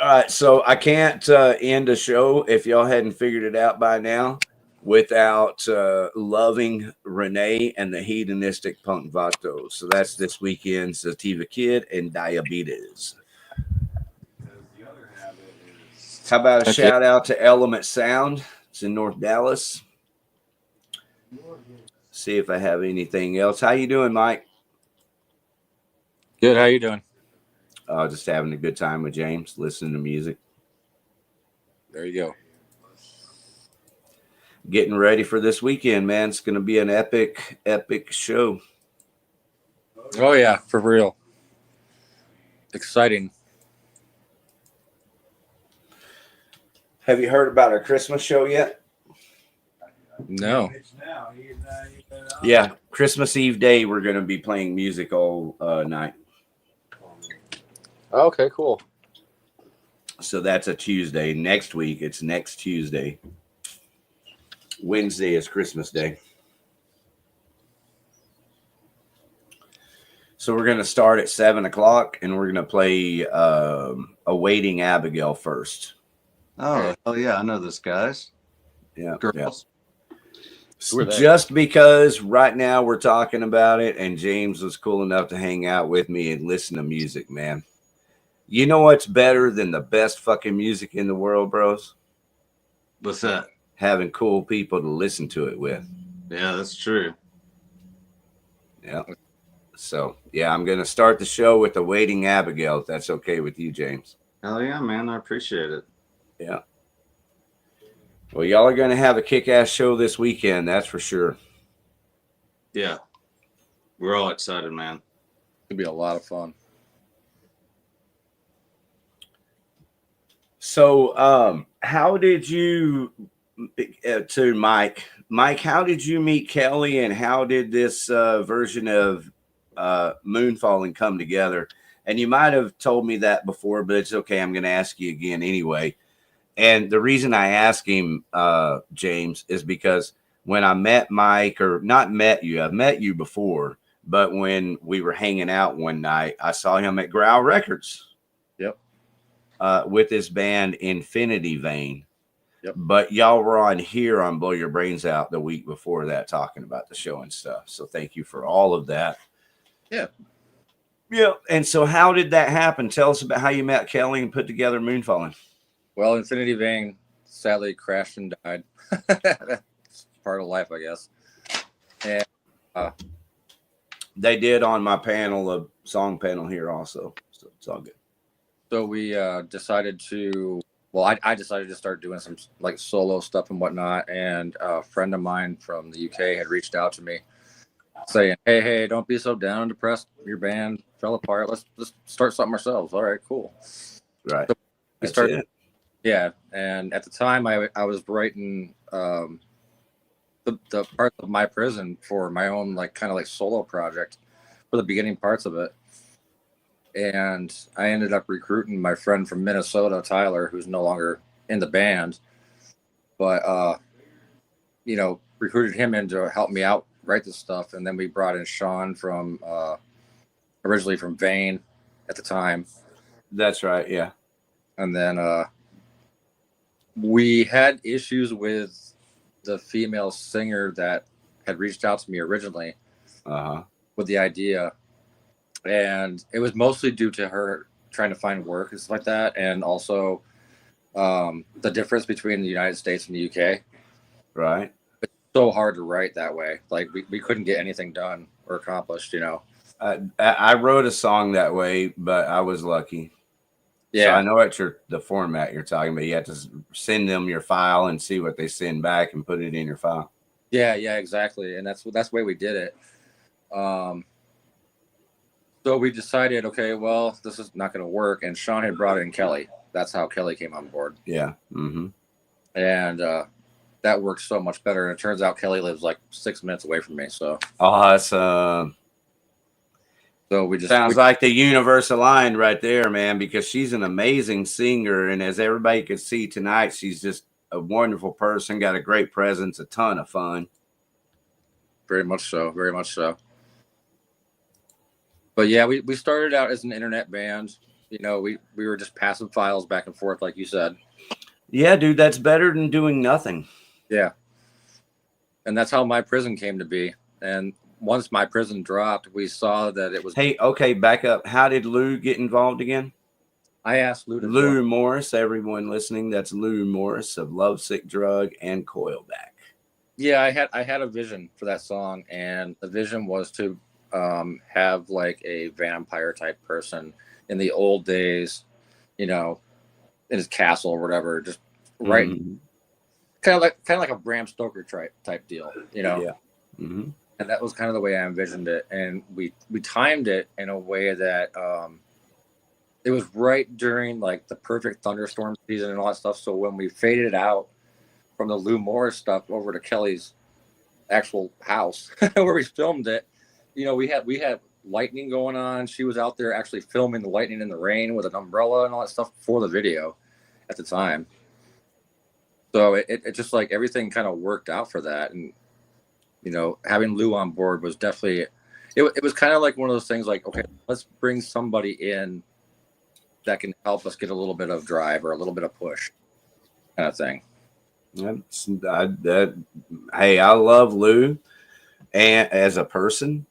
All right, so I can't end a show, if y'all hadn't figured it out by now, without loving Renee and the hedonistic punk vatos. So that's this weekend's Sativa Kid and Diabetes. How about a shout out to Element Sound? It's in North Dallas. See if I have anything else. How you doing, Mike? Good. How you doing? Just having a good time with James, listening to music. There you go. Getting ready for this weekend, man. It's going to be an epic show. Oh, yeah, for real. Exciting. Have you heard about our Christmas show yet? No. Yeah, Christmas Eve day, we're going to be playing music all night. Okay, cool. So that's a Tuesday. Next week, it's next Tuesday. Wednesday is Christmas Day. So we're going to start at 7 o'clock, and we're going to play Awaiting Abigail first. Oh, yeah, I know this, guys. Yeah. Girls. Yeah. Just because right now we're talking about it, and James was cool enough to hang out with me and listen to music, man. You know what's better than the best fucking music in the world, bros? What's that? Having cool people to listen to it with. Yeah, that's true. Yeah. So, yeah, I'm going to start the show with Awaiting Abigail, if that's okay with you, James. Hell yeah, man. I appreciate it. Yeah. Well, y'all are going to have a kick-ass show this weekend, that's for sure. Yeah. We're all excited, man. It'll be a lot of fun. So, how did you, to Mike, how did you meet Kelly, and how did this version of Moonfalling come together? And you might have told me that before, but it's okay. I'm going to ask you again anyway. And the reason I ask him, James, is because when I met Mike, or not met you, I've met you before, but when we were hanging out one night, I saw him at Growl Records. Yep. With his band Infinity Vein. Yep. But y'all were on here on Blow Your Brains Out the week before that, talking about the show and stuff. So thank you for all of that. Yeah. Yeah. And so how did that happen? Tell us about how you met Kelly and put together Moonfalling. Well, Infinity Vein sadly crashed and died. part of life, I guess. And they did on my panel, a song panel here also, so it's all good. So we decided to, I decided to start doing some like solo stuff and whatnot. And a friend of mine from the UK had reached out to me saying, hey, don't be so down and depressed. Your band fell apart. Let's start something ourselves. All right, cool. Right. So we That's started. it. Yeah. And at the time I was writing the parts of My Prison for my own like kind of like solo project for the beginning parts of it. And I ended up recruiting my friend from Minnesota, Tyler, who's no longer in the band, but recruited him in to help me out write this stuff. And then we brought in Sean from originally from Vane at the time. That's right, yeah. And then we had issues with the female singer that had reached out to me originally with the idea. And it was mostly due to her trying to find work and stuff like that. And also the difference between the United States and the UK. Right. It's so hard to write that way. Like we couldn't get anything done or accomplished, you know. I wrote a song that way, but I was lucky. Yeah. So I know it's the format you're talking about. You have to send them your file and see what they send back and put it in your file. Yeah, exactly. And that's the way we did it. So we decided, okay, well, this is not going to work. And Sean had brought in Kelly. That's how Kelly came on board. Yeah. Mm-hmm. And that worked so much better. And it turns out Kelly lives like 6 minutes away from me. So awesome. So we just sounds like the universe aligned right there, man, because she's an amazing singer. And as everybody could see tonight, she's just a wonderful person, got a great presence, a ton of fun. Very much so. Very much so. But yeah, we started out as an internet band. You know, we were just passing files back and forth, like you said. Yeah, dude, that's better than doing nothing. Yeah. And that's how My Prison came to be. And once My Prison dropped, we saw that it was... Hey, okay, back up. How did Lou get involved again? I asked Lou to Lou Morris, everyone listening, that's Lou Morris of Lovesick Drug and Coilback. Yeah, I had a vision for that song, and the vision was to have like a vampire type person in the old days, you know, in his castle or whatever, just writing kind of like a Bram Stoker type deal, you know. Yeah. Mm-hmm. And that was kind of the way I envisioned it, and we timed it in a way that it was right during like the perfect thunderstorm season and all that stuff. So when we faded out from the Lou Morris stuff over to Kelly's actual house where we filmed it, you know, we had lightning going on. She was out there actually filming the lightning in the rain with an umbrella and all that stuff for the video at the time. So it just like everything kind of worked out for that. And, you know, having Lou on board was definitely, it was kind of like one of those things like, okay, let's bring somebody in that can help us get a little bit of drive or a little bit of push kind of thing. Hey, I love Lou and as a person.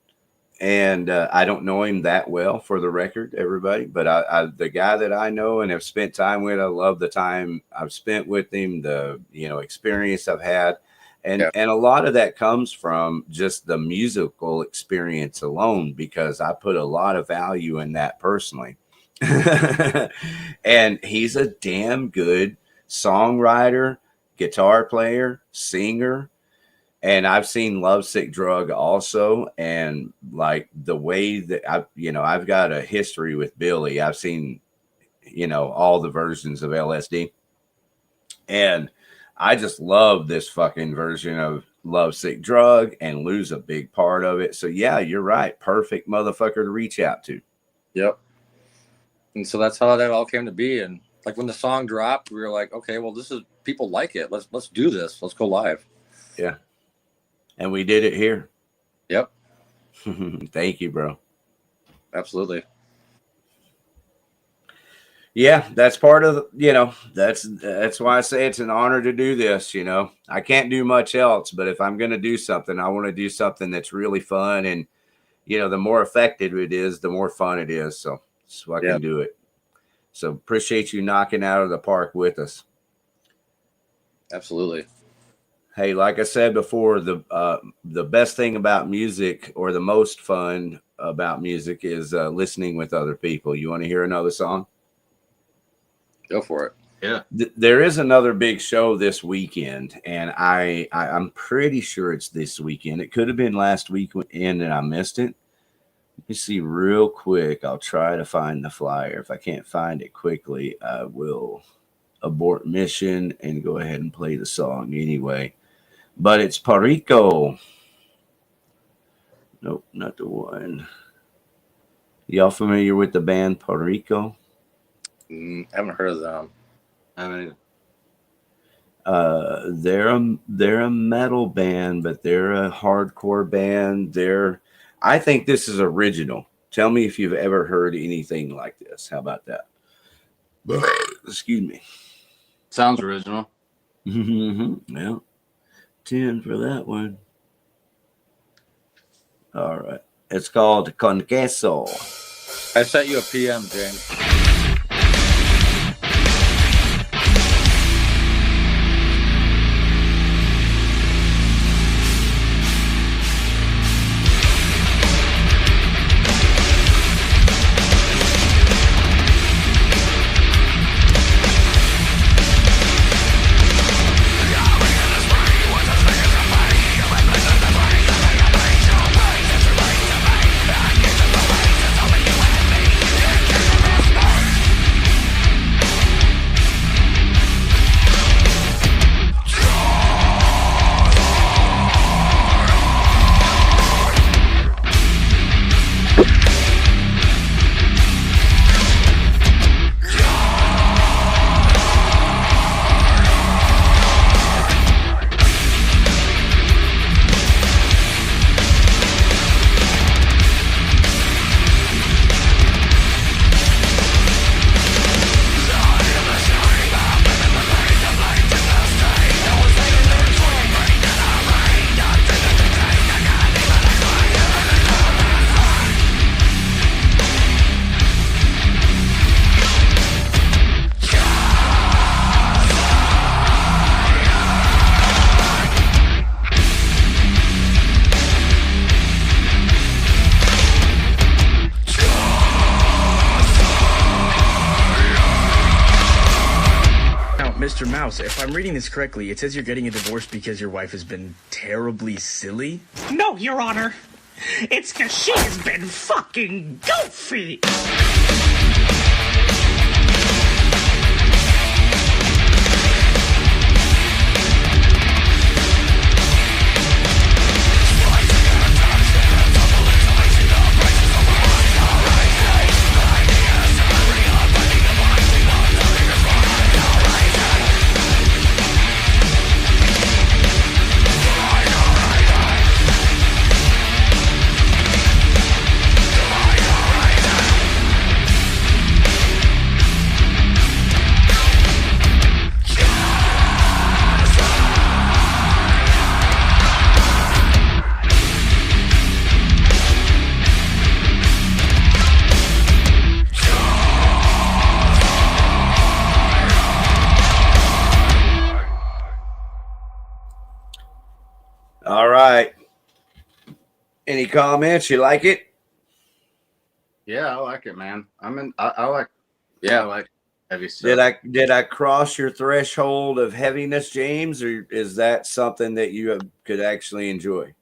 And I don't know him that well, for the record, everybody. But I the guy that I know and have spent time with, I love the time I've spent with him, the experience I've had, and a lot of that comes from just the musical experience alone, because I put a lot of value in that personally. And he's a damn good songwriter, guitar player, singer. And I've seen Lovesick Drug also, and like the way that I've got a history with Billy. I've seen, all the versions of LSD, and I just love this fucking version of Lovesick Drug, and Lou's a big part of it. So yeah, you're right. Perfect motherfucker to reach out to. Yep. And so that's how that all came to be. And like when the song dropped, we were like, okay, well, this is, people like it. Let's do this. Let's go live. Yeah. And we did it here. Yep. Thank you, bro. Absolutely. Yeah, that's part of that's why I say it's an honor to do this. I can't do much else, but if I'm going to do something, I want to do something that's really fun. And, the more effective it is, the more fun it is. So I can do it. So appreciate you knocking out of the park with us. Absolutely. Hey, like I said before, the best thing about music, or the most fun about music, is listening with other people. You want to hear another song? Go for it. Yeah. There is another big show this weekend, and I'm pretty sure it's this weekend. It could have been last weekend and I missed it. Let me see real quick. I'll try to find the flyer. If I can't find it quickly, I will abort mission and go ahead and play the song anyway. But it's Perico. Nope, not the one. Y'all familiar with the band Perico? Haven't heard of them. I haven't either. They're a metal band, but they're a hardcore band. I think this is original. Tell me if you've ever heard anything like this. How about that? Excuse me. Sounds original. Well, 10 for that one. All right. It's called Con Queso. I sent you a PM, James. Mr. Mouse, if I'm reading this correctly, it says you're getting a divorce because your wife has been terribly silly? No, Your Honor. It's because she's been fucking goofy. All right. Any comments? You like it? Yeah, I like it, man. I like. Yeah, I like heavy stuff. Did I cross your threshold of heaviness, James, or is that something that you could actually enjoy?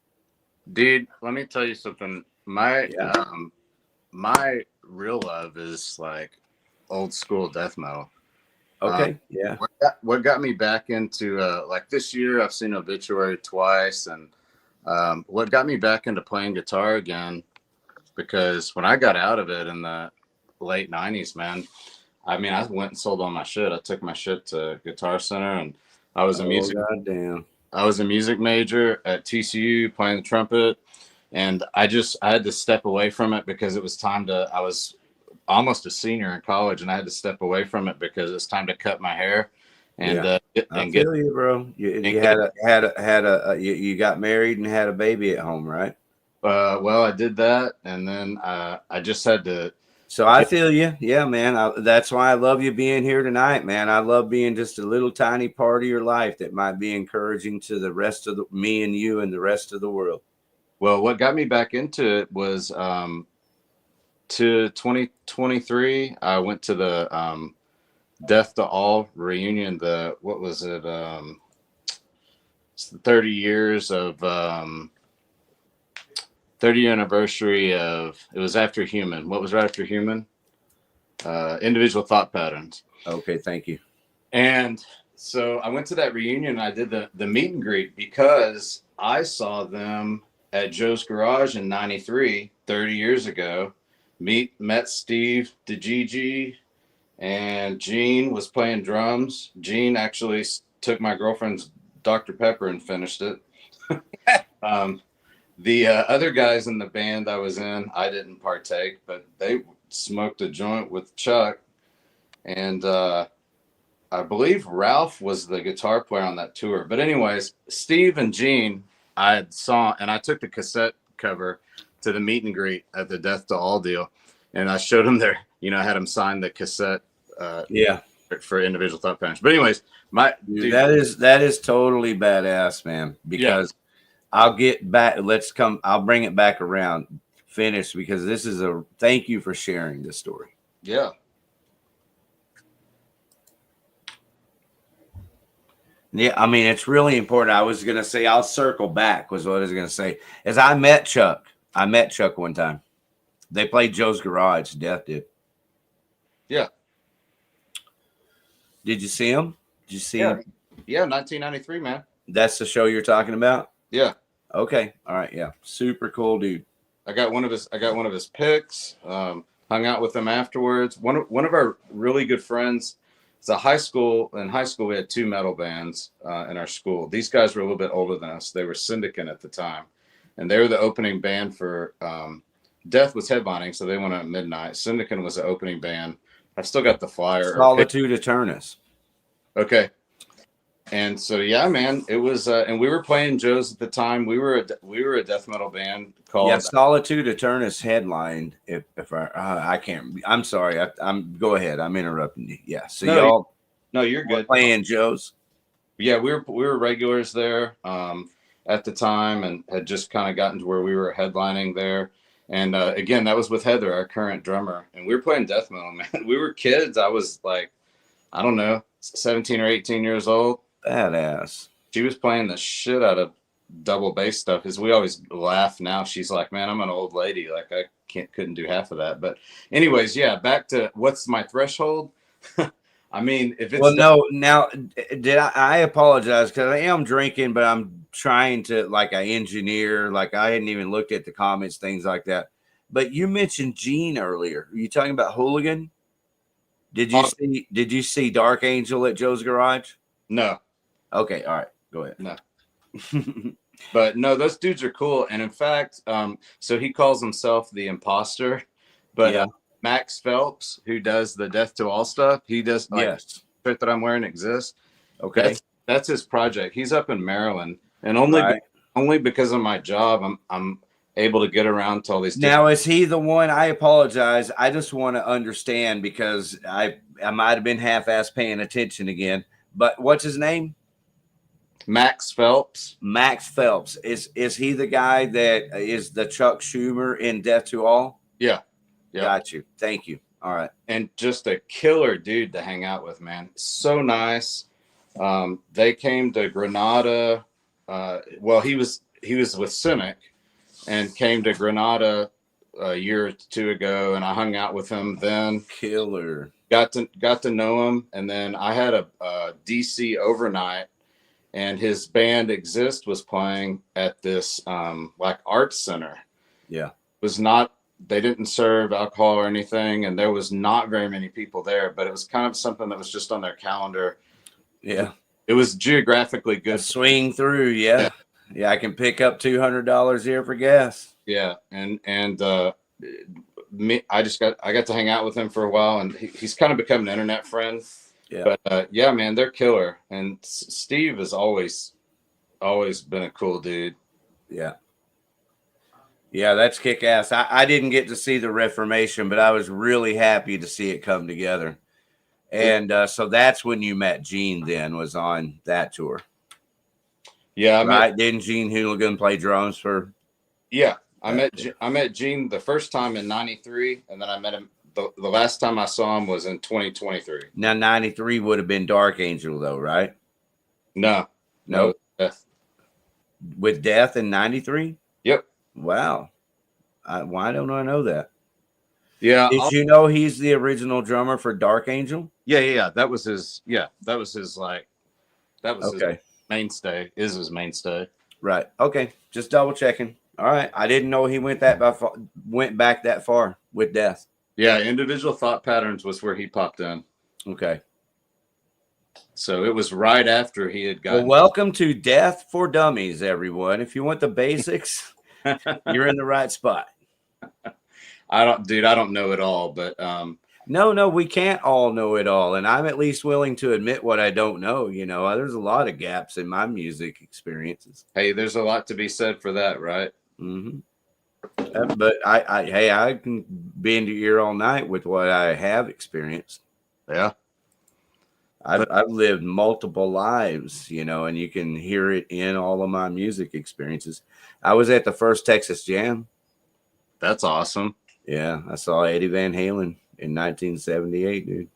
Dude, let me tell you something. My real love is like old school death metal. Okay, yeah. What got me back into like this year, I've seen Obituary twice, and what got me back into playing guitar again, because when I got out of it in the late 90s, man, I mean, I went and sold all my shit. I took my shit to Guitar Center, and I was a music major at TCU playing the trumpet, and I had to step away from it because it was time to. I was almost a senior in college, and I had to step away from it because it's time to cut my hair and I feel you, bro. You got married and had a baby at home, right? Well, I did that, and then I just had to. So I feel you. Yeah, man. That's why I love you being here tonight, man. I love being just a little tiny part of your life that might be encouraging to the rest of me and you and the rest of the world. Well, what got me back into it was to 2023. I went to the Death to All reunion. What was it? It's the 30 years of 30th anniversary of, it was after Human. What was right after Human? Individual Thought Patterns. Okay, thank you. And so I went to that reunion and I did the meet and greet because I saw them at Joe's Garage in 93, 30 years ago. Met Steve DeGigi, and Gene was playing drums. Gene actually took my girlfriend's Dr. Pepper and finished it. The other guys in the band I was in, I didn't partake, but they smoked a joint with Chuck. And I believe Ralph was the guitar player on that tour. But anyways, Steve and Gene, I saw, and I took the cassette cover to the meet and greet at the Death to All deal. And I showed them I had them sign the cassette for Individual Thought Patterns. But anyways, dude, that is totally badass, man, because I'll get back. I'll bring it back around, finish, because this is thank you for sharing this story. Yeah. Yeah, I mean, it's really important. I was going to say, I'll circle back was what I was going to say. As I met Chuck one time. They played Joe's Garage. Death did. Yeah. Did you see him? Did you see him? Yeah, 1993, man. That's the show you're talking about? Yeah. Okay. All right. Yeah. Super cool, dude. I got one of his picks. Hung out with him afterwards. One of our really good friends. It's a high school. In high school, we had 2 metal bands in our school. These guys were a little bit older than us. They were Syndicate at the time, and they were the opening band for. Death was headlining, so they went at midnight. Syndicate was the opening band. I've still got the flyer. Solitude Eternus. Okay. And so, yeah, man, it was, and we were playing Joe's at the time. We were a death metal band called Solitude Eternus headlined. If I can't, I'm sorry. Go ahead. I'm interrupting you. Yeah. So no, you're good. Playing Joe's. Yeah, we were regulars there at the time, and had just kind of gotten to where we were headlining there. And again, that was with Heather, our current drummer, and we were playing death metal, man. We were kids. I was like, I don't know, 17 or 18 years old. Badass. She was playing the shit out of double bass stuff. As we always laugh now, she's like, man, I'm an old lady. Like I couldn't do half of that. But anyways, yeah, back to what's my threshold. I mean, if it's now did I apologize because I am drinking, but I'm trying to I engineer, I hadn't even looked at the comments, things like that. But you mentioned Gene earlier. Are you talking about Hooligan? Did you see Dark Angel at Joe's Garage? No. Okay, all right, go ahead. No. But no, those dudes are cool. And in fact, so he calls himself the imposter, but Max Phelps, who does the Death to All stuff, he does shirt that I'm wearing exists. Okay. That's his project. He's up in Maryland, and only because of my job, I'm able to get around to all these. Now, is he the one? I apologize. I just want to understand because I might have been half-ass paying attention again. But what's his name? Max Phelps. Max Phelps. Is he the guy that is the Chuck Schumer in Death to All? Yeah. Got you. Thank you. All right. And just a killer dude to hang out with, man. So nice. They came to Granada. Well, he was with Cynic and came to Granada a year or 2 ago, and I hung out with him then. Killer. Got to know him, and then I had a DC overnight, and his band Exist was playing at this arts center. Yeah. They didn't serve alcohol or anything, and there was not very many people there, but it was kind of something that was just on their calendar. Yeah. It was geographically good. Swing through. Yeah. I can pick up $200 here for gas. Yeah. And I got to hang out with him for a while, and he's kind of become an internet friend. Yeah. But yeah, man, they're killer. And Steve has always been a cool dude. Yeah. Yeah, that's kick ass. I didn't get to see the Reformation, but I was really happy to see it come together. And so that's when you met Gene, then, was on that tour. Yeah, Didn't Gene Hooligan play drums for? Yeah, I met Gene the first time in '93, and then I met him the last time I saw him was in 2023. Now, 93 would have been Dark Angel, though, right? No. Death. With Death in 93? Yep. Wow. Why don't I know that? Yeah. Did you know he's the original drummer for Dark Angel? Yeah. That was his. Yeah, that was his his mainstay. Is his mainstay. Right. Okay. Just double checking. All right. I didn't know he went back that far with Death. Yeah. Individual Thought Patterns was where he popped in. Okay. So it was right after he had gotten. Well, welcome to Death for Dummies, everyone. If you want the basics, you're in the right spot. I don't know it all, but no, we can't all know it all, and I'm at least willing to admit what I don't know. You know, there's a lot of gaps in my music experiences. Hey, there's a lot to be said for that, right? Mm-hmm. But I can bend your ear all night with what I have experienced. Yeah. I've lived multiple lives, you know, and you can hear it in all of my music experiences. I was at the first Texas Jam. That's awesome. Yeah, I saw Eddie Van Halen in 1978, dude.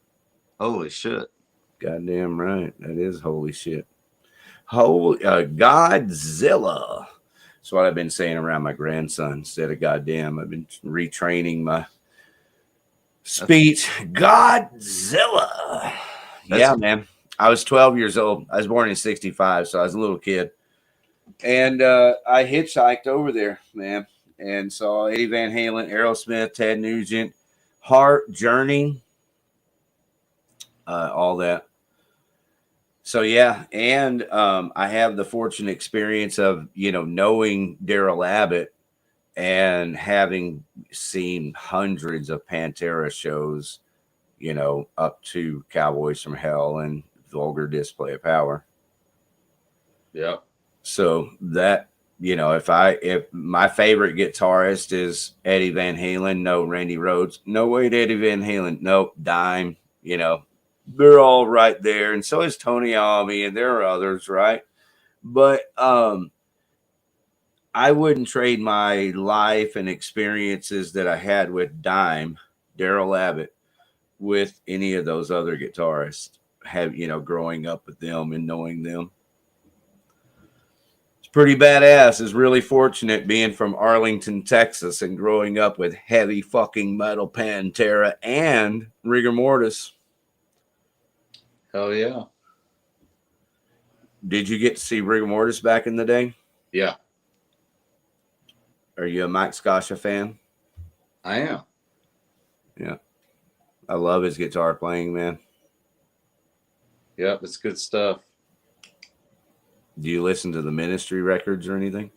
Holy shit. Goddamn right. That is holy shit. Holy Godzilla. That's what I've been saying around my grandson instead of goddamn. I've been retraining my speech. Godzilla. Yeah, man. I was 12 years old. I was born in 65, so I was a little kid. And I hitchhiked over there, man, and saw Eddie Van Halen, Aerosmith, Ted Nugent, Heart, Journey, all that. So, yeah, and I have the fortunate experience of, you know, knowing Daryl Abbott and having seen hundreds of Pantera shows, you know, up to Cowboys from Hell and Vulgar Display of Power. Yeah. So that, you know, if my favorite guitarist is Eddie Van Halen, no Randy Rhoads, no wait, Eddie Van Halen, nope, Dime, you know, they're all right there. And so is Tony Iommi, and there are others, right? But I wouldn't trade my life and experiences that I had with Dime, Daryl Abbott, with any of those other guitarists, growing up with them and knowing them. It's pretty badass. Is really fortunate being from Arlington, Texas, and growing up with heavy fucking metal Pantera and Rigor Mortis. Hell yeah. Did you get to see Rigor Mortis back in the day? Yeah. Are you a Mike Scasha fan? I am. Yeah. I love his guitar playing, man. Yep, it's good stuff. Do you listen to the Ministry records or anything?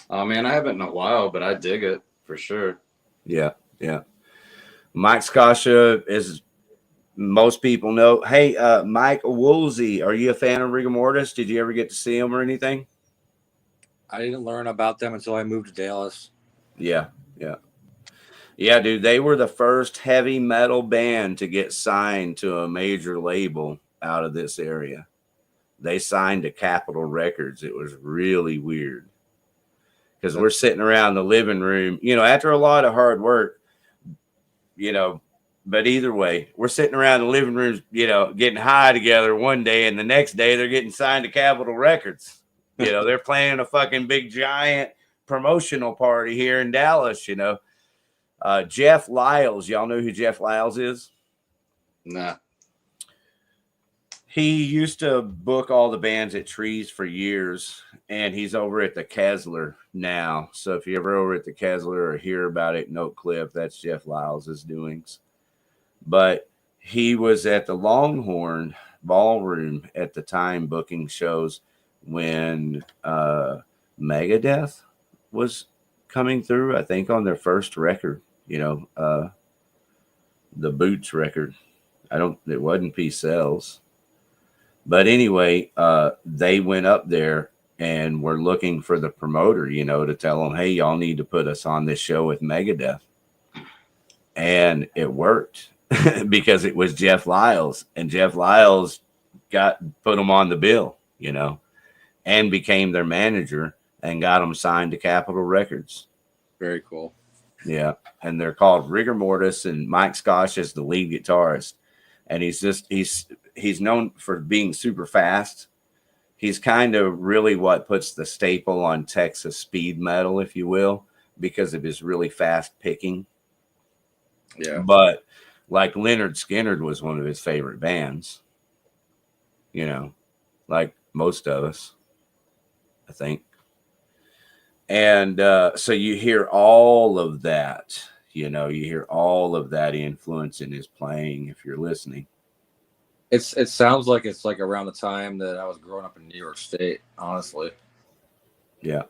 Oh, man, I haven't in a while, but I dig it for sure. Yeah. Mike Scasha, as most people know. Hey, Mike Woolsey, are you a fan of Rigor Mortis? Did you ever get to see him or anything? I didn't learn about them until I moved to Dallas. Yeah, dude. They were the first heavy metal band to get signed to a major label out of this area. They signed to Capitol Records. It was really weird because we're sitting around the living room, you know, after a lot of hard work, you know, but either way, we're sitting around the living room, you know, getting high together one day, and the next day they're getting signed to Capitol Records. You know, they're playing a fucking big giant promotional party here in Dallas, you know. Jeff Lyles, y'all know who Jeff Lyles is? Nah. He used to book all the bands at Trees for years, and he's over at the Kessler now. So if you're ever over at the Kessler or hear about it in Oak Cliff, that's Jeff Lyles' doings. But he was at the Longhorn Ballroom at the time booking shows when Megadeth was coming through, I think, on their first record, you know, the Boots record. It wasn't Peace Sells. But anyway, they went up there and we're looking for the promoter, you know, to tell them, hey, y'all need to put us on this show with Megadeth. And it worked because it was Jeff Lyles, and Jeff Lyles put them on the bill, you know, and became their manager and got them signed to Capitol Records. Very cool. Yeah. And they're called Rigor Mortis, and Mike Scotch is the lead guitarist. And he's known for being super fast. He's kind of really what puts the staple on Texas speed metal, if you will, because of his really fast picking. Yeah. But like Leonard Skinner was one of his favorite bands, you know, like most of us, I think. And so you hear all of that, you know, you hear all of that influence in his playing if you're listening. It sounds like it's like around the time that I was growing up in New York State, honestly. Yeah.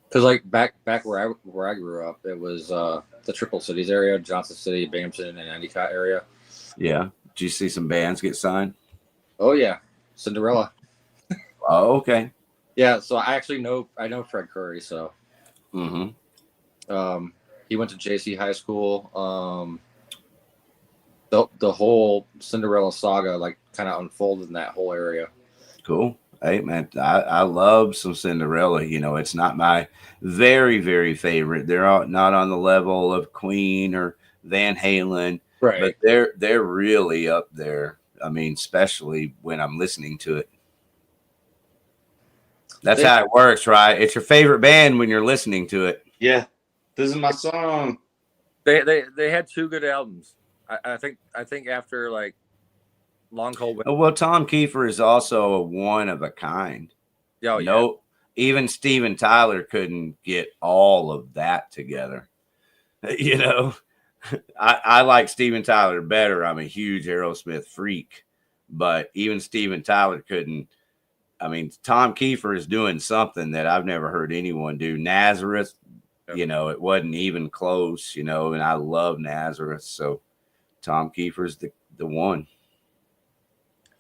Because like back where I grew up, it was the Triple Cities area, Johnson City, Binghamton, and Endicott area. Yeah. Did you see some bands get signed? Oh yeah, Cinderella. Oh, okay. Yeah, so I know Fred Curry, so mm-hmm. He went to JC High School. The whole Cinderella saga like kind of unfolded in that whole area. Cool. Hey man, I love some Cinderella. You know, it's not my very, very favorite. They're not on the level of Queen or Van Halen, right? But they're really up there. I mean, especially when I'm listening to it. That's how it works, right? It's your favorite band when you're listening to it. Yeah, this is my song. They had 2 good albums. I think after like Long Cold Winter. Well, Tom Kiefer is also a one of a kind. Oh, yeah. Even Steven Tyler couldn't get all of that together. You know, I like Steven Tyler better. I'm a huge Aerosmith freak, but even Steven Tyler couldn't. I mean, Tom Kiefer is doing something that I've never heard anyone do. Nazareth, you know, it wasn't even close, you know, and I love Nazareth. So Tom Kiefer's the one.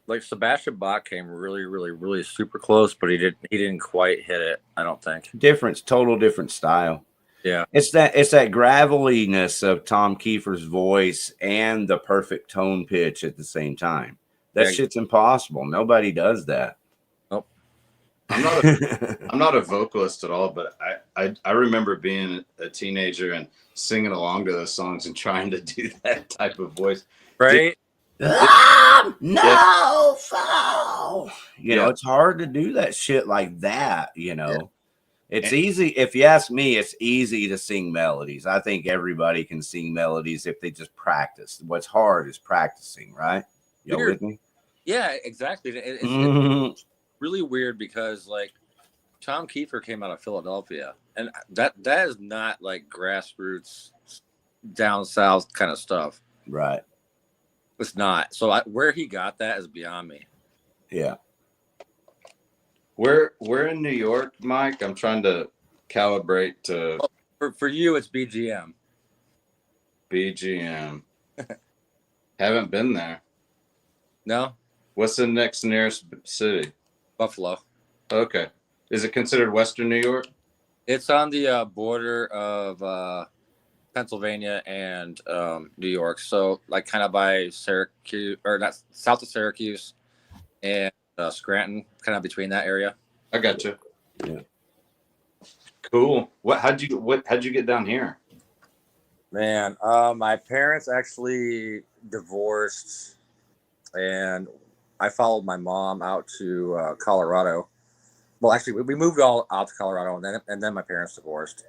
Like Sebastian Bach came really, really, really super close, but he didn't quite hit it, I don't think. Total different style. Yeah. It's that graveliness of Tom Kiefer's voice and the perfect tone pitch at the same time. That shit's impossible. Nobody does that. Nope. I'm not a vocalist at all, but I remember being a teenager and singing along to those songs and trying to do that type of voice. Right? No foul. You know, it's hard to do that shit like that, you know. It's easy. If you ask me, it's easy to sing melodies. I think everybody can sing melodies if they just practice. What's hard is practicing, right? You with me? Yeah, exactly. It's really weird because like Tom Kiefer came out of Philadelphia, and that is not like grassroots down south kind of stuff. Right. It's not. So where he got that is beyond me. Yeah. We're in New York, Mike. I'm trying to calibrate to. For you, it's BGM. BGM. Haven't been there. No. What's the next nearest city? Buffalo. Okay. Is it considered Western New York? It's on the border of Pennsylvania and New York. So like kind of by Syracuse, or not south of Syracuse and Scranton, kind of between that area. I got you. Yeah. Cool. How'd you get down here? Man, my parents actually divorced, and I followed my mom out to Colorado. Well, actually, we moved all out to Colorado, and then my parents divorced,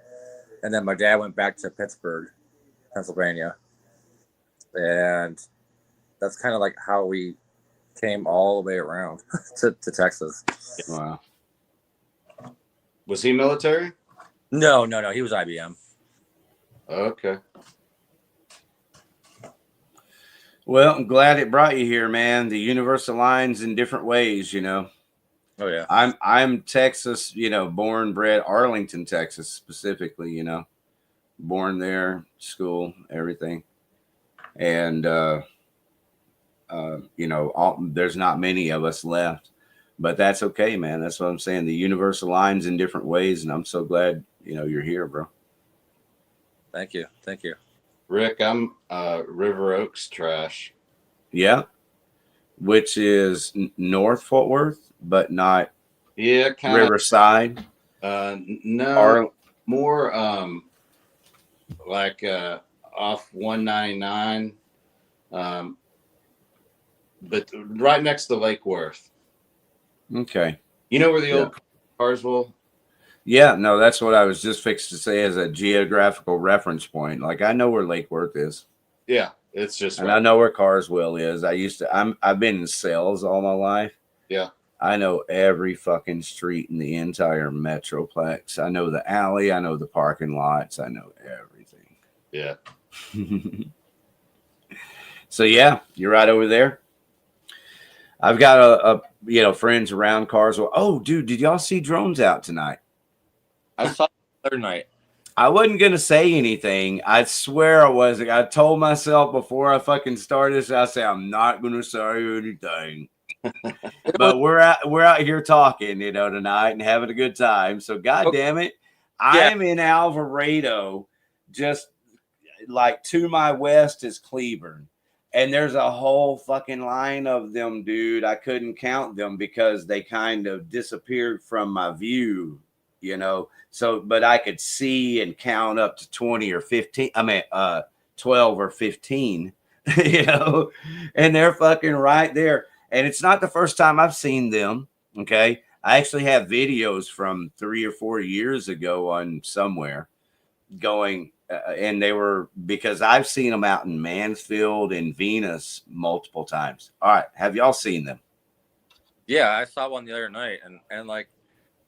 and then my dad went back to Pittsburgh, Pennsylvania, and that's kind of like how we came all the way around to Texas. Wow. Was he military? No. He was IBM. Okay. Well, I'm glad it brought you here, man. The universe aligns in different ways, you know. Oh yeah. I'm Texas, you know, born, bred, Arlington, Texas specifically, you know. Born there, school, everything. And you know, there's not many of us left. But that's okay, man. That's what I'm saying. The universe aligns in different ways, and I'm so glad you're here, bro. Thank you. Thank you. Rick, I'm River Oaks trash. Yeah, which is North Fort Worth, but not kind Riverside. No, more like off 199, but right next to Lake Worth. Okay. You know where the old Carswell? Yeah, no, that's what I was just fixed to say as a geographical reference point. Like, I know where Lake Worth is. Yeah, it's just and right. I know where Carswell is. I've been in sales all my life. Yeah. I know every fucking street in the entire Metroplex. I know the alley. I know the parking lots. I know everything. Yeah. So yeah, you're right over there. I've got a friends around Carswell. Oh, dude, did y'all see drones out tonight? I saw it the other night. I wasn't gonna say anything. I swear I wasn't. I told myself before I fucking started this, I say I'm not gonna say anything. But we're out here talking, tonight and having a good time. So god damn it, I'm in Alvarado, just like to my west is Cleburne. And there's a whole fucking line of them, dude. I couldn't count them because they kind of disappeared from my view, So, but I could see and count up to 20 or 15. 12 or 15, and they're fucking right there. And it's not the first time I've seen them. Okay. I actually have videos from 3 or 4 years ago on somewhere going, and they were, because I've seen them out in Mansfield and Venus multiple times. All right. Have y'all seen them? Yeah, I saw one the other night, and like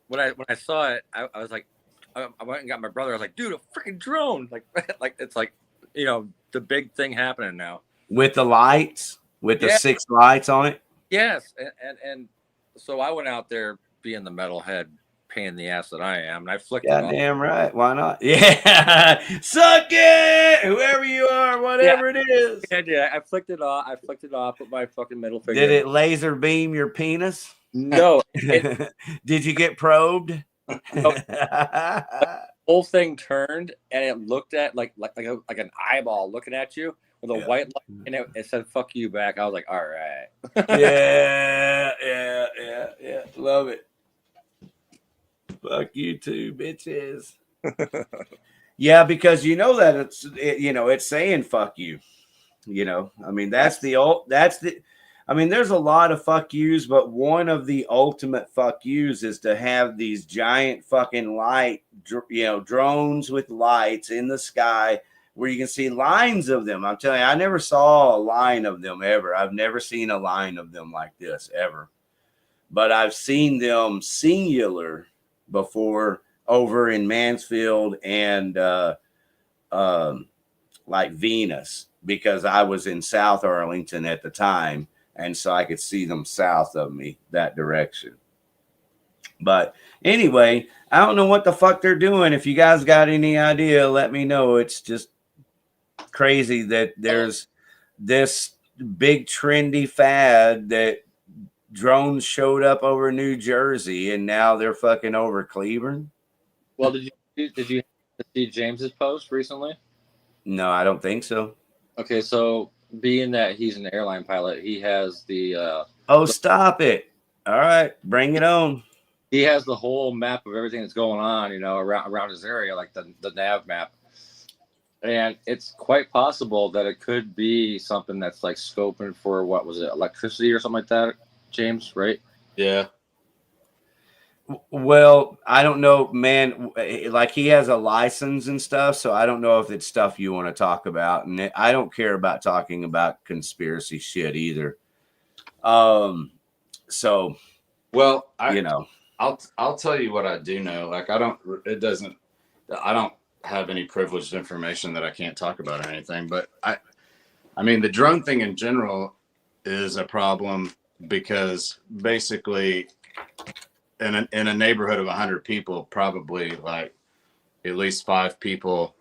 when I saw it, I was like, I went and got my brother. I was like, dude, a freaking drone! Like it's like the big thing happening now with the lights, with the 6 lights on it. Yes, and so I went out there being the metalhead pain in the ass that I am, and I flicked it off. Damn right. Why not? Yeah. Suck it. Whoever you are, whatever it is. Yeah, I flicked it off. Put my fucking middle finger. Did it laser beam your penis? No. Did you get probed? Whole thing turned and it looked at like an eyeball looking at you with a white light, and it said "fuck you" back. I was like, all right. yeah. Love it. Fuck you too, bitches. Yeah, because that it's saying fuck you. There's a lot of fuck yous, but one of the ultimate fuck yous is to have these giant fucking drones with lights in the sky where you can see lines of them. I'm telling you, I never saw a line of them ever. I've never seen a line of them like this ever, but I've seen them singular before over in Mansfield and like Venus, because I was in South Arlington at the time, and so I could see them south of me that direction. But anyway, I don't know what the fuck they're doing. If you guys got any idea, let me know. It's just crazy that there's this big trendy fad that drones showed up over New Jersey, and now they're fucking over Cleburne. Well, did you see James's post recently? No, I don't think so. Okay, so being that he's an airline pilot, he has the stop it. All right, bring it on. He has the whole map of everything that's going on, around his area, like the nav map. And it's quite possible that it could be something that's like scoping for, what was it, electricity or something like that, James, right? Yeah. Well, I don't know, man. Like, he has a license and stuff, so I don't know if it's stuff you want to talk about. And I don't care about talking about conspiracy shit either. So, well, I'll tell you what I do know. Like, I don't have any privileged information that I can't talk about or anything. But I mean, the drone thing in general is a problem because basically, in a neighborhood of 100 people, probably like at least 5 people,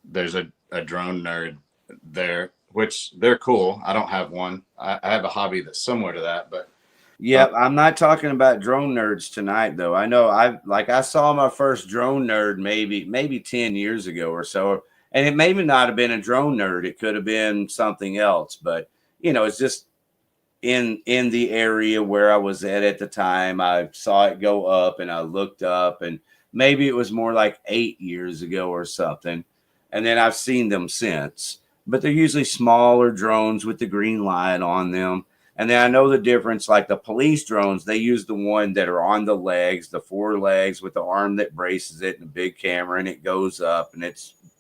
there's a drone nerd there, which they're cool. I don't have one. I have a hobby that's similar to that, but Yep, I'm not talking about drone nerds tonight, though. I know I saw my first drone nerd maybe 10 years ago or so, and it maybe not have been a drone nerd. It could have been something else, but it's just in the area where I was at the time. I saw it go up, and I looked up, and maybe it was more like 8 years ago or something, and then I've seen them since. But they're usually smaller drones with the green light on them. And then I know the difference, like the police drones, they use the one that are on the legs, the 4 legs with the arm that braces it and a big camera, and it goes up. And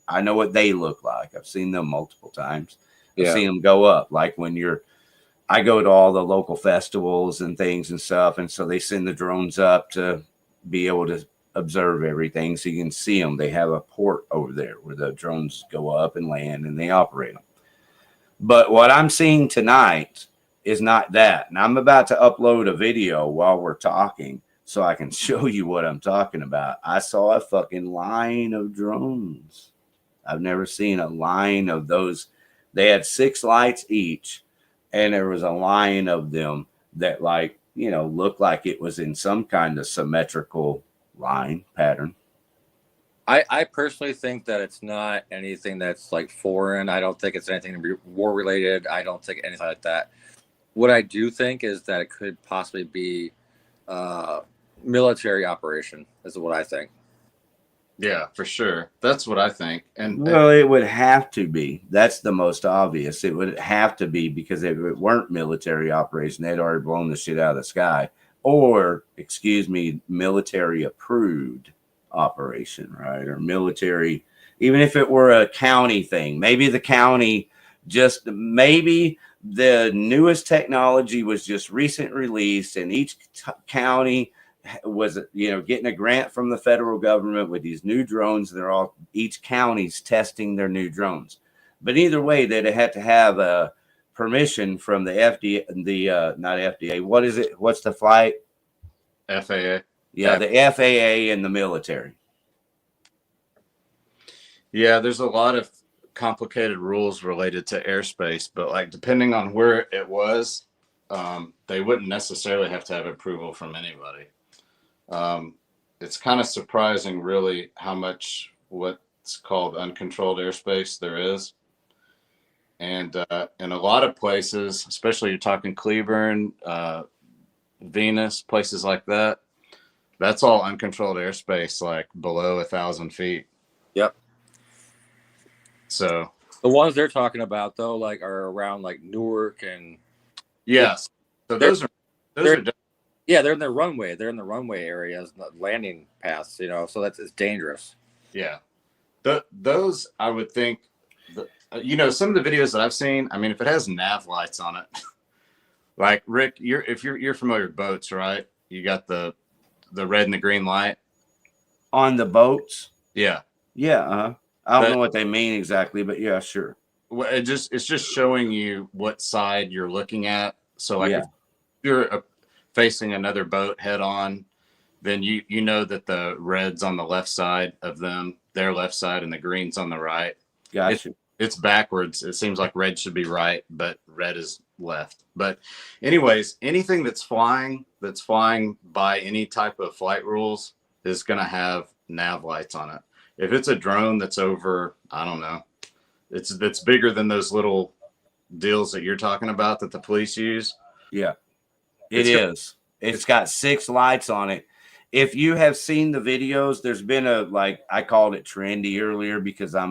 I know what they look like. I've seen them multiple times. I've seen them go up. Like I go to all the local festivals and things and stuff. And so they send the drones up to be able to observe everything so you can see them. They have a port over there where the drones go up and land and they operate them. But what I'm seeing tonight is not that. And I'm about to upload a video while we're talking so I can show you what I'm talking about. I saw a fucking line of drones. I've never seen a line of those. They had 6 lights each, and there was a line of them that looked like it was in some kind of symmetrical line pattern. I personally think that it's not anything that's like foreign. I don't think it's anything war related. I don't think anything like that. What I do think is that it could possibly be military operation is what I think. Yeah, for sure. That's what I think. And well, it would have to be. That's the most obvious. It would have to be, because if it weren't military operation, they'd already blown the shit out of the sky. Or, military approved operation, right? Or military, even if it were a county thing. Maybe the county maybe the newest technology was just recent released, and each county was getting a grant from the federal government with these new drones. Each county's testing their new drones. But either way, they'd have to have a permission from the FDA, not FDA. What is it? What's the flight? FAA. Yeah, the FAA and the military. Yeah, there's a lot of complicated rules related to airspace, but depending on where it was, they wouldn't necessarily have to have approval from anybody. It's kind of surprising, really, how much what's called uncontrolled airspace there is. And in a lot of places, especially you're talking Cleburne, Venus, places like that, that's all uncontrolled airspace, like below 1,000 feet. Yep. So the ones they're talking about, though, are around Newark and yes. So those are yeah, they're in the runway. They're in the runway areas, landing paths. So it's dangerous. Yeah, those I would think. Some of the videos that I've seen. I mean, if it has nav lights on it, like Rick, you're familiar with boats, right? You got the red and the green light on the boats. Yeah. Yeah. I don't know what they mean exactly, but yeah, sure. Well, it's just showing you what side you're looking at. So if you're facing another boat head on, then you know that the red's on the left side of them, their left side, and the green's on the right. Gotcha. It's backwards. It seems like red should be right, but red is left. But anyways, anything that's flying by any type of flight rules is going to have nav lights on it. If it's a drone that's over, I don't know, that's bigger than those little deals that you're talking about that the police use. Yeah, it's got 6 lights on it. If you have seen the videos, there's been I called it trendy earlier because I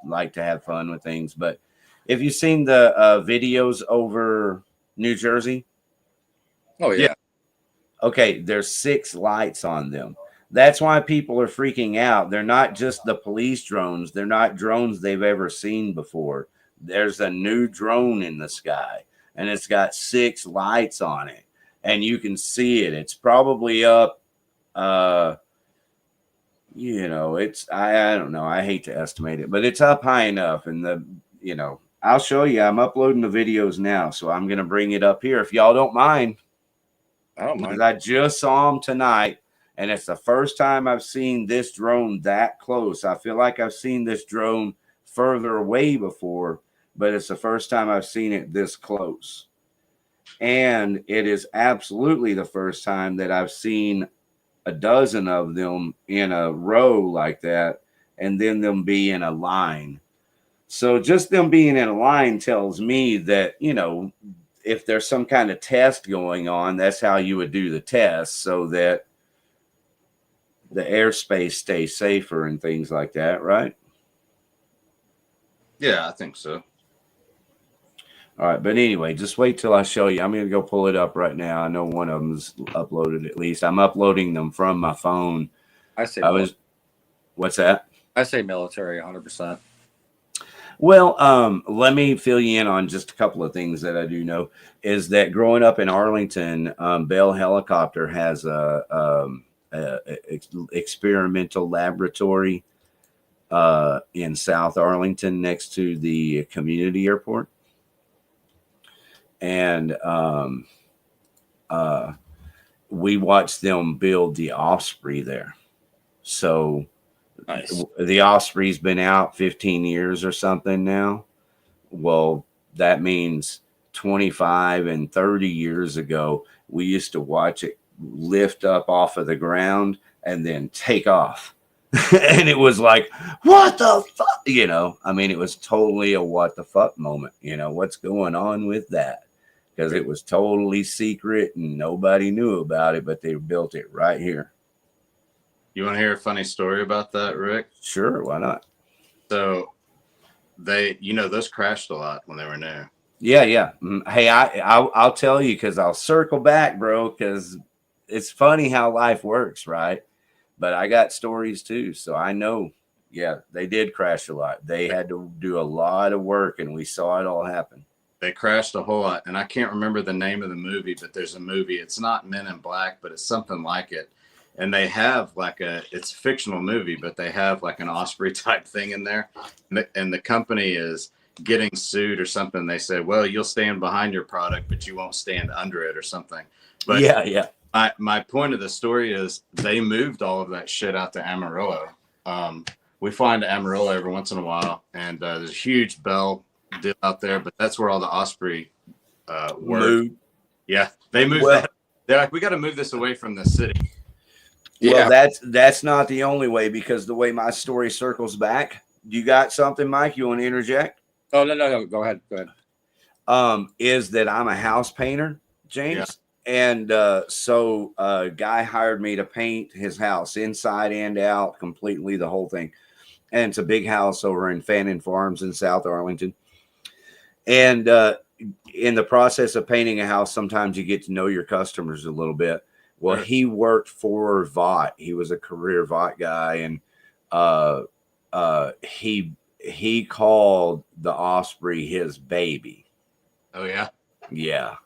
like to have fun with things. But if you've seen the videos over New Jersey. Oh, yeah. Okay, there's 6 lights on them. That's why people are freaking out. They're not just the police drones. They're not drones they've ever seen before. There's a new drone in the sky, and it's got 6 lights on it, and you can see it. It's probably up, it's, I don't know. I hate to estimate it, but it's up high enough. And I'll show you. I'm uploading the videos now, so I'm going to bring it up here if y'all don't mind. I don't mind. I just saw them tonight. And it's the first time I've seen this drone that close. I feel like I've seen this drone further away before, but it's the first time I've seen it this close. And it is absolutely the first time that I've seen a dozen of them in a row like that, and then them be in a line. So just them being in a line tells me that, you know, if there's some kind of test going on, that's how you would do the test so that the airspace stays safer and things like that, right? Yeah, I think so. All right, but anyway, just wait till I show you. I'm going to go pull it up right now. I know one of them's uploaded at least. I'm uploading them from my phone. What's that? I say military 100%. Well, let me fill you in on just a couple of things that I do know. Is that growing up in Arlington, Bell Helicopter has a experimental laboratory in South Arlington next to the community airport. And we watched them build the Osprey there. So nice. The Osprey's been out 15 years or something now. Well, that means 25 and 30 years ago, we used to watch it lift up off of the ground and then take off. And it was like, what the fuck? You know, I mean, it was totally a what the fuck moment. You know, what's going on with that? Because it was totally secret and nobody knew about it, but they built it right here. You want to hear a funny story about that, Rick? Sure, why not? So those crashed a lot when they were new. Yeah. Hey, I'll tell you, because I'll circle back, bro, because it's funny how life works, right? But I got stories too, so I know. Yeah, they did crash a lot. They had to do a lot of work, and we saw it all happen. They crashed a whole lot, and I can't remember the name of the movie, but there's a movie. It's not Men in Black, but it's something like it. And they have it's a fictional movie, but they have like an Osprey type thing in there. And the company is getting sued or something. They said, well, you'll stand behind your product, but you won't stand under it or something. But yeah. My point of the story is they moved all of that shit out to Amarillo. We fly into Amarillo every once in a while, and there's a huge Bell deal out there, but that's where all the Osprey were. Yeah, they moved that. They're like, we got to move this away from the city. Yeah. Well, that's not the only way, because the way my story circles back. You got something, Mike? You want to interject? Oh, no. Go ahead. Is that I'm a house painter, James. Yeah. And so a guy hired me to paint his house inside and out, completely, the whole thing. And it's a big house over in Fannin Farms in South Arlington. And in the process of painting a house, sometimes you get to know your customers a little bit. Well, right. He worked for Vought. He was a career Vought guy, and he called the Osprey his baby. Oh yeah, yeah.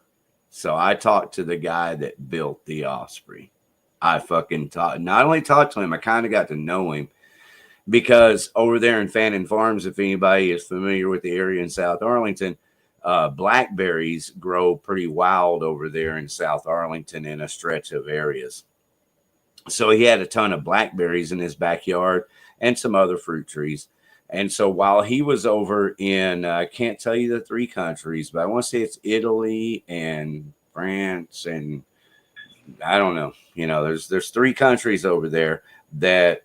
So I talked to the guy that built the Osprey. I fucking not only talked to him, I kind of got to know him, because over there in Fannin Farms, if anybody is familiar with the area in South Arlington, blackberries grow pretty wild over there in South Arlington in a stretch of areas. So he had a ton of blackberries in his backyard and some other fruit trees. And so while he was over in, I can't tell you the three countries, but I want to say it's Italy and France, and I don't know, there's three countries over there that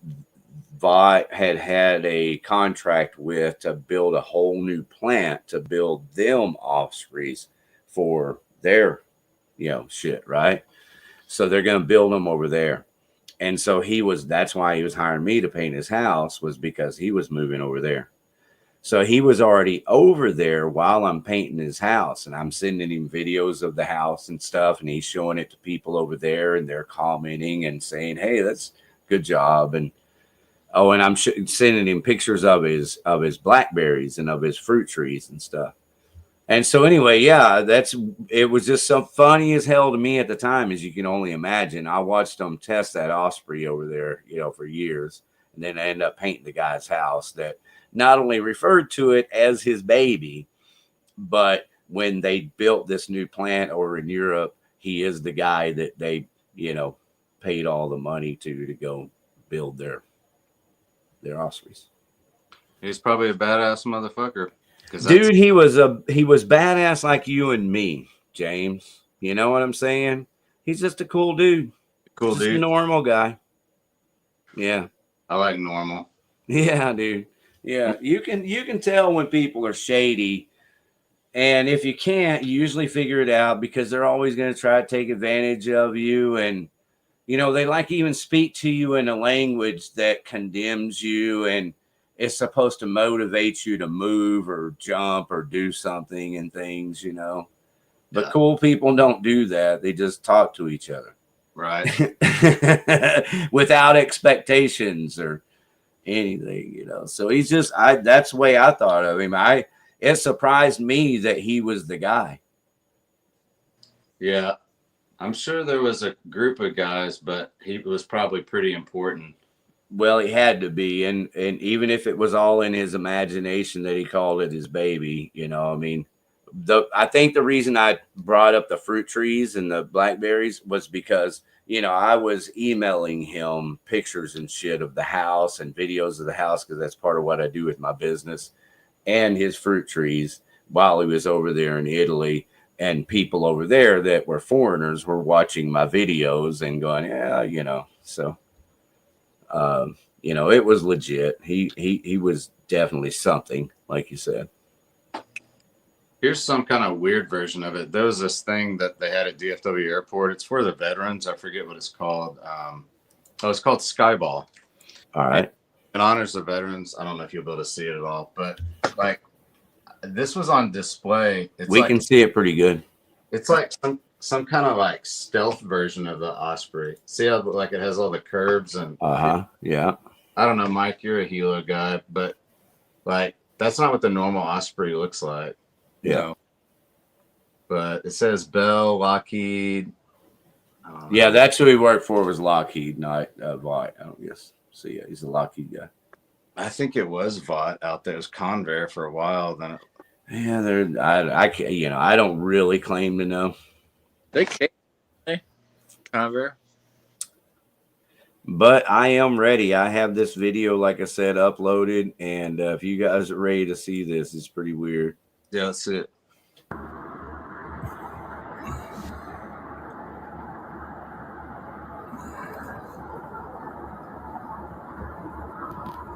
Vought had a contract with to build a whole new plant to build them Ospreys for their, shit, right? So they're going to build them over there. And so that's why he was hiring me to paint his house, was because he was moving over there. So he was already over there while I'm painting his house, and I'm sending him videos of the house and stuff, and he's showing it to people over there, and they're commenting and saying, hey, that's good job. And I'm sending him pictures of his blackberries and of his fruit trees and stuff. And so anyway, yeah, it was just so funny as hell to me at the time, as you can only imagine. I watched them test that Osprey over there, for years. And then I ended up painting the guy's house that not only referred to it as his baby, but when they built this new plant over in Europe, he is the guy that they, paid all the money to go build their Ospreys. He's probably a badass motherfucker. Dude, he was badass like you and me, James. You know what I'm saying? He's just a cool dude. Cool just a dude. normal guy. Yeah. I like normal. Yeah, dude. Yeah. You can tell when people are shady. And if you can't, you usually figure it out because they're always going to try to take advantage of you. And, you know, they like even speak to you in a language that condemns you and is supposed to motivate you to move or jump or do something and things, you know. But cool people don't do that. They just talk to each other. Right. Without expectations or anything, you know. So he's just that's the way I thought of him. It surprised me that he was the guy. Yeah. I'm sure there was a group of guys, but he was probably pretty important. Well, he had to be, and even if it was all in his imagination that he called it his baby, you know, I mean, I think the reason I brought up the fruit trees and the blackberries was because, you know, I was emailing him pictures and shit of the house and videos of the house because that's part of what I do with my business, and his fruit trees while he was over there in Italy. And people over there that were foreigners were watching my videos and going, yeah, you know, so, you know, it was legit. He was definitely something, like you said. Here's some kind of weird version of it. There was this thing that they had at DFW Airport. It's for the veterans. I forget what it's called. It's called Skyball. All right. It honors the veterans. I don't know if you'll be able to see it at all, but like this was on display. We can see it pretty good. It's like some kind of like stealth version of the Osprey. See how like it has all the curves and yeah. I don't know, Mike, you're a Hilo guy, but like that's not what the normal Osprey looks like. Yeah. You know? But it says Bell, Lockheed. Yeah, that's who he worked for was Lockheed, not Vought, I don't guess. So yeah, he's a Lockheed guy. I think it was Vought out there. It was Convair for a while. Then I can't, you know, I don't really claim to know. They can't. Convair. But I am ready. I have this video, like I said, uploaded, and if you guys are ready to see this, it's pretty weird. Yeah, let's see it.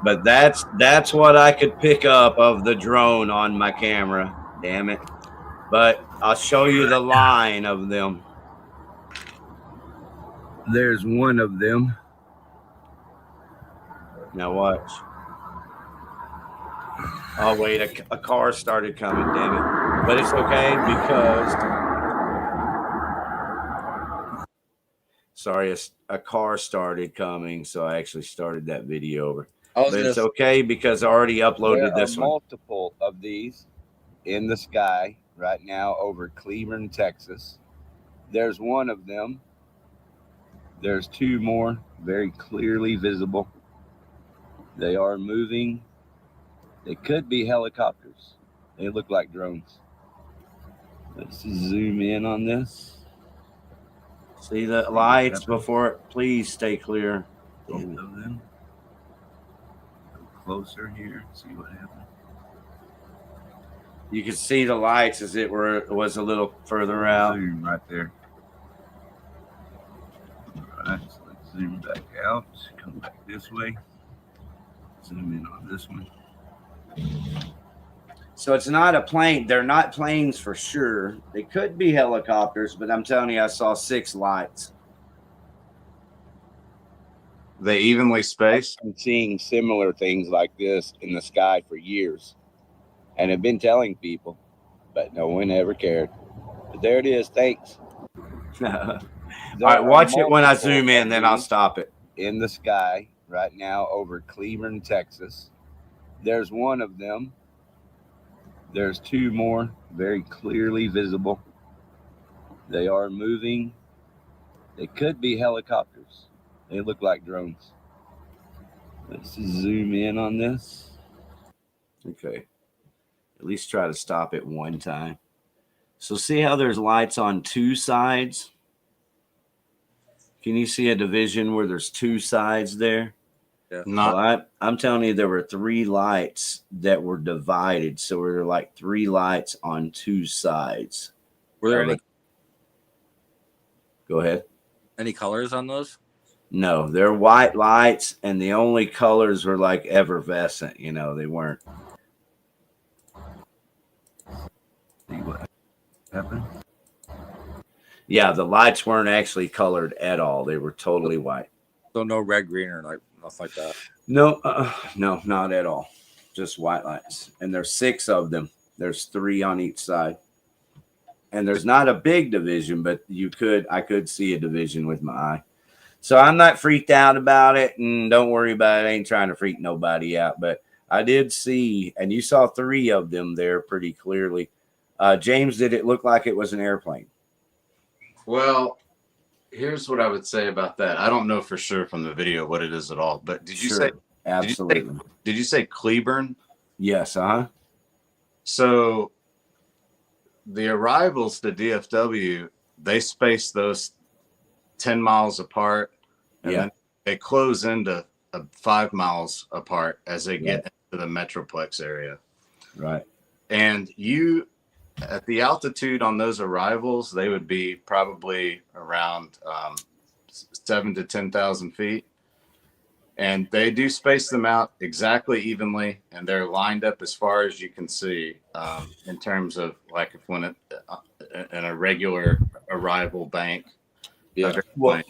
But that's what I could pick up of the drone on my camera. Damn it. But I'll show you the line of them. There's one of them. Now watch. Oh, wait, a car started coming, damn it. But it's okay because... Sorry, a car started coming, so I actually started that video over. But it's okay because I already uploaded this one. Multiple of these in the sky right now over Cleveland, Texas. There's one of them. There's two more very clearly visible. They are moving. They could be helicopters. They look like drones. Let's zoom in on this. See the lights before it. Please stay clear. Both of them. Closer here. See what happens. You can see the lights as it was a little further out. Zoom right there. All right, so let's zoom back out. Come back this way. Zoom in on this one. So it's not a plane. They're not planes for sure. They could be helicopters, but I'm telling you, I saw 6 lights. They evenly spaced. I've been seeing similar things like this in the sky for years, and have been telling people, but no one ever cared. But there it is. Thanks. All right, watch it when I zoom in, then I'll stop it. In the sky right now over Cleveland, Texas. There's one of them. There's two more very clearly visible. They are moving. They could be helicopters. They look like drones. Let's zoom in on this. Okay. At least try to stop it one time. So see how there's lights on 2 sides? Can you see a division where there's 2 sides there? Yeah. Well, I'm telling you, there were 3 lights that were divided. So there were like 3 lights on 2 sides. Were there any Go ahead. Any colors on those? No, they're white lights, and the only colors were like effervescent. You know, they weren't. See what happened? Yeah, the lights weren't actually colored at all. They were totally white. So no red, green, or like nothing like that. No, no, not at all. Just white lights, and there's 6 of them. There's 3 on each side, and there's not a big division, but I could see a division with my eye. So I'm not freaked out about it, and don't worry about it. I ain't trying to freak nobody out, but I did see, and you saw 3 of them there pretty clearly. James, did it look like it was an airplane? Well, here's what I would say about that. I don't know for sure from the video what it is at all, but did you say absolutely? Did you say Cleburne? Yes. So the arrivals to DFW, they space those 10 miles apart, and then they close into 5 miles apart as they get into the Metroplex area. Right. And you, at the altitude on those arrivals, they would be probably around 7,000 to 10,000 feet. And they do space them out exactly evenly, and they're lined up as far as you can see in terms of like if when in a regular arrival bank. Yeah. Well,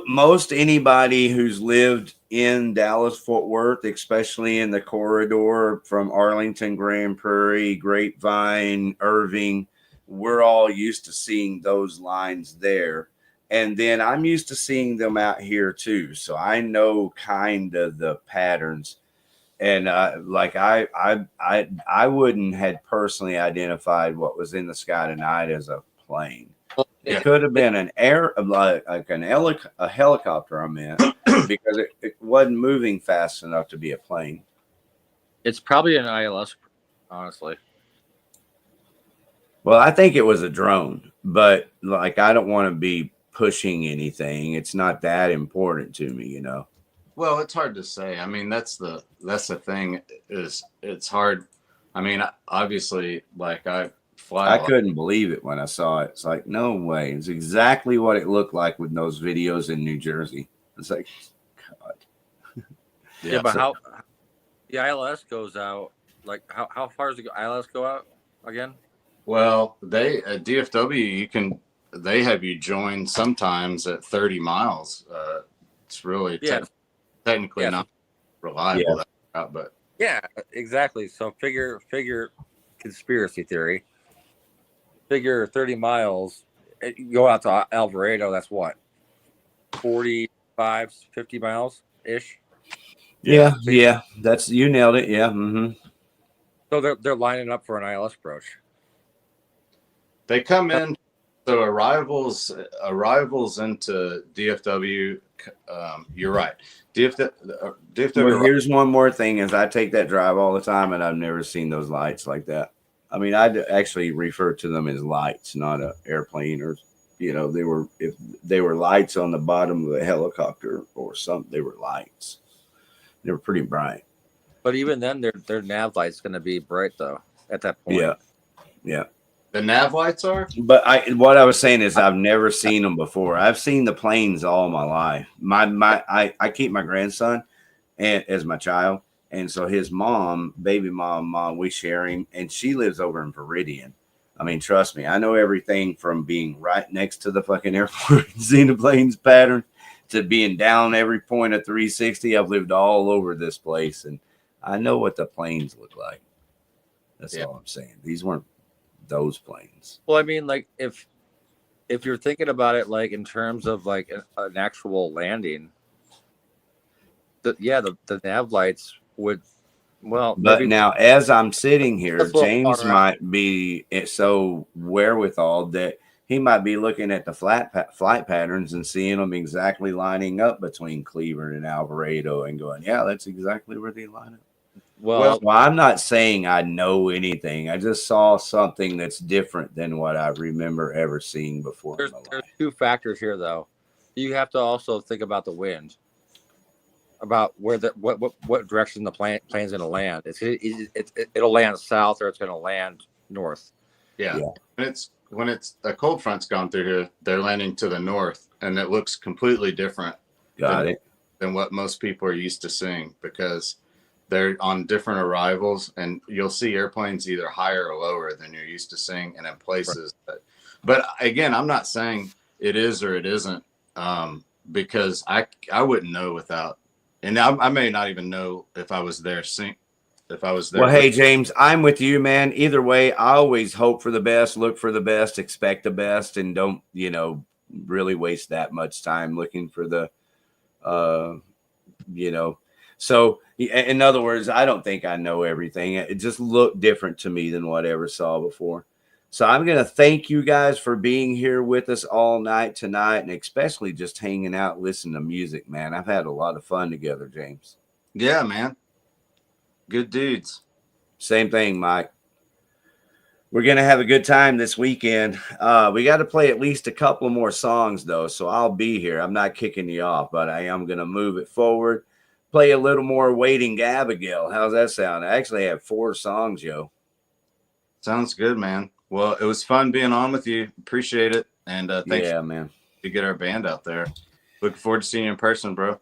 most anybody who's lived in Dallas-Fort Worth, especially in the corridor from Arlington, Grand Prairie, Grapevine, Irving, we're all used to seeing those lines there. And then I'm used to seeing them out here too. So I know kind of the patterns. And like I wouldn't had personally identified what was in the sky tonight as a plane. It could have been an a helicopter, I meant, because it wasn't moving fast enough to be a plane. It's probably an ILS, honestly. Well, I think it was a drone, but like I don't want to be pushing anything. It's not that important to me, you know. Well, it's hard to say. I mean, that's the thing is it's hard. I mean, obviously, like I couldn't believe it when I saw it. It's like, no way. It's exactly what it looked like with those videos in New Jersey. It's like, God. Yeah, but how the ILS goes out, like how far does the ILS go out again? Well, they at DFW, they have you join sometimes at 30 miles. It's really technically not reliable that route, but yeah, exactly. So figure conspiracy theory. Figure 30 miles. You go out to Alvarado. That's what 45, 50 miles ish. Yeah. That's you nailed it. Yeah. Mm-hmm. So they're lining up for an ILS approach. They come in. So arrivals into DFW. You're right. DFW. Well, here's one more thing: is I take that drive all the time, and I've never seen those lights like that. I mean, I'd actually refer to them as lights, not an airplane, or if they were lights on the bottom of a helicopter or something, they were lights. They were pretty bright. But even then, their nav light's going to be bright though at that point. Yeah. The nav lights are. But what I was saying is I've never seen them before. I've seen the planes all my life. I keep my grandson as my child. And so his baby mom, we share him, and she lives over in Veridian. I mean, trust me, I know everything from being right next to the fucking airport and seeing the planes pattern to being down every point of 360. I've lived all over this place, and I know what the planes look like. That's all I'm saying. These weren't those planes. Well, I mean, like if you're thinking about it, like in terms of like an actual landing, the nav lights would, well, but maybe, now as I'm sitting here, That's a little James far out. might be so wherewithal that he might be looking at the flight patterns and seeing them exactly lining up between Cleveland and Alvarado and going, yeah, that's exactly where they line up. Well, I'm not saying I know anything. I just saw something that's different than what I remember ever seeing before. there's 2 factors here though. You have to also think about the wind, about where what direction the plane's going to land. It'll land south or it's going to land north. Yeah. When it's a cold front's gone through here, they're landing to the north, and it looks completely different than what most people are used to seeing, because they're on different arrivals, and you'll see airplanes either higher or lower than you're used to seeing, and in places. But again, I'm not saying it is or it isn't, because I wouldn't know without, and I may not even know if I was there if I was there. Well, hey, James, I'm with you, man. Either way, I always hope for the best, look for the best, expect the best, and don't, really waste that much time looking for the, So, in other words, I don't think I know everything. It just looked different to me than what I ever saw before. So I'm going to thank you guys for being here with us all night tonight, and especially just hanging out, listening to music, man. I've had a lot of fun together, James. Yeah, man. Good dudes. Same thing, Mike. We're going to have a good time this weekend. We got to play at least a couple more songs, though, so I'll be here. I'm not kicking you off, but I am going to move it forward. Play a little more Waiting Abigail. How's that sound? I actually have 4 songs, yo. Sounds good, man. Well, it was fun being on with you. Appreciate it. And thanks man. To get our band out there. Looking forward to seeing you in person, bro.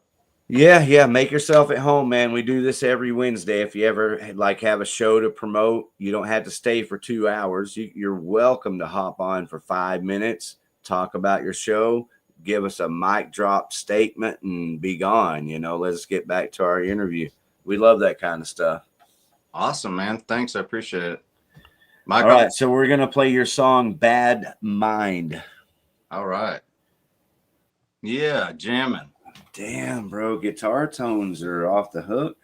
Yeah. Make yourself at home, man. We do this every Wednesday. If you ever have a show to promote, you don't have to stay for 2 hours. You're welcome to hop on for 5 minutes, talk about your show, give us a mic drop statement, and be gone. Let's get back to our interview. We love that kind of stuff. Awesome, man. Thanks. I appreciate it. All right, so we're going to play your song, Bad Mind. All right. Yeah, jamming. Damn, bro, guitar tones are off the hook.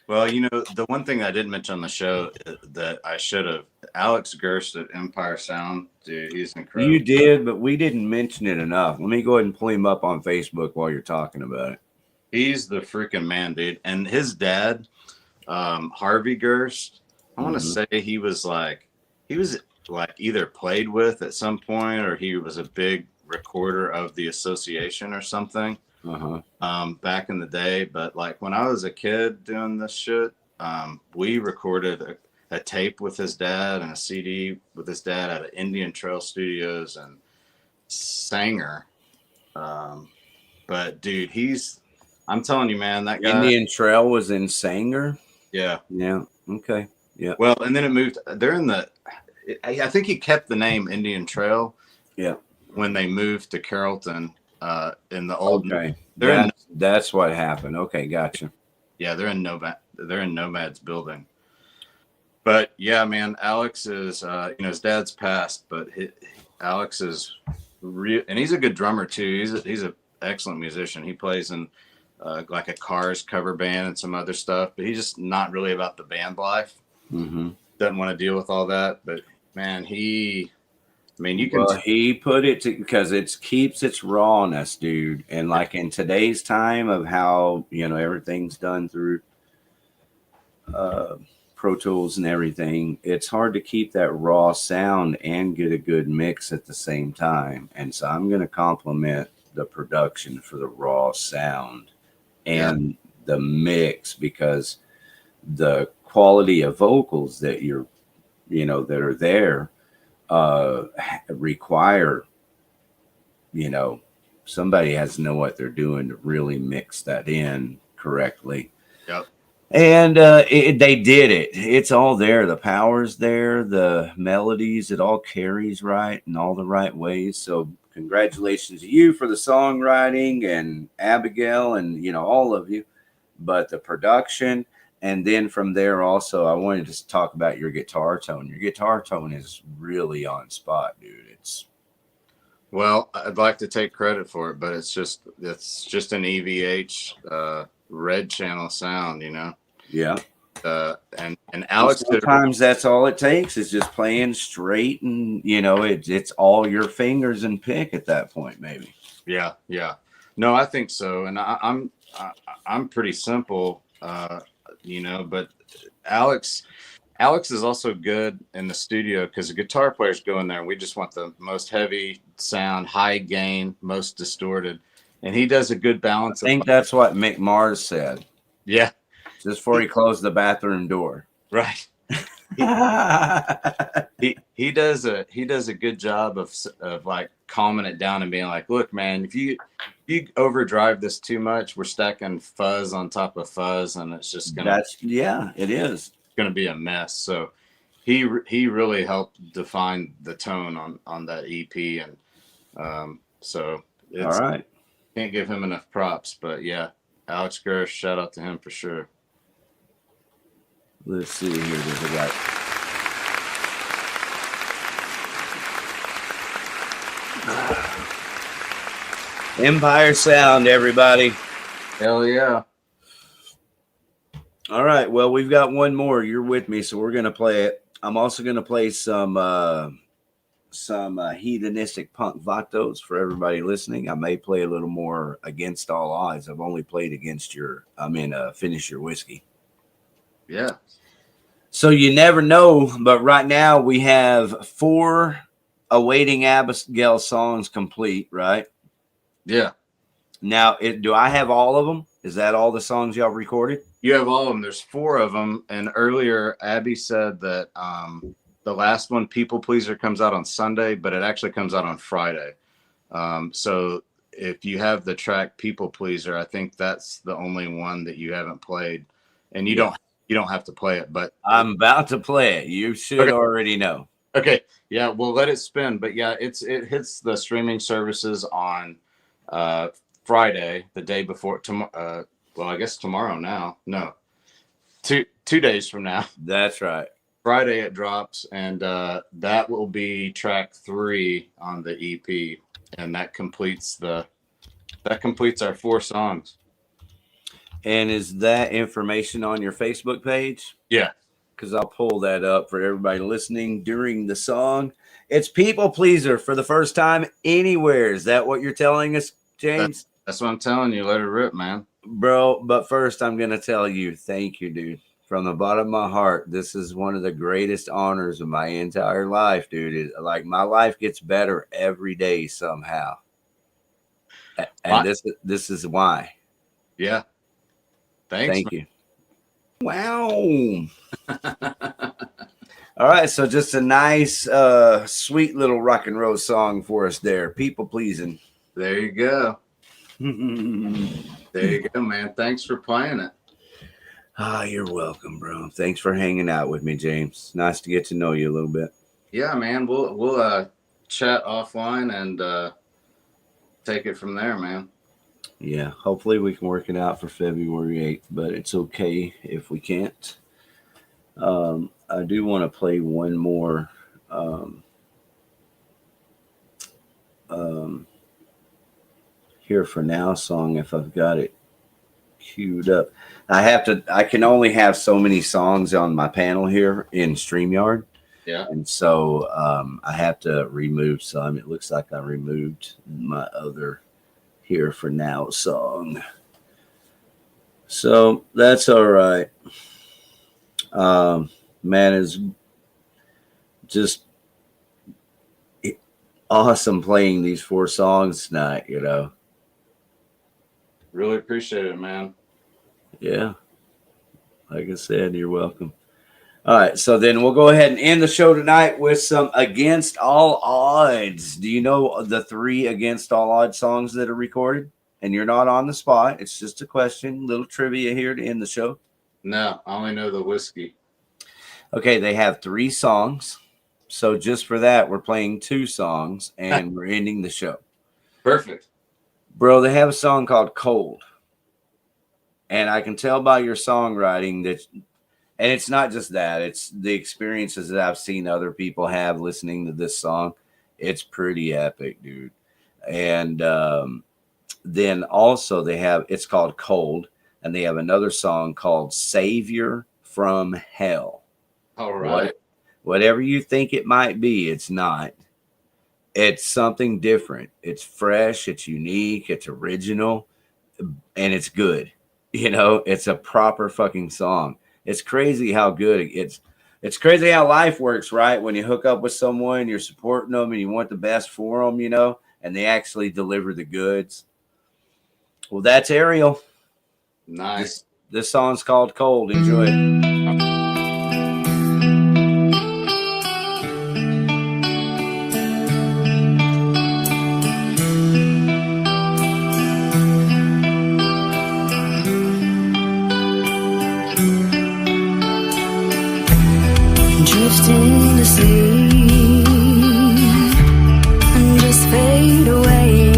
Well, the one thing I didn't mention on the show that I should have, Alex Gerst at Empire Sound, dude, he's incredible. You did, but we didn't mention it enough. Let me go ahead and pull him up on Facebook while you're talking about it. He's the freaking man, dude. And his dad, Harvey Gerst, I want to say he was either played with at some point, or he was a big recorder of the association or something back in the day. But when I was a kid doing this shit, we recorded a tape with his dad and a CD with his dad at Indian Trail Studios and Sanger. But dude, I'm telling you, man, that guy. Indian Trail was in Sanger. Yeah. Okay. Yeah. Well, and then it moved. I think he kept the name Indian Trail. Yeah. When they moved to Carrollton, in the old. Okay. That's what happened. Okay, gotcha. Yeah, they're in Nomad's building. But yeah, man, Alex is, his dad's passed, but Alex is real, and he's a good drummer too. He's an excellent musician. He plays in a Cars cover band and some other stuff, but he's just not really about the band life. Doesn't want to deal with all that. But man, you can. He put it because it keeps its rawness, dude. And in today's time of how everything's done through Pro Tools and everything, it's hard to keep that raw sound and get a good mix at the same time. And so I'm going to compliment the production for the raw sound and the mix, because the quality of vocals that that are there require somebody has to know what they're doing to really mix that in correctly. Yep. And they did it. It's all there. The power's there, the melodies, it all carries right in all the right ways. So congratulations to you for the songwriting, and Abigail, and all of you. But the production, and then from there also, I wanted to talk about your guitar tone. Your guitar tone is really on spot, dude. Well, I'd like to take credit for it, but it's just an EVH red channel sound, Yeah. And Alex, sometimes that's all it takes is just playing straight, and it's all your fingers and pick at that point, maybe. Yeah. No, I think so, and I'm pretty simple, but Alex is also good in the studio, because the guitar players go in there and we just want the most heavy sound, high gain, most distorted, and he does a good balance. I think that's what Mick Mars said. Yeah. Just before he closed the bathroom door. Right. he does a good job of like calming it down and being like, look, man, if you overdrive this too much, we're stacking fuzz on top of fuzz, and it's just gonna it is gonna be a mess. So he really helped define the tone on that EP, and so it's, all right. Can't give him enough props, but yeah, Alex Gersh, shout out to him for sure. Let's see here. There's a guy. Empire Sound, everybody. Hell yeah. All right. Well, we've got one more. You're with me, so we're going to play it. I'm also going to play some hedonistic punk vatos for everybody listening. I may play a little more Against All Odds. I've only played Against Finish Your Whiskey. Yeah. So you never know, but right now we have 4 Awaiting Abigail songs complete, right? Yeah. Now, do I have all of them? Is that all the songs y'all recorded? You have all of them. There's 4 of them. And earlier, Abby said that the last one, People Pleaser, comes out on Sunday, but it actually comes out on Friday. So if you have the track People Pleaser, I think that's the only one that you haven't played. And you don't have to play it, but I'm about to play it. You should already know. Okay. Yeah, we'll let it spin. But yeah, it hits the streaming services on Friday, the day before tomorrow. Well, I guess tomorrow now. No, 2 days from now. That's right. Friday it drops, and that will be track 3 on the EP, and that completes our 4 songs. And is that information on your Facebook page? Yeah. Because I'll pull that up for everybody listening during the song. It's People Pleaser for the first time anywhere. Is that what you're telling us, James? That's what I'm telling you. Let it rip, man. Bro, but first I'm going to tell you, thank you, dude. From the bottom of my heart, this is one of the greatest honors of my entire life, dude. Like, my life gets better every day somehow. And this is why. Yeah. Thanks. Thank you. Wow. All right. So just a nice, sweet little rock and roll song for us there. People pleasing. There you go. There you go, man. Thanks for playing it. Ah, you're welcome, bro. Thanks for hanging out with me, James. Nice to get to know you a little bit. Yeah, man. We'll chat offline and take it from there, man. Yeah, hopefully we can work it out for February 8th, but it's okay if we can't. I do want to play one more Here for Now song if I've got it queued up. I can only have so many songs on my panel here in StreamYard. Yeah. And so I have to remove some. It looks like I removed my other Here for Now song. So that's all right. Man, is just awesome playing these 4 songs tonight, you know. Really appreciate it, man. Yeah. Like I said, you're welcome. All right, so then we'll go ahead and end the show tonight with some Against All Odds. Do you know the 3 Against All Odds songs that are recorded? And you're not on the spot. It's just a question, little trivia here to end the show. No, I only know the whiskey. Okay, they have 3 songs. So just for that, we're playing 2 songs and we're ending the show. Perfect. Bro, they have a song called Cold. And I can tell by your songwriting that, and it's not just that, it's the experiences that I've seen other people have listening to this song. It's pretty epic, dude. And then also it's called Cold, and they have another song called Savior from Hell. All right. Whatever you think it might be, it's not. It's something different. It's fresh, it's unique, it's original, and it's good. You know, it's a proper fucking song. It's crazy how good it's crazy how life works, right? When you hook up with someone, you're supporting them and you want the best for them, you know, and they actually deliver the goods. Well, that's Ariel. Nice. This song's called Cold. Enjoy it. drifting to sleep and just fade away.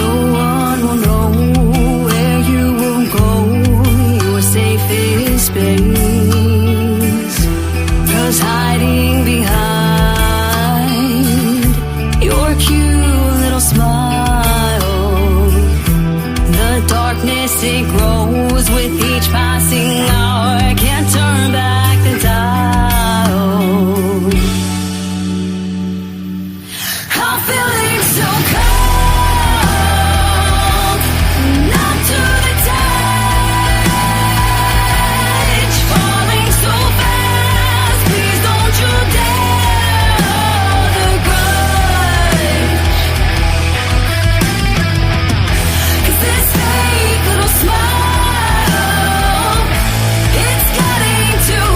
No one will know where you will go, your safest space. 'Cause hiding behind your cute little smile, the darkness it grows with each passing hour. Can't turn back the dial. I'm feeling so cold, numb to the touch, falling so fast. Please don't you dare the grudge. 'Cause this fake little smile, it's getting too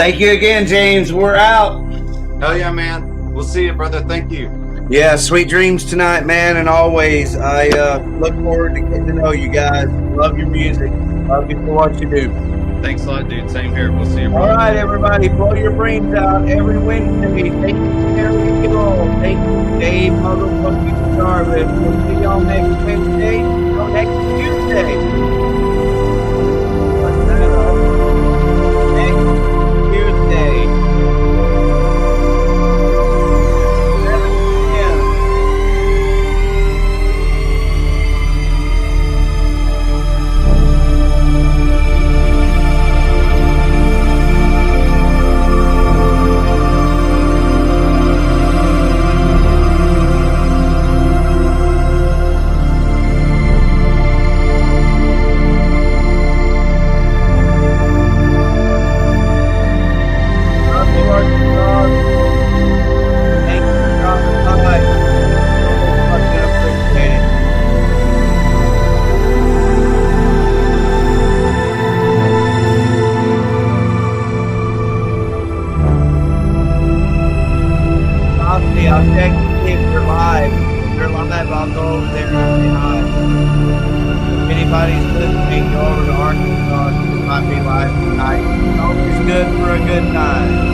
Thank you again, James. We're out. Hell yeah, man. We'll see you, brother. Thank you. Yeah, sweet dreams tonight, man. And always, I look forward to getting to know you guys. Love your music. Love you for what you do. Thanks a lot, dude. Same here. We'll see you, All brother. right, everybody, blow your brains out every Wednesday. Thank you, Terry Gill. Thank you, Dave Motherfucking Jarvis. We'll see y'all next Wednesday. No, next Tuesday. Put that up. Next Tuesday. 7 p.m. Love you, Arkansas. Thank you for stopping by. Fucking appreciate it. Honestly, I'll check to see if they're live. If they're live, I'll go over there and say hi. If anybody's listening, go over to Arkansas. It might be live tonight. It's always good for a good time.